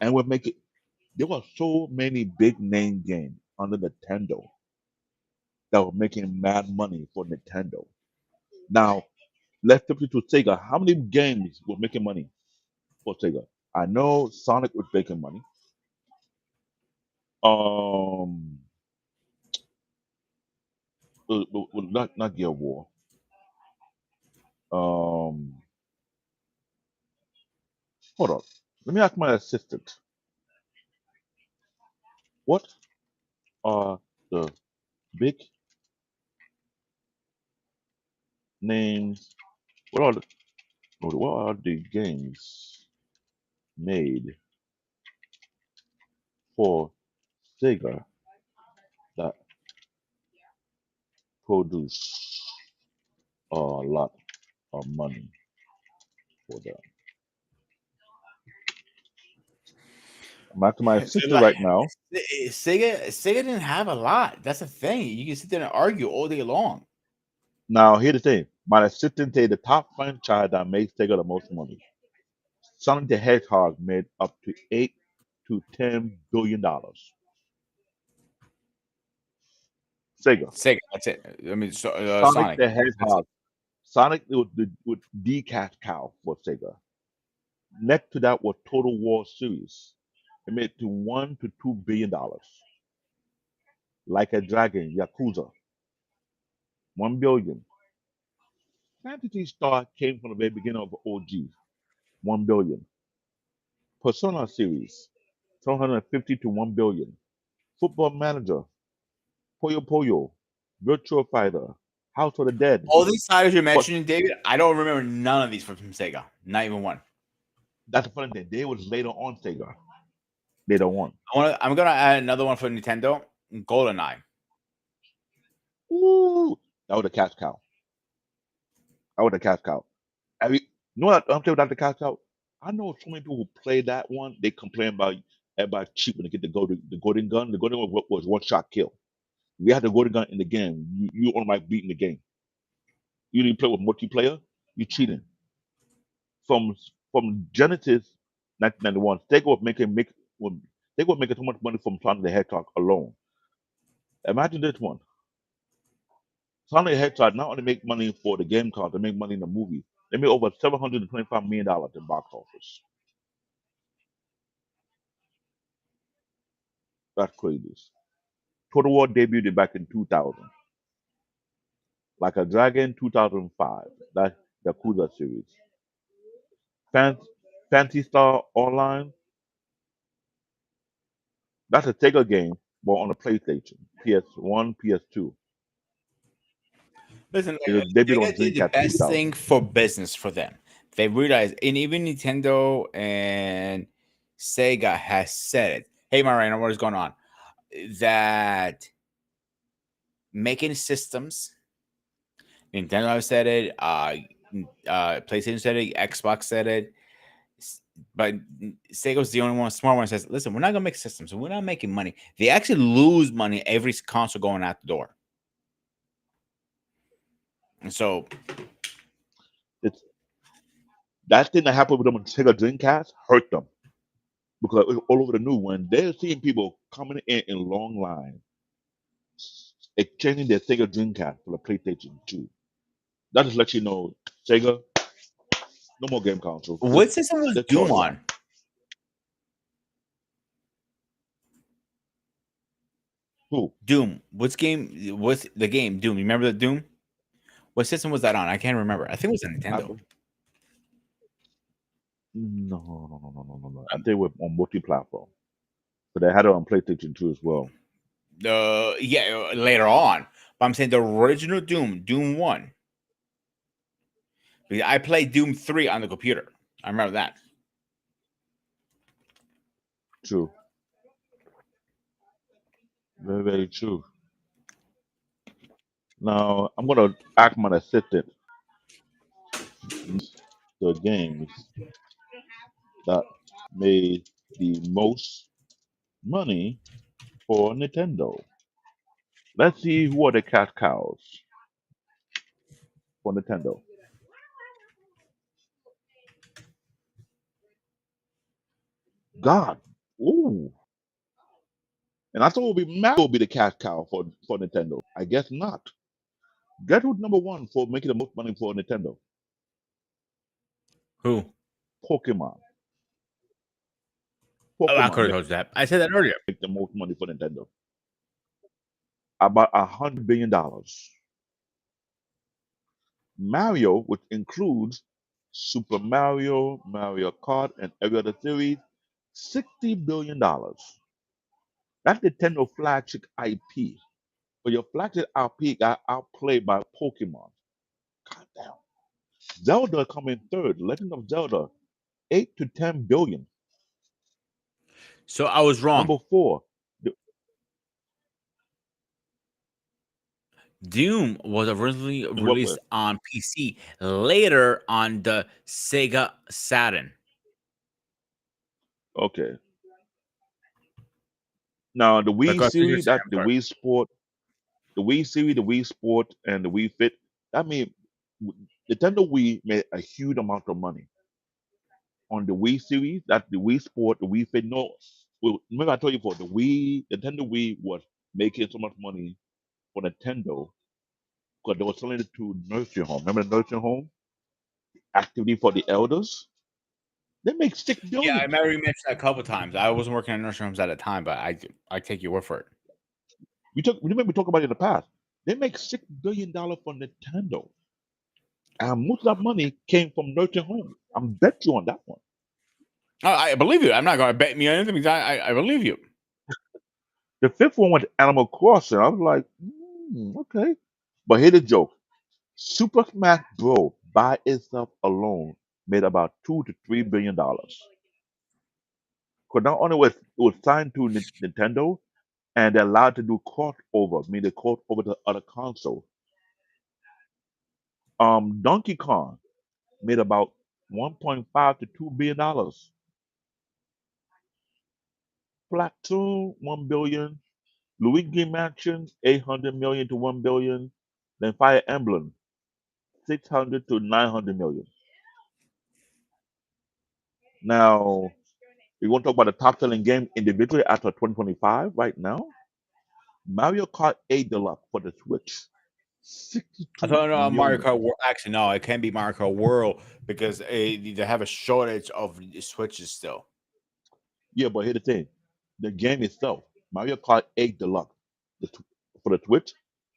and would make it. There were so many big name games under Nintendo that were making mad money for Nintendo. Now let's flip it to Sega. How many games were making money for Sega? I know Sonic was making money. Um, not Gear War. Um, hold on. Let me ask my assistant. What are the big names? What are the games made for Sega that produce a lot of money for them? I'm asking my assistant right now. Sega didn't have a lot. That's the thing. You can sit there and argue all day long. Now, here's the thing. My assistant say the top franchise that makes Sega the most money. Sonic the Hedgehog made up to $8 to $10 billion. Sega. Sega, that's it. I mean, Sonic Sonic. the That's it. Hedgehog. Sonic was the cash cow for Sega. Next to that was Total War series. It made to $1 to $2 billion. Like a Dragon, Yakuza, 1 billion. Fantasy Star came from the very beginning of OG, 1 billion. Persona series, 750 to 1 billion. Football Manager, Puyo Puyo, Virtual Fighter, House of the Dead. All these titles you're But mentioning, David, I don't remember none of these from Sega. Not even one. that's the funny thing. They was later on Sega. Later on. I'm gonna add another one for Nintendo. GoldenEye. Ooh, that was a cash cow. That was a cash cow. You know what I'm telling you about the cash cow? I know so many people who play that one. They complain about everybody cheap when they get the golden gun. The golden gun was one shot kill. We had the golden gun in the game. You automatically beating the game. You didn't play with multiplayer. You cheating. From Genesis 1991, Sega was making so much money from Sonic the Hedgehog alone. Imagine this one. Sonic the Hedgehog not only make money for the game card, they make money in the movie. They made over $725 million in box office. That's crazy. Total War debuted back in 2000. Like a Dragon 2005. That's the Yakuza series. Fan- Fantasy Star Online, that's a Sega game, but on a PlayStation, PS1, PS2. Listen, It was debuted on Sega did the Dreamcast best 2000. thing for business for them. They realized, and even Nintendo and Sega has said it. Hey, Marina, what is going on? That making systems, Nintendo has said it, PlayStation said it, Xbox said it, but Sega's the only one smart one that says, listen, we're not gonna make systems, we're not making money. They actually lose money every console going out the door. And so It's that thing that happened with them on Sega Dreamcast hurt them because it was all over the news when they're seeing people coming in long lines exchanging their Sega Dreamcast for the PlayStation 2. That just lets you know, Sega, no more game consoles. what system was Just Doom toss it on? out. Who? Doom. What's the game Doom? You remember the Doom? What system was that on? I can't remember. I think it was a I, Nintendo. no. I think it was on multi-platform. But they had it on PlayStation 2 as well. Yeah, later on. But I'm saying the original Doom, Doom 1. Because I played Doom 3 on the computer. I remember that. True. Very, very true. Now, I'm going to ask my assistant the games that made the most money for Nintendo. Let's see who are the cash cows for Nintendo. God. Ooh. And I thought it would be Mario would be the cash cow for Nintendo. I guess not. Guess who's number one for making the most money for Nintendo? Who? Pokemon. Oh, I Pokemon could have told you that. I said that earlier. make the most money for Nintendo. About $100 billion. Mario, which includes Super Mario, Mario Kart, and every other series, $60 billion. That's Nintendo flagship IP. But your flagship IP got outplayed by Pokemon. God damn. Zelda come in third. Legend of Zelda, 8 to 10 billion. So I was wrong. Number four, Doom was originally what released on PC, later on the Sega Saturn. okay. Now the But Wii go ahead, finish your series, saying, that I'm the sorry. Wii Sport, the Wii series, the Wii Sport, and the Wii Fit. That means Nintendo Wii made a huge amount of money on the Wii series. That's the Wii Sport, the Wii Fit. No, well, remember I told you before the Nintendo Wii was making so much money for Nintendo because they were selling it to nursing home. Remember the nursing home activity for the elders? They make six Yeah, I billion. remember you mentioned that a couple times. I wasn't working in nursery homes at the time, but I take your word for it. Remember we talked about it in the past. They make $6 billion for Nintendo, and most of that money came from nursing home. I'm bet you on that one. I believe you. I'm not going to bet me anything because I believe you. The fifth one was Animal Crossing. I was like, okay. But here's the joke: Super Smash Bros. By itself alone made about $2 to $3 billion. Because not only was it was signed to Nintendo, and they're allowed to do crossover, meaning they cross over to other consoles. Donkey Kong made about 1.5 to $2 billion. Platoon 1 billion. Luigi Mansion 800 million to 1 billion. Then Fire Emblem 600 to 900 million. Now we want to talk about the top selling game individually after 2025 right now. Mario Kart 8 Deluxe for the Switch, I 62 thought Mario million. Kart World. Actually, no, it can't be Mario Kart World because they have a shortage of Switches still. Yeah, but here's the thing: the game itself, Mario Kart 8 Deluxe, for the Switch,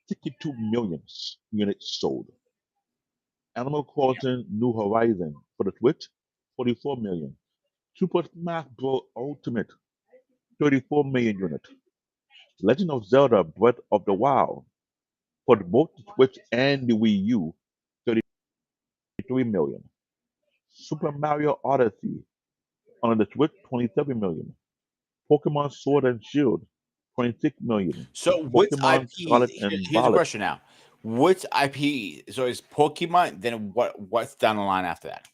62 million units sold. Animal Crossing New Horizon for the Switch, 44 million. Super Smash Bros. Ultimate, 34 million units. Legend of Zelda Breath of the Wild for both the Switch and the Wii U, 33 million. Super Mario Odyssey on the Switch, 27 million. Pokemon Sword and Shield, 26 million. So, which Pokemon IP? Scarlet and Here's a Violet. question now: which IP? So it's Pokemon. Then what's down the line after that?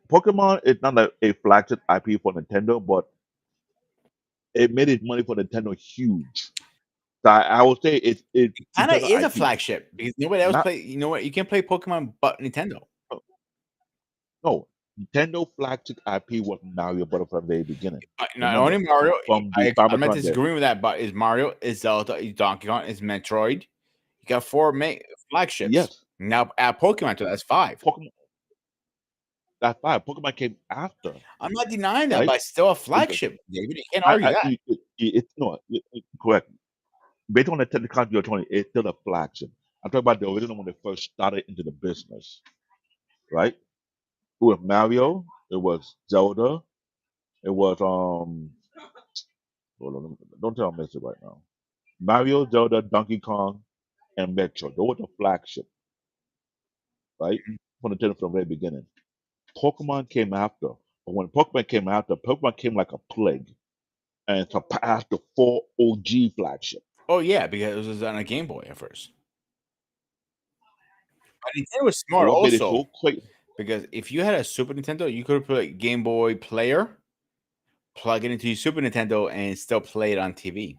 Pokemon is not a flagship IP for Nintendo, but it made its money for Nintendo huge. So I would say it's Kind of Nintendo is a IP. flagship because nobody else Not play. You know what? You can't play Pokemon but Nintendo. no Nintendo flagship IP was Mario Bros. From the very beginning. Not Remember, only Mario. from the I'm not Famicom days. disagreeing with that, but is Mario, is Zelda, is Donkey Kong, is Metroid. You got four flagships. Yes, Now add Pokemon to that, that's five. Pokemon. That's fine. Pokemon came after, I'm not denying that, right? but it's still a Because flagship, David. You can't argue that. it's no, correct. Based on the technical you're talking, it's still a flagship. I'm talking about the original when they first started into the business, right? It was Mario, it was Zelda, it was hold on, don't tell me this right now. Mario, Zelda, Donkey Kong, and Metro. Those were the flagship, right? From the from the very beginning. Pokemon came after. But when Pokemon came after, Pokemon came like a plague and surpassed the four OG flagship. Oh yeah, because it was on a Game Boy at first. But Nintendo was And smart what made it also so quick? because if you had a Super Nintendo, you could put a Game Boy player, plug it into your Super Nintendo, and still play it on TV.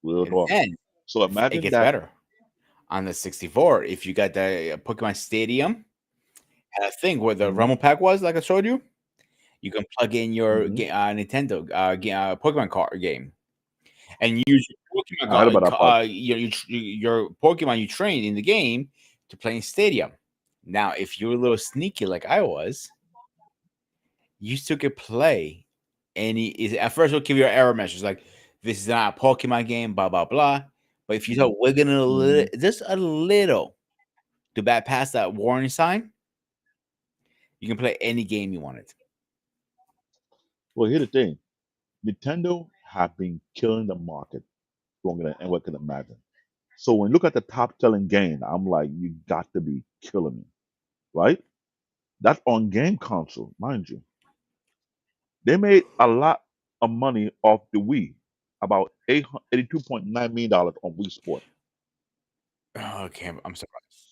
Real And talk. then So it imagine gets that. better on the 64. If you got the Pokemon Stadium, had a thing where the hmm Rumble Pack was, like I showed you, you can plug in your hmm Nintendo Pokemon card game and use your Pokemon I heard about that part. your Pokemon you train in the game to play in Stadium. Now, if you're a little sneaky like I was, you still could play at first it'll give you an error message like this is not a Pokemon game, blah blah blah. But if you start wiggling a little, hmm just a little to bypass that warning sign, you can play any game you wanted. Well, here's the thing: Nintendo have been killing the market longer than anyone can imagine. So when you look at the top selling game, I'm like, you got to be killing me, right? That's on game console, mind you. They made a lot of money off the Wii, about $82.9 million on Wii Sport. Okay, I'm sorry.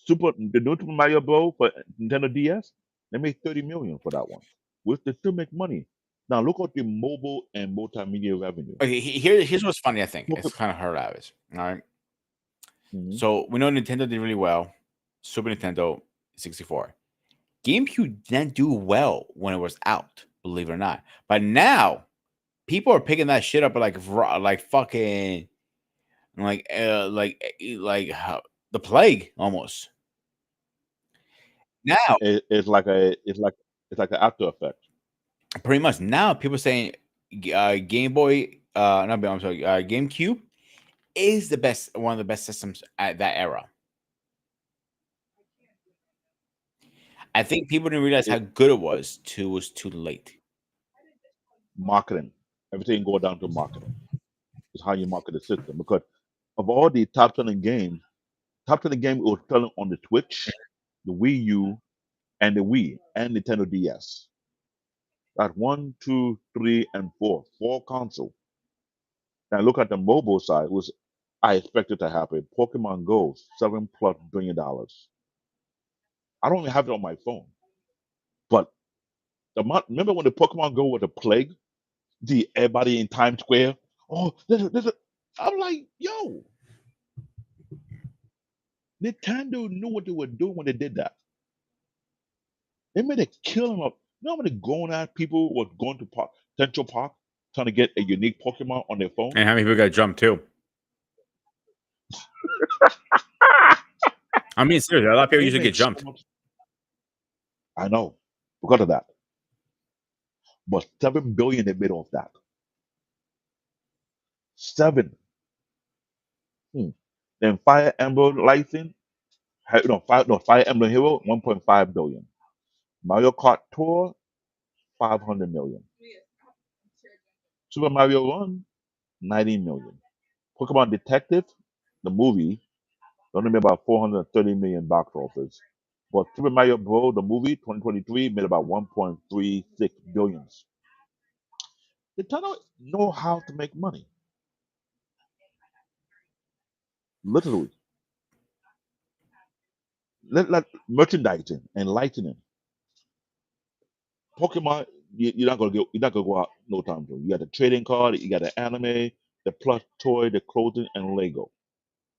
The new Super Mario Bros. For Nintendo DS, they made 30 million for that one, which they still make money. Now look at the mobile and multimedia revenue. Okay, here's what's funny. I think Look it's at, kind of hilarious. All right, Mhm. so we know Nintendo did really well. Super Nintendo 64, GameCube didn't do well when it was out. Believe it or not, but now people are picking that shit up like fucking the plague almost. Now, It's like an after effect. pretty much now, people saying Game Boy, not I'm sorry, GameCube is one of the best systems at that era. I think people didn't realize how It good it was too late. marketing. Everything go down to marketing. It's how you market the system. Because of all the top selling games, top selling game was selling on the Switch, the Wii U, and the Wii and Nintendo DS. At 1, 2, 3, and 4, 4 console. Now look at the mobile side, which I expected to happen. Pokemon Go, $7+ billion. I don't even have it on my phone. But remember when the Pokemon Go was a plague? The everybody in Times Square. Oh, I'm like, yo, Nintendo knew what they were doing when they did that. They made a killing of. You know how many grown ass people was going to Central Park trying to get a unique Pokemon on their phone? And how many people got jumped too? I mean, seriously, a lot of people They usually made get so jumped. much. I know because of that. But 7 billion they made off that. 7. Hmm. Then Fire Emblem license, Fire Emblem Hero, 1.5 billion. Mario Kart Tour, 500 million. Super Mario Run, 90 million. Pokemon Detective, the movie, only made about 430 million box office. But Super Mario Bros. The movie, 2023, made about 1.36 billions. They don't know how to make money. Literally. Let merchandising and lightning. Pokemon, you're not gonna go out no time soon. You got the trading card, you got the anime, the plush toy, the clothing, and Lego.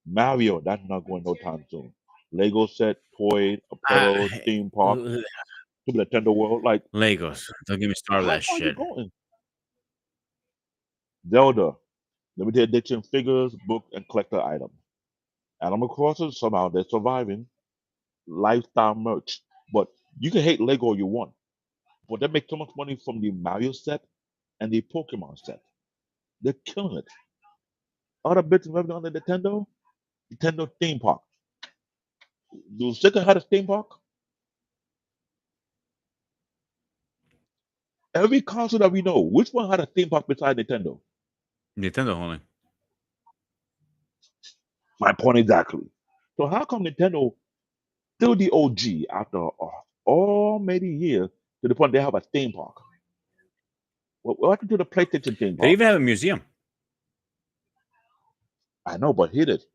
Mario, that's not going no time soon. Lego set, toy, apparel, theme park, Super Nintendo World. Like, Legos. Don't get me started with how that far you shit. going? Zelda, limited edition figures, book, and collector items. Animal Crossing, somehow they're surviving. Lifestyle merch. But you can hate Lego all you want. But they make so much money from the Mario set and the Pokemon set. They're killing it. Other bits of revenue on the Nintendo theme park. Do Sega had a theme park? Every console that we know, which one had a theme park beside Nintendo? Nintendo only. My point exactly. So how come Nintendo still the OG after all many years to the point they have a theme park? What happened to the PlayStation theme They park? even have a museum. I know, but here it is.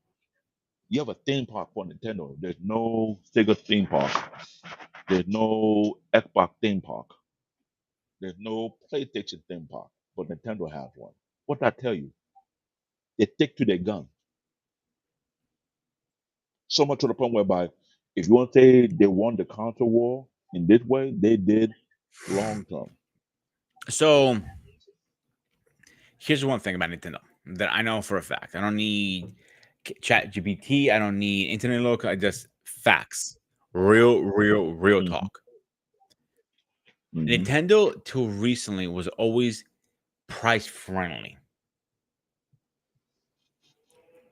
You have a theme park for Nintendo. There's no Sega theme park. There's no Xbox theme park. There's no PlayStation theme park. But Nintendo has one. What I tell you, they stick to their gun. So much to the point whereby if you want to say they won the console war in this way, they did long term. So here's one thing about Nintendo that I know for a fact. I don't need Chat GPT. I don't need internet local. I just facts. Real Hmm. talk. Hmm. Nintendo till recently was always price friendly.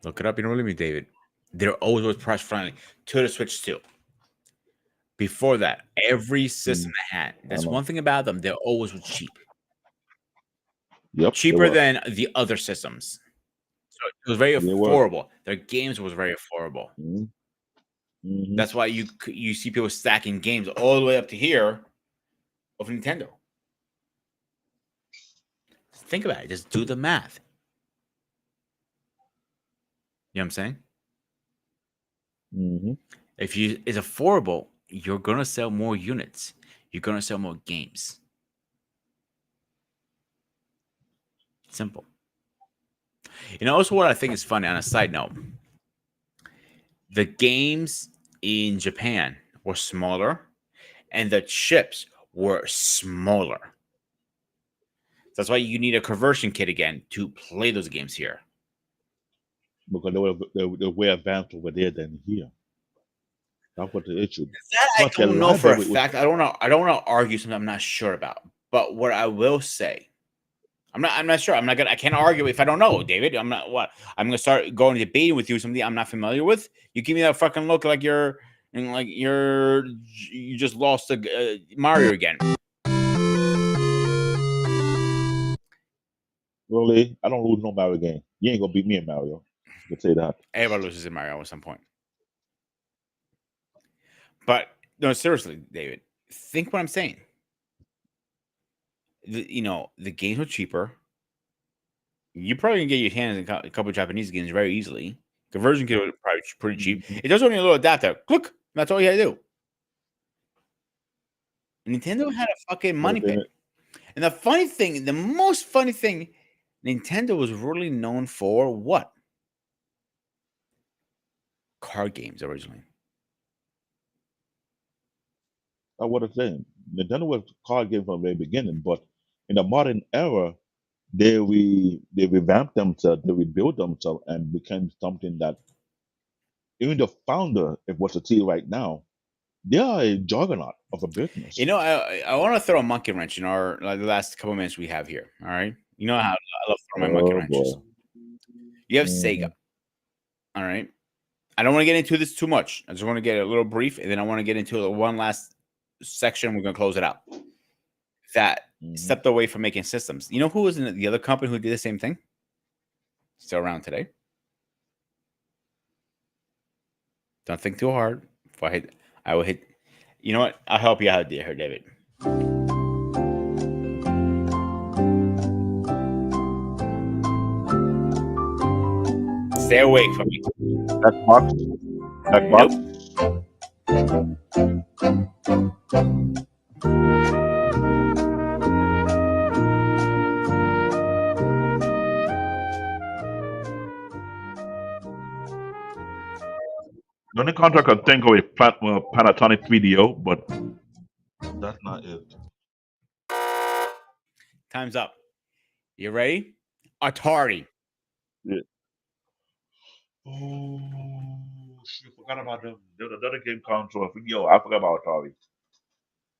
Look it up. You don't believe me, David. They're always was price friendly to the Switch too. Before that, every system they had. I That's know. one thing about them. They always were cheap. Yep, they Cheaper were. than the other systems. So it was very They were. affordable. Their games was very affordable. Hmm. Hmm. That's why you see people stacking games all the way up to here of Nintendo. Think about it. Just do the math. You know what I'm saying? Hmm. If you it's affordable, you're gonna sell more units. You're gonna sell more games. Simple. You know, also what I think is funny on a side note, the games in Japan were smaller and the chips were smaller. That's why you need a conversion kit again to play those games here. Because they were way advanced over there than here. That's what the issue. That I Plus, their don't know for a library was. fact. I don't know. I don't want to argue something I'm not sure about. But what I will say, I'm not sure. I'm not gonna. I can't argue if I don't know, David. I'm not. What I'm gonna start going debating with you something I'm not familiar with. You give me that fucking look like you just lost to Mario again. Really, I don't lose no Mario game. You ain't gonna beat me in Mario. You can say that. Everybody loses in Mario at some point. But no, seriously, David, think what I'm saying. the games were cheaper. You probably can get your hands on a couple of Japanese games very easily. Conversion kit was probably pretty cheap. Mhm. It does only a little adapter. Click. That's all you had to do. Nintendo had a fucking But money pit. And the most funny thing, Nintendo was really known for what? Card games originally. I would have said Nintendo was card game from the very beginning, but in the modern era, they revamped themselves, they rebuilt themselves, and became something that even the founder, if was to see right now, they are a juggernaut of a business. I want to throw a monkey wrench in our the last couple minutes we have here. All right. You know how I love throwing my monkey Oh wrenches. boy. You have Sega. All right. I don't want to get into this too much. I just want to get a little brief, and then I want to get into the one last section. We're gonna close it out. That Mhm. stepped away from making systems. You know who was in the other company who did the same thing? Still around today. Don't think too hard. If I will hit. You know what? I'll help you out here, David. Stay awake from me. Xbox. Xbox. Nope. The only contract I think of is Panasonic 3DO, but that's not it. Time's up. You ready? Atari. Yeah. Oh, shit, forgot about them. There was another game console. Yo, I forgot about Atari.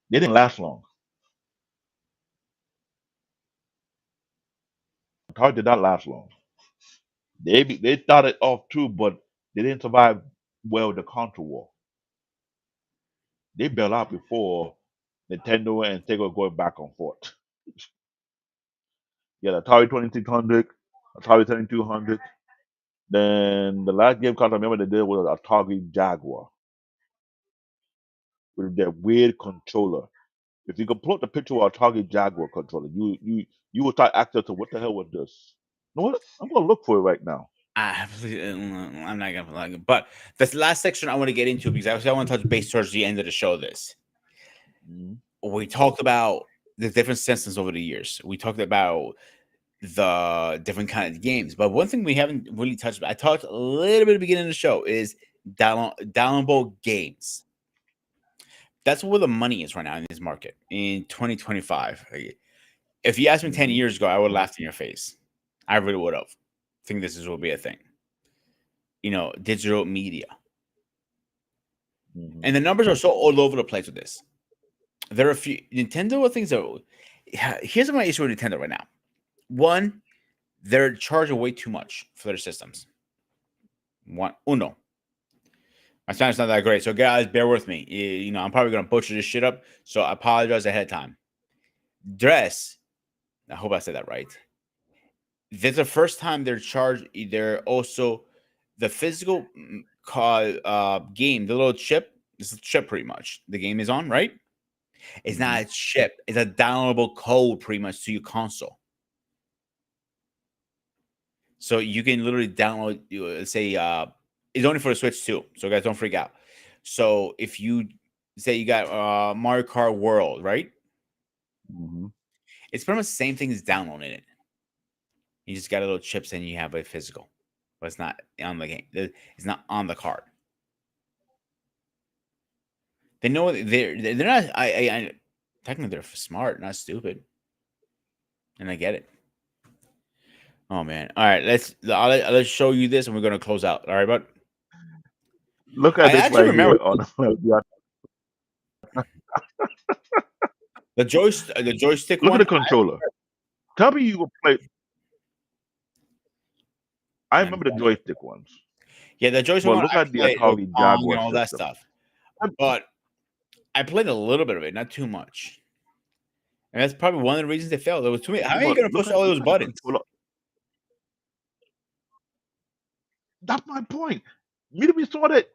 They didn't last long. Atari did not last long. They started off too, but they didn't survive well the console war. They bailed out before Nintendo and Sega were going back and forth. Yeah, the Atari 2600, Atari 7200. Then the last game console I remember they did was Atari Jaguar with that weird controller. If you can pull up the picture of Atari Jaguar controller, you will start asking to what the hell was this? You know what? I'm gonna look for it right now. I'm not gonna like it. But this last section I want to get into because I want to touch base towards the end of the show. Mhm. We talked about the different systems over the years. We talked about the different kind of games. But one thing we haven't really touched, I talked a little bit at the beginning of the show, is downloadable games. That's where the money is right now in this market in 2025. If you asked me 10 Mhm. years ago, I would have laughed in your face. I really would have. Think will be a thing. Digital media. Mhm. And the numbers are so all over the place with this. There are a few Nintendo things that. Here's my issue with Nintendo right now. One, they're charging way too much for their systems. Uno. My Spanish not that great, so guys, bear with me. I'm probably gonna butcher this shit up, so I apologize ahead of time. Dress. I hope I said that right. This is the first time they're charged. They're also the physical game, the little chip. This is a chip pretty much. The game is on, right? It's not a chip. It's a downloadable code pretty much to your console. So you can literally download, say, it's only for the Switch too. So guys, don't freak out. So if you say you got Mario Kart World, right? Mhm. It's pretty much the same thing as downloading it. You just got a little chips and you have a physical, but it's not on the game. It's not on the card. They know they're not. I technically they're smart, not stupid, and I get it. Oh man! All right, let's show you this, and we're gonna close out. All right, but Look I at this actually right remember here on yeah. the joystick Look at one. the controller. Tell me you will play. I remember the joystick ones, Yeah, the joystick but one look I at the played with Atari Pong Jaguar and all that system. stuff, but I played a little bit of it, not too much, and that's probably one of the reasons they failed. There was too many. How are you But gonna push all look those at the buttons? controller. That's my point. Me we saw that.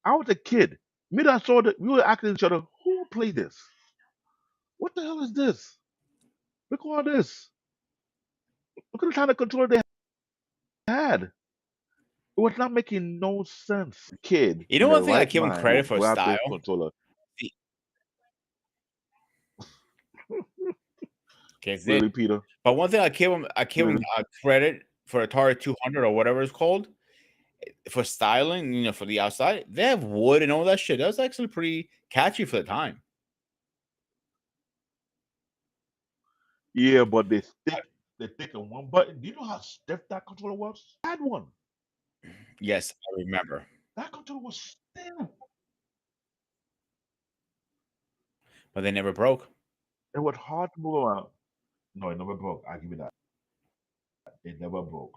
I was a kid. Me I saw that we were asking each other, who will play this? What the hell is this? Look at all this. Look at the kind of controller they had. It was not making no sense. Kid You in know, their one thing I right give him mind will credit for grab style. this controller. Kids did. Really, Peter? But one thing I give him Really? credit for Atari 200 or whatever it's called for styling. For the outside, they have wood and all that shit. That was actually pretty catchy for the time. Yeah, but they stick. They stick in one button. Do you know how stiff that controller was? I had one. Yes, I remember. That controller was stiff. But they never broke. It was hard to move around. No, it never broke. I give you that. It never broke.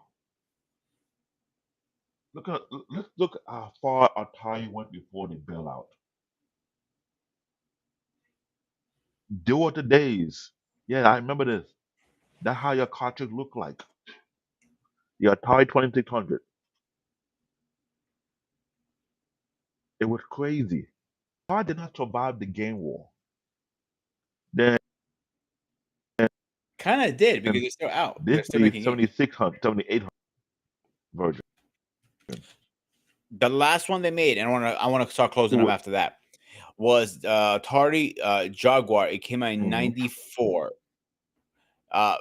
Let's look how far Atari went before they bail out. There were the days. Yeah, I remember this. That's how your cartridge looked like. The Atari 2600. It was crazy. Atari did not survive the game war. Then Kind of did because they're still out. They're this still the making games. 7600, 7800 version. The last one they made, and I want to start closing up Ooh, after that, was Atari Jaguar. It came out in mhm. '94. Uh,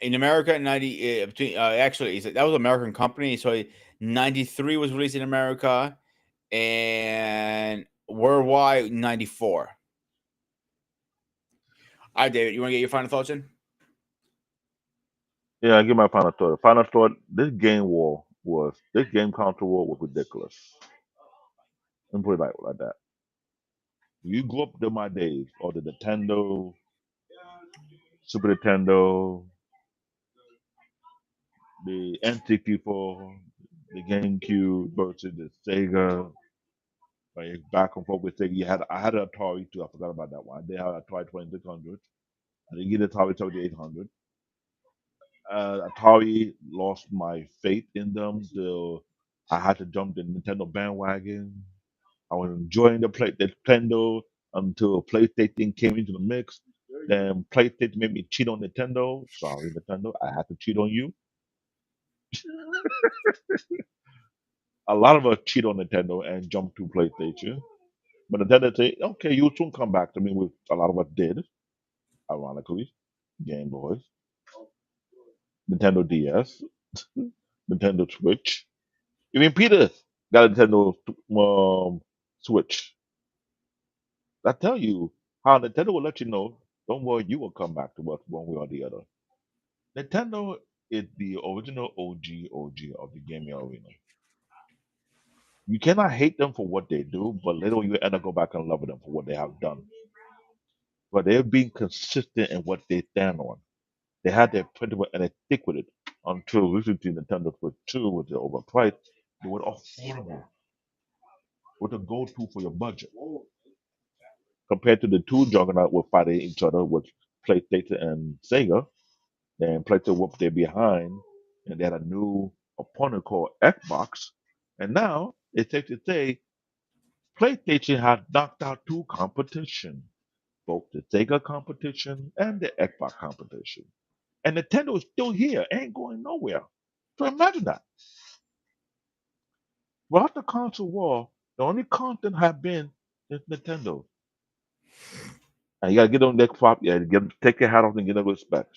in America, actually, that was an American company. So '93 was released in America, and worldwide '94. All right, David, you want to get your final thoughts in? Yeah, I give my final thought. Final thought. This game console war was ridiculous. Let me put it like that. You grew up in my days, or the Nintendo, Super Nintendo, the N64, the GameCube versus the Sega. Like back and forth with Sega. I had an Atari too. I forgot about that one. I did have an Atari 2600. I didn't get an Atari 7800. Atari lost my faith in them. So I had to jump the Nintendo bandwagon. I was enjoying the Nintendo until PlayStation came into the mix. Then PlayStation made me cheat on Nintendo. Sorry, Nintendo, I had to cheat on you. A lot of us cheat on Nintendo and jump to PlayStation. But Nintendo say, okay, you'll soon come back to me, which a lot of us did, ironically. Game Boys, Nintendo DS, Nintendo Switch. Even Peter got a Nintendo Switch. I tell you how Nintendo will let you know, don't worry, you will come back to us one way or the other. Nintendo is the original OG of the gaming arena. You cannot hate them for what they do, but later you end up go back and love them for what they have done. But they're being consistent in what they stand on. They had their principle and they stick with it until recently Nintendo Switch 2 was overpriced. They were affordable. With a go-to for your budget. Compared to the two juggernauts were fighting each other with PlayStation and Sega, and PlayStation whooped their behind, and they had a new opponent called Xbox. And now it's safe to say PlayStation has knocked out two competition, both the Sega competition and the Xbox competition. And Nintendo is still here, ain't going nowhere. So imagine that. Without the console war, the only constant have been is Nintendo. And you gotta get on that crop, yeah, take your hat off and get them respect.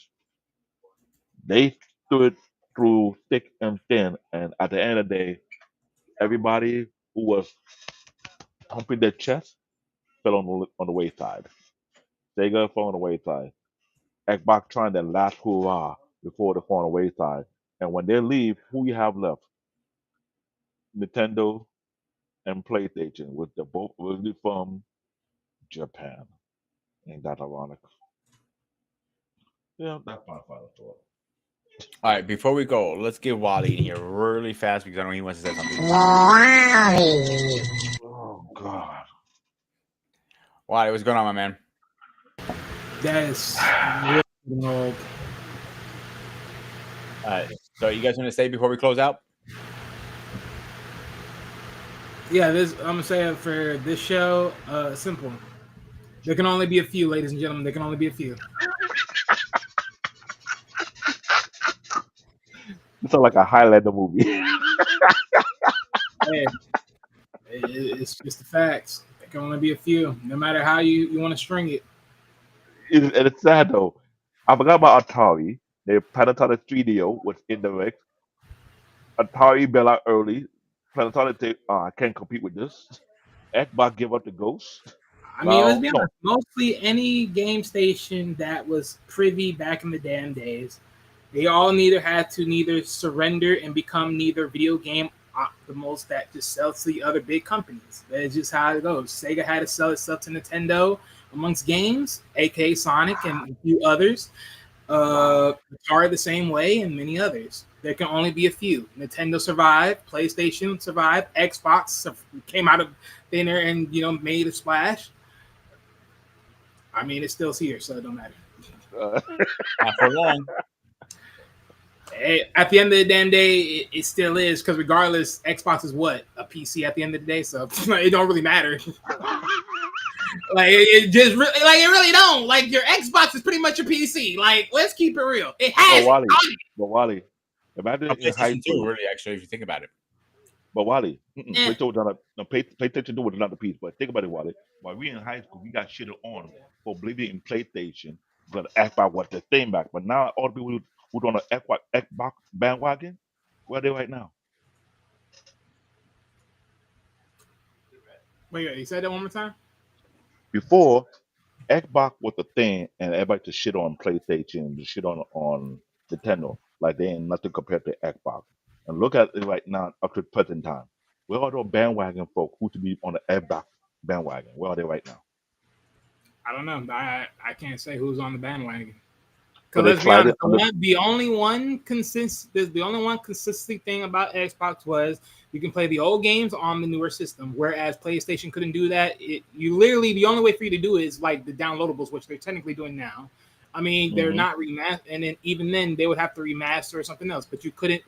They stood through thick and thin, and at the end of the day, everybody who was pumping their chest fell on the wayside. Sega fell on the wayside. Xbox trying their last hurrah before they fall on the wayside. And when they leave, who you have left? Nintendo and PlayStation, with the both originally from Japan. Ain't that ironic? Yeah, that's my final thought. All right, before we go, let's get Wally in here really fast because I know he wants to say something. Oh God. Wally, what's going on, my man? That's really old. All right, so you guys want to say before we close out? Yeah, I'm gonna say it for this show. Simple. There can only be a few, ladies and gentlemen. There can only be a few. sounds like a Highlander movie. Hey, it's just the facts. There can only be a few, no matter how you want to string it. And it's sad though. I forgot about Atari. Their Panasonic 3DO was in the mix. Atari bailed out early. Panasonic said, I can't compete with this. Xbox give up the ghost. I mean, let's Now, be no. honest. Mostly any game station that was privy back in the damn days, they all had to neither surrender and become neither video game optimals that just sells to the other big companies. That's just how it goes. Sega had to sell itself to Nintendo amongst games, aka Sonic and a few others. Atari the same way, and many others. There can only be a few. Nintendo survived, PlayStation survived, Xbox came out of thin air and made a splash. I mean, it's still here, so it don't matter. Not for long. Hey, at the end of the damn day, it still is, because regardless, Xbox is what? A PC at the end of the day, so it don't really matter. Like it just like it really don't. Like your Xbox is pretty much a PC. Like let's keep it real. It has. But Wally, imagine in high PlayStation 2, school. really, actually, if you think about it. But Wally, Yeah. PlayStation 2 was not a piece. But think about it, Wally. While we in high school, we got shit on for believing in PlayStation. But Xbox was the thing back. But now all the people who on the Xbox bandwagon, where are they right now? Wait, you said that one more time? Before, Xbox was the thing, and everybody just shit on PlayStation, just shit on Nintendo, like they ain't nothing compared to Xbox. And look at it right now, up to the present time. Where are those bandwagon folk who to be on the Xbox bandwagon? Where are they right now? I don't know. I can't say who's on the bandwagon. So Because they let's be tried honest, it. the only one consistent thing about Xbox was you can play the old games on the newer system, whereas PlayStation couldn't do that. You literally, the only way for you to do it is like the downloadables, which they're technically doing now. I mean, they're not remastered, and then even then they would have to remaster or something else. But you couldn't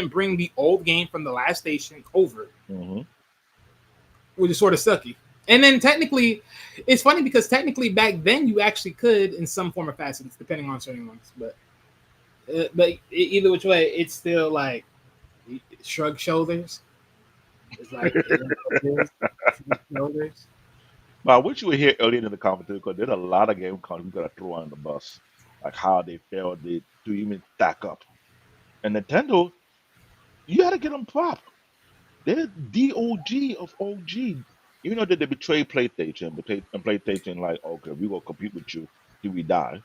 bring the old game from the last station over, which is sort of sucky. And then technically, it's funny because technically back then you actually could in some form or fashion, depending on certain ones. But either which way, it's still like shrug shoulders. It's like shrug shoulders. But I wish you were here earlier in the conversation because there's a lot of game companies we gotta throw on the bus, like how they failed to even stack up. And Nintendo, you gotta get them props. They're DOG of OG. Even though they betrayed PlayStation, and PlayStation like, okay, we gonna compete with you till we die.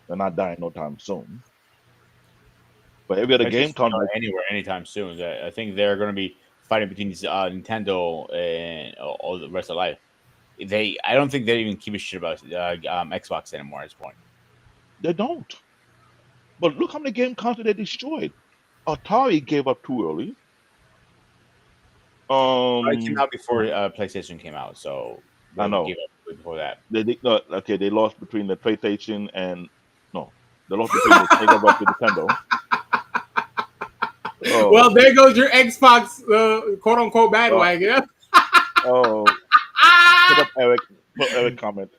They're not dying no time soon. But every other game PlayStation's not company, anywhere anytime soon. I think they're going to be fighting between Nintendo and all the rest of life. I don't think they even give a shit about Xbox anymore at this point. they don't. But look how many game consoles they destroyed. Atari gave up too early. It came out before PlayStation came out, so they I know. gave up before that. They lost between the PlayStation and no, they lost between the Sega versus Nintendo. Oh, Well, there goes your Xbox quote unquote bandwagon. oh, put up Eric comment.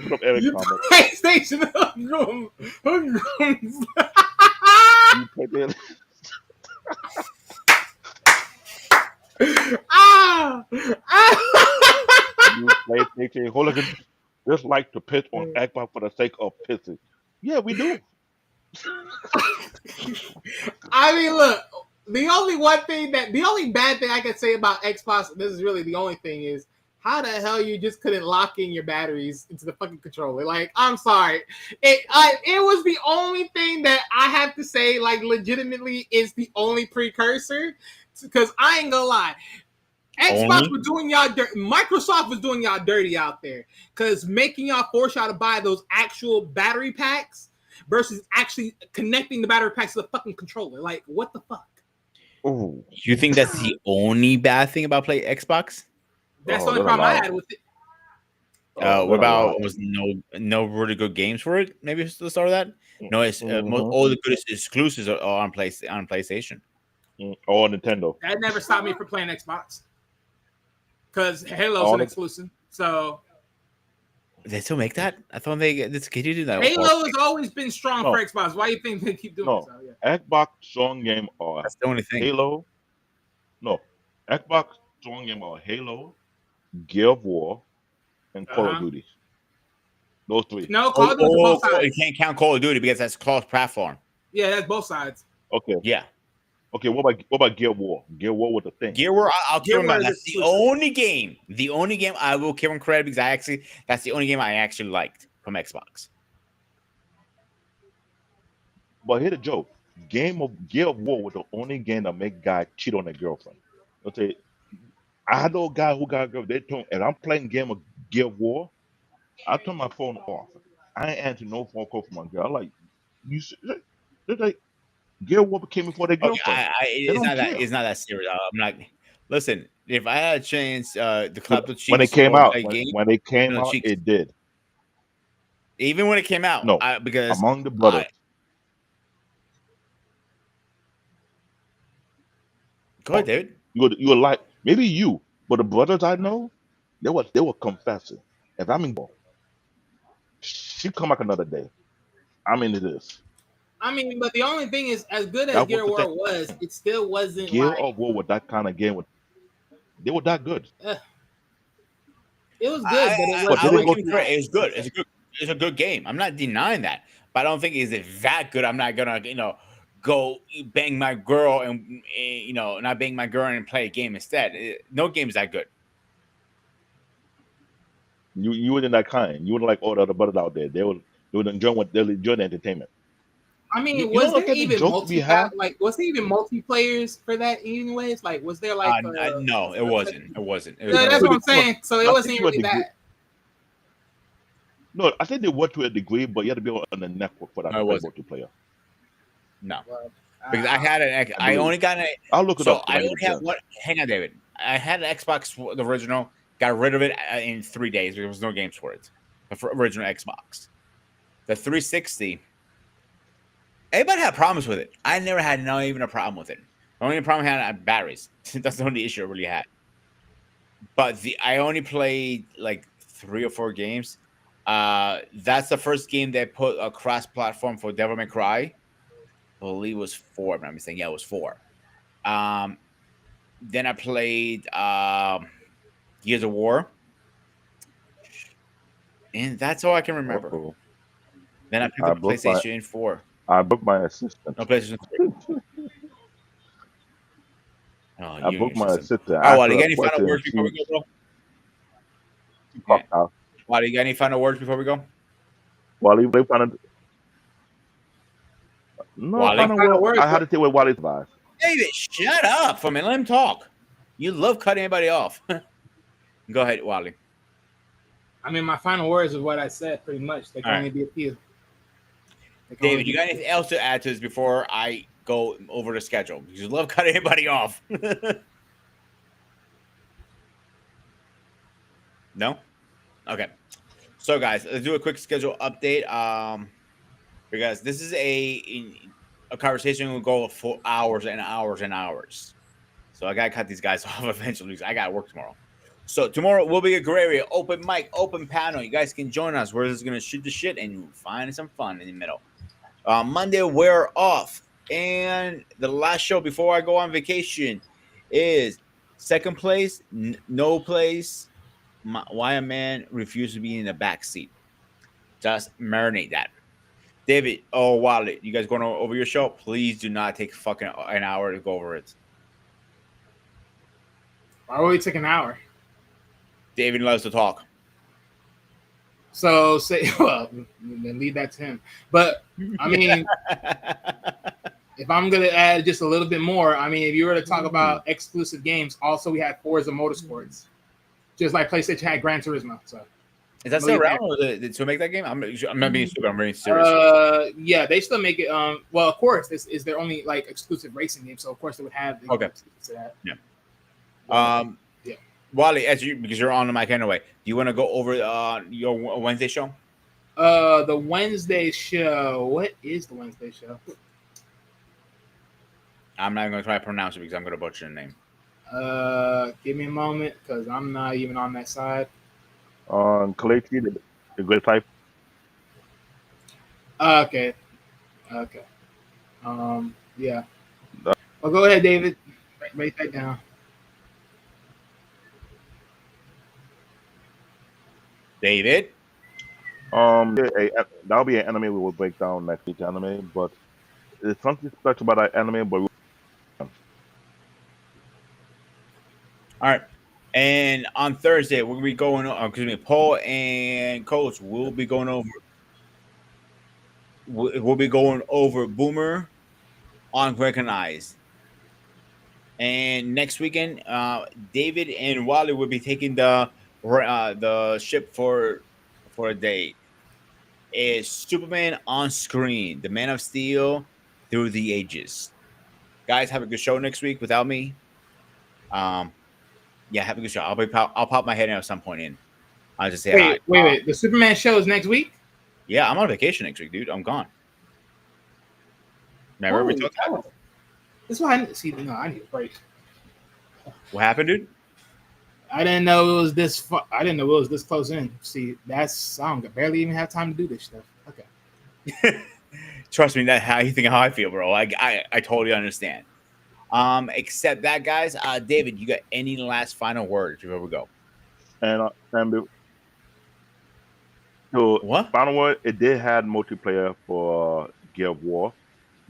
Put up Eric You comment. PlayStation hoodlums. You put in- you PlayStation hooligans just like to piss on Xbox for the sake of pissing. Yeah, we do. I mean, look, the only bad thing I can say about Xbox, this is really the only thing, is how the hell you just couldn't lock in your batteries into the fucking controller. Like, I'm sorry. It was the only thing that I have to say, like, legitimately is the only precursor. Because I ain't gonna lie. Xbox was doing y'all dirty. Microsoft was doing y'all dirty out there. Because making y'all force y'all to buy those actual battery packs versus actually connecting the battery packs to the fucking controller. Like, what the fuck? Oh, You think that's the only bad thing about Xbox? That's the only problem I had with it. What about was no really good games for it? Maybe it's the start of that. No, it's all the good exclusives are on PlayStation. or Nintendo. That never stopped me from playing Xbox. Because Halo's an exclusive. So They still make that? I thought they discontinued that. Halo has always been strong No. for Xbox. Why do you think they keep doing No, this? Yeah. Xbox strong game or That's the only thing. Halo. No, Xbox strong game or Halo, Gear of War, and Call of Duty. Those three. No, Call of Duty both sides. You can't count Call of Duty because that's cross-platform. Yeah, that's both sides. Okay. Yeah. Okay. What about Gear of War? Gear of War was the thing. Gear War, I'll give him War that. is That's the exclusive. only game I will give him credit because that's the only game I actually liked from Xbox. But here's the joke: Gear of War was the only game that make guy cheat on their girlfriend. Okay, I know a guy who got a girl. They told, and I'm playing game of Gear of War. I turn my phone off. I ain't answering no phone call from my girl. I'm like, you, they're like, Gear of War came before their Okay, girlfriend. it's not that serious. I'm not. Listen, if I had a chance to clap the cheeks When it came or out, play game, when it came no out, cheeks. it did. Even when it came out, No, because among the brothers. Go ahead, David. You were like maybe you, but the brothers I know, they were confessing. If I'm in, she come back another day. I'm into this. I mean, but the only thing is, as good as That Gear of was the War was, it still wasn't Gear like of War with that kind of game. They were that good. it was good, but it I wasn't. would Like, give him credit. It's good. It's a good game. I'm not denying that, but I don't think it's that good. I'm not gonna go bang my girl and not bang my girl and play a game instead. No game's that good. You were in that kind. You were like all the other brothers out there. They would enjoy the entertainment. I mean, You was know what there kind of even jokes we have? was there even multiplayers for that? Anyways, like, was there like? No, it wasn't. It wasn't. It was Yeah, that's To what I'm the- saying. So it I wasn't think to a really degree- that. No, I think they were to a degree, but you had to be on the network for that No, it wasn't. multiplayer. No, Well, because I had an. I only got an. I'll look it So up. when I get only a have chance. one. Hang on, David. I had an Xbox, the original. Got rid of it in 3 days. There was no games for it. The original Xbox, the 360. Everybody had problems with it. I never had even a problem with it. The only problem I had batteries. That's the only issue I really had. But I only played like 3 or 4 games. That's the first game they put a cross-platform for Devil May Cry. I believe it was 4. But I'm saying it was 4. Then I played Gears of War, and that's all I can remember. Uh-oh. Then I picked I up broke my- PlayStation 4. I booked my assistant. No, PlayStation 3. Oh, I you booked and my your system. assistant. Oh, well, you got any final words before we go, bro? Fuck out. Wally, you got any final words before we go? Wally, they found it. No, Wally? final word. I had to take away Wally's advice. David, shut up for a minute. Let him talk. You love cutting anybody off. Go ahead, Wally. I mean, my final words is what I said pretty much. There can All only right. be a few. There can only David, be you got anything else to add to this before I go over the schedule? Because you love cutting anybody off. No? Okay. So, guys, let's do a quick schedule update. Because this is a conversation will go for hours and hours and hours. So I gotta cut these guys off eventually because I gotta work tomorrow. So tomorrow will be a gray area, open mic, open panel. You guys can join us. We're just gonna shoot the shit and find some fun in the middle. Monday we're off, and the last show before I go on vacation is second place, no place. Why a man refused to be in the back seat. Just marinate that. David, Wally, you guys going over your show? Please do not take fucking an hour to go over it. Why would we take an hour? David loves to talk. So say, well, then leave that to him. But I mean, if I'm gonna add just a little bit more, I mean, if you were to talk about exclusive games, also we had Forza Motorsports, just like PlayStation had Gran Turismo. So is that still around? Or to make that game? I'm not being stupid. I'm really serious. Yeah, they still make it. Well, of course, this is their only like exclusive racing game, so of course they would have. Okay. To that. Yeah. Yeah. Wally, because you're on the mic anyway, do you want to go over your Wednesday show? The Wednesday show. What is the Wednesday show? I'm not going to try to pronounce it because I'm going to butcher the name. Give me a moment because I'm not even on that side. On Kalechi, The great type. Okay. Yeah. Well, go ahead, David. Write that down. David. That'll be an anime we will break down next week. Anime, but there's something special about that anime. But All right. And on Thursday, we'll be going on. Excuse me, Paul and Coach will be going over. We'll be going over Boomer Unrecognized. And next weekend, David and Wally will be taking the ship for a date. Is Superman on Screen, the Man of Steel through the ages. Guys, have a good show next week without me. Yeah, have a good show. I'll pop my head in at some point in. I'll just say hi. Wait. The Superman show is next week? Yeah, I'm on vacation next week, dude. I'm gone. Remember we talked about it? That's why I need a break. What happened, dude? I didn't know it was this. I didn't know it was this close in. See, I don't barely even have time to do this stuff. Okay. Trust me, that's how you think how I feel, bro. I totally understand. Except that, guys. David, you got any last final words before we go? And so What? final word, it did have multiplayer for Gear of War.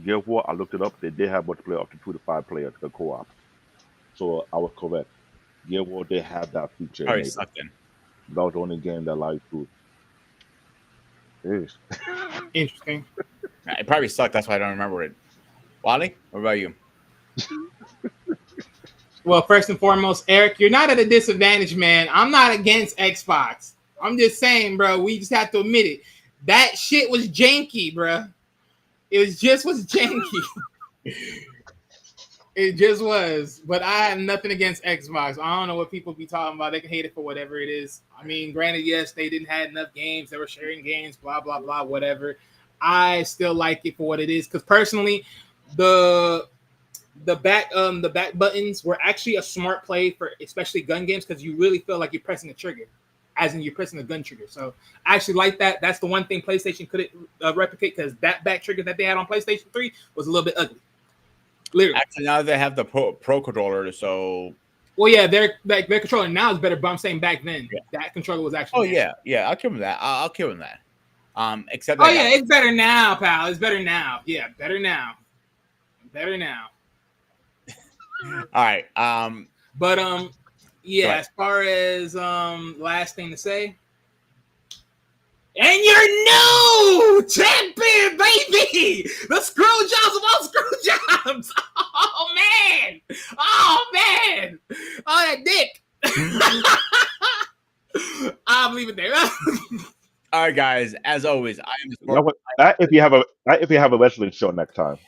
Gear of War, I looked it up. They did have multiplayer up to 2 to 5 players, the co-op. So I was correct. Gear of War, they have that feature. All right, sucked in. That was the only game that allowed you to. Interesting. It probably sucked. That's why I don't remember it. Wally, what about you? Well, first and foremost, Eric, you're not at a disadvantage, man. I'm not against Xbox. I'm just saying, bro, we just have to admit it. That shit was janky, bro. It was janky. It just was. But I have nothing against Xbox. I don't know what people be talking about. They can hate it for whatever it is. I mean, granted, yes, they didn't have enough games. They were sharing games, blah, blah, blah, whatever. I still like it for what it is. Because personally, the back buttons were actually a smart play for especially gun games because you really feel like you're pressing a trigger, as in you're pressing a gun trigger. So I actually like that. That's the one thing PlayStation couldn't replicate because that back trigger that they had on PlayStation 3 was a little bit ugly. Literally. Actually, now they have the pro controller, so. Well, yeah, their controller now is better, but I'm saying back then that controller was actually. Oh yeah, I'll give him that. I'll give him that. Except. It's better now, pal. It's better now. Yeah, better now. Better now. All right. But as far as last thing to say. And your new champion, baby! The screw jobs of all screw jobs! Oh man! Oh that dick! I'll leave it there. All right, guys. As always, I am. If you have a wrestling show next time.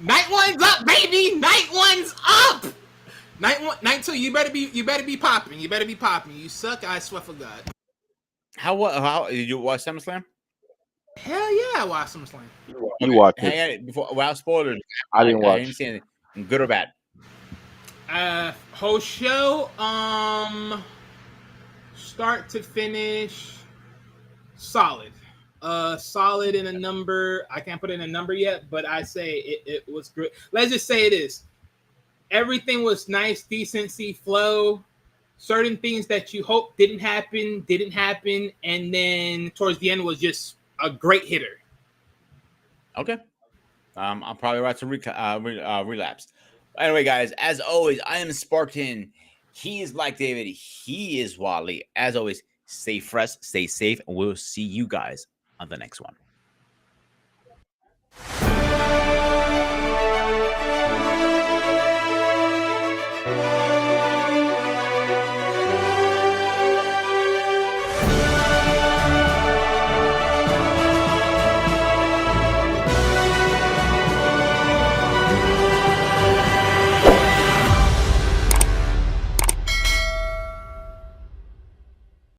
Night one's up, baby! Night one's up! Night two, you better be popping. You better be popping. You suck, I swear for God. How did you watch SummerSlam? Hell yeah, I watched SummerSlam. You watched it. Hang on, before without spoilers. I didn't watch. I didn't see anything, good or bad. Whole show, start to finish, solid. Solid in a number. I can't put in a number yet, but I say it was good. Let's just say it is. Everything was nice, decency, flow. Certain things that you hope didn't happen, and then towards the end was just a great hitter. Okay. I'll probably write some relapse. Anyway, guys, as always, I am Spartan. He is Black David. He is Wally. As always, stay fresh, stay safe, and we'll see you guys on the next one.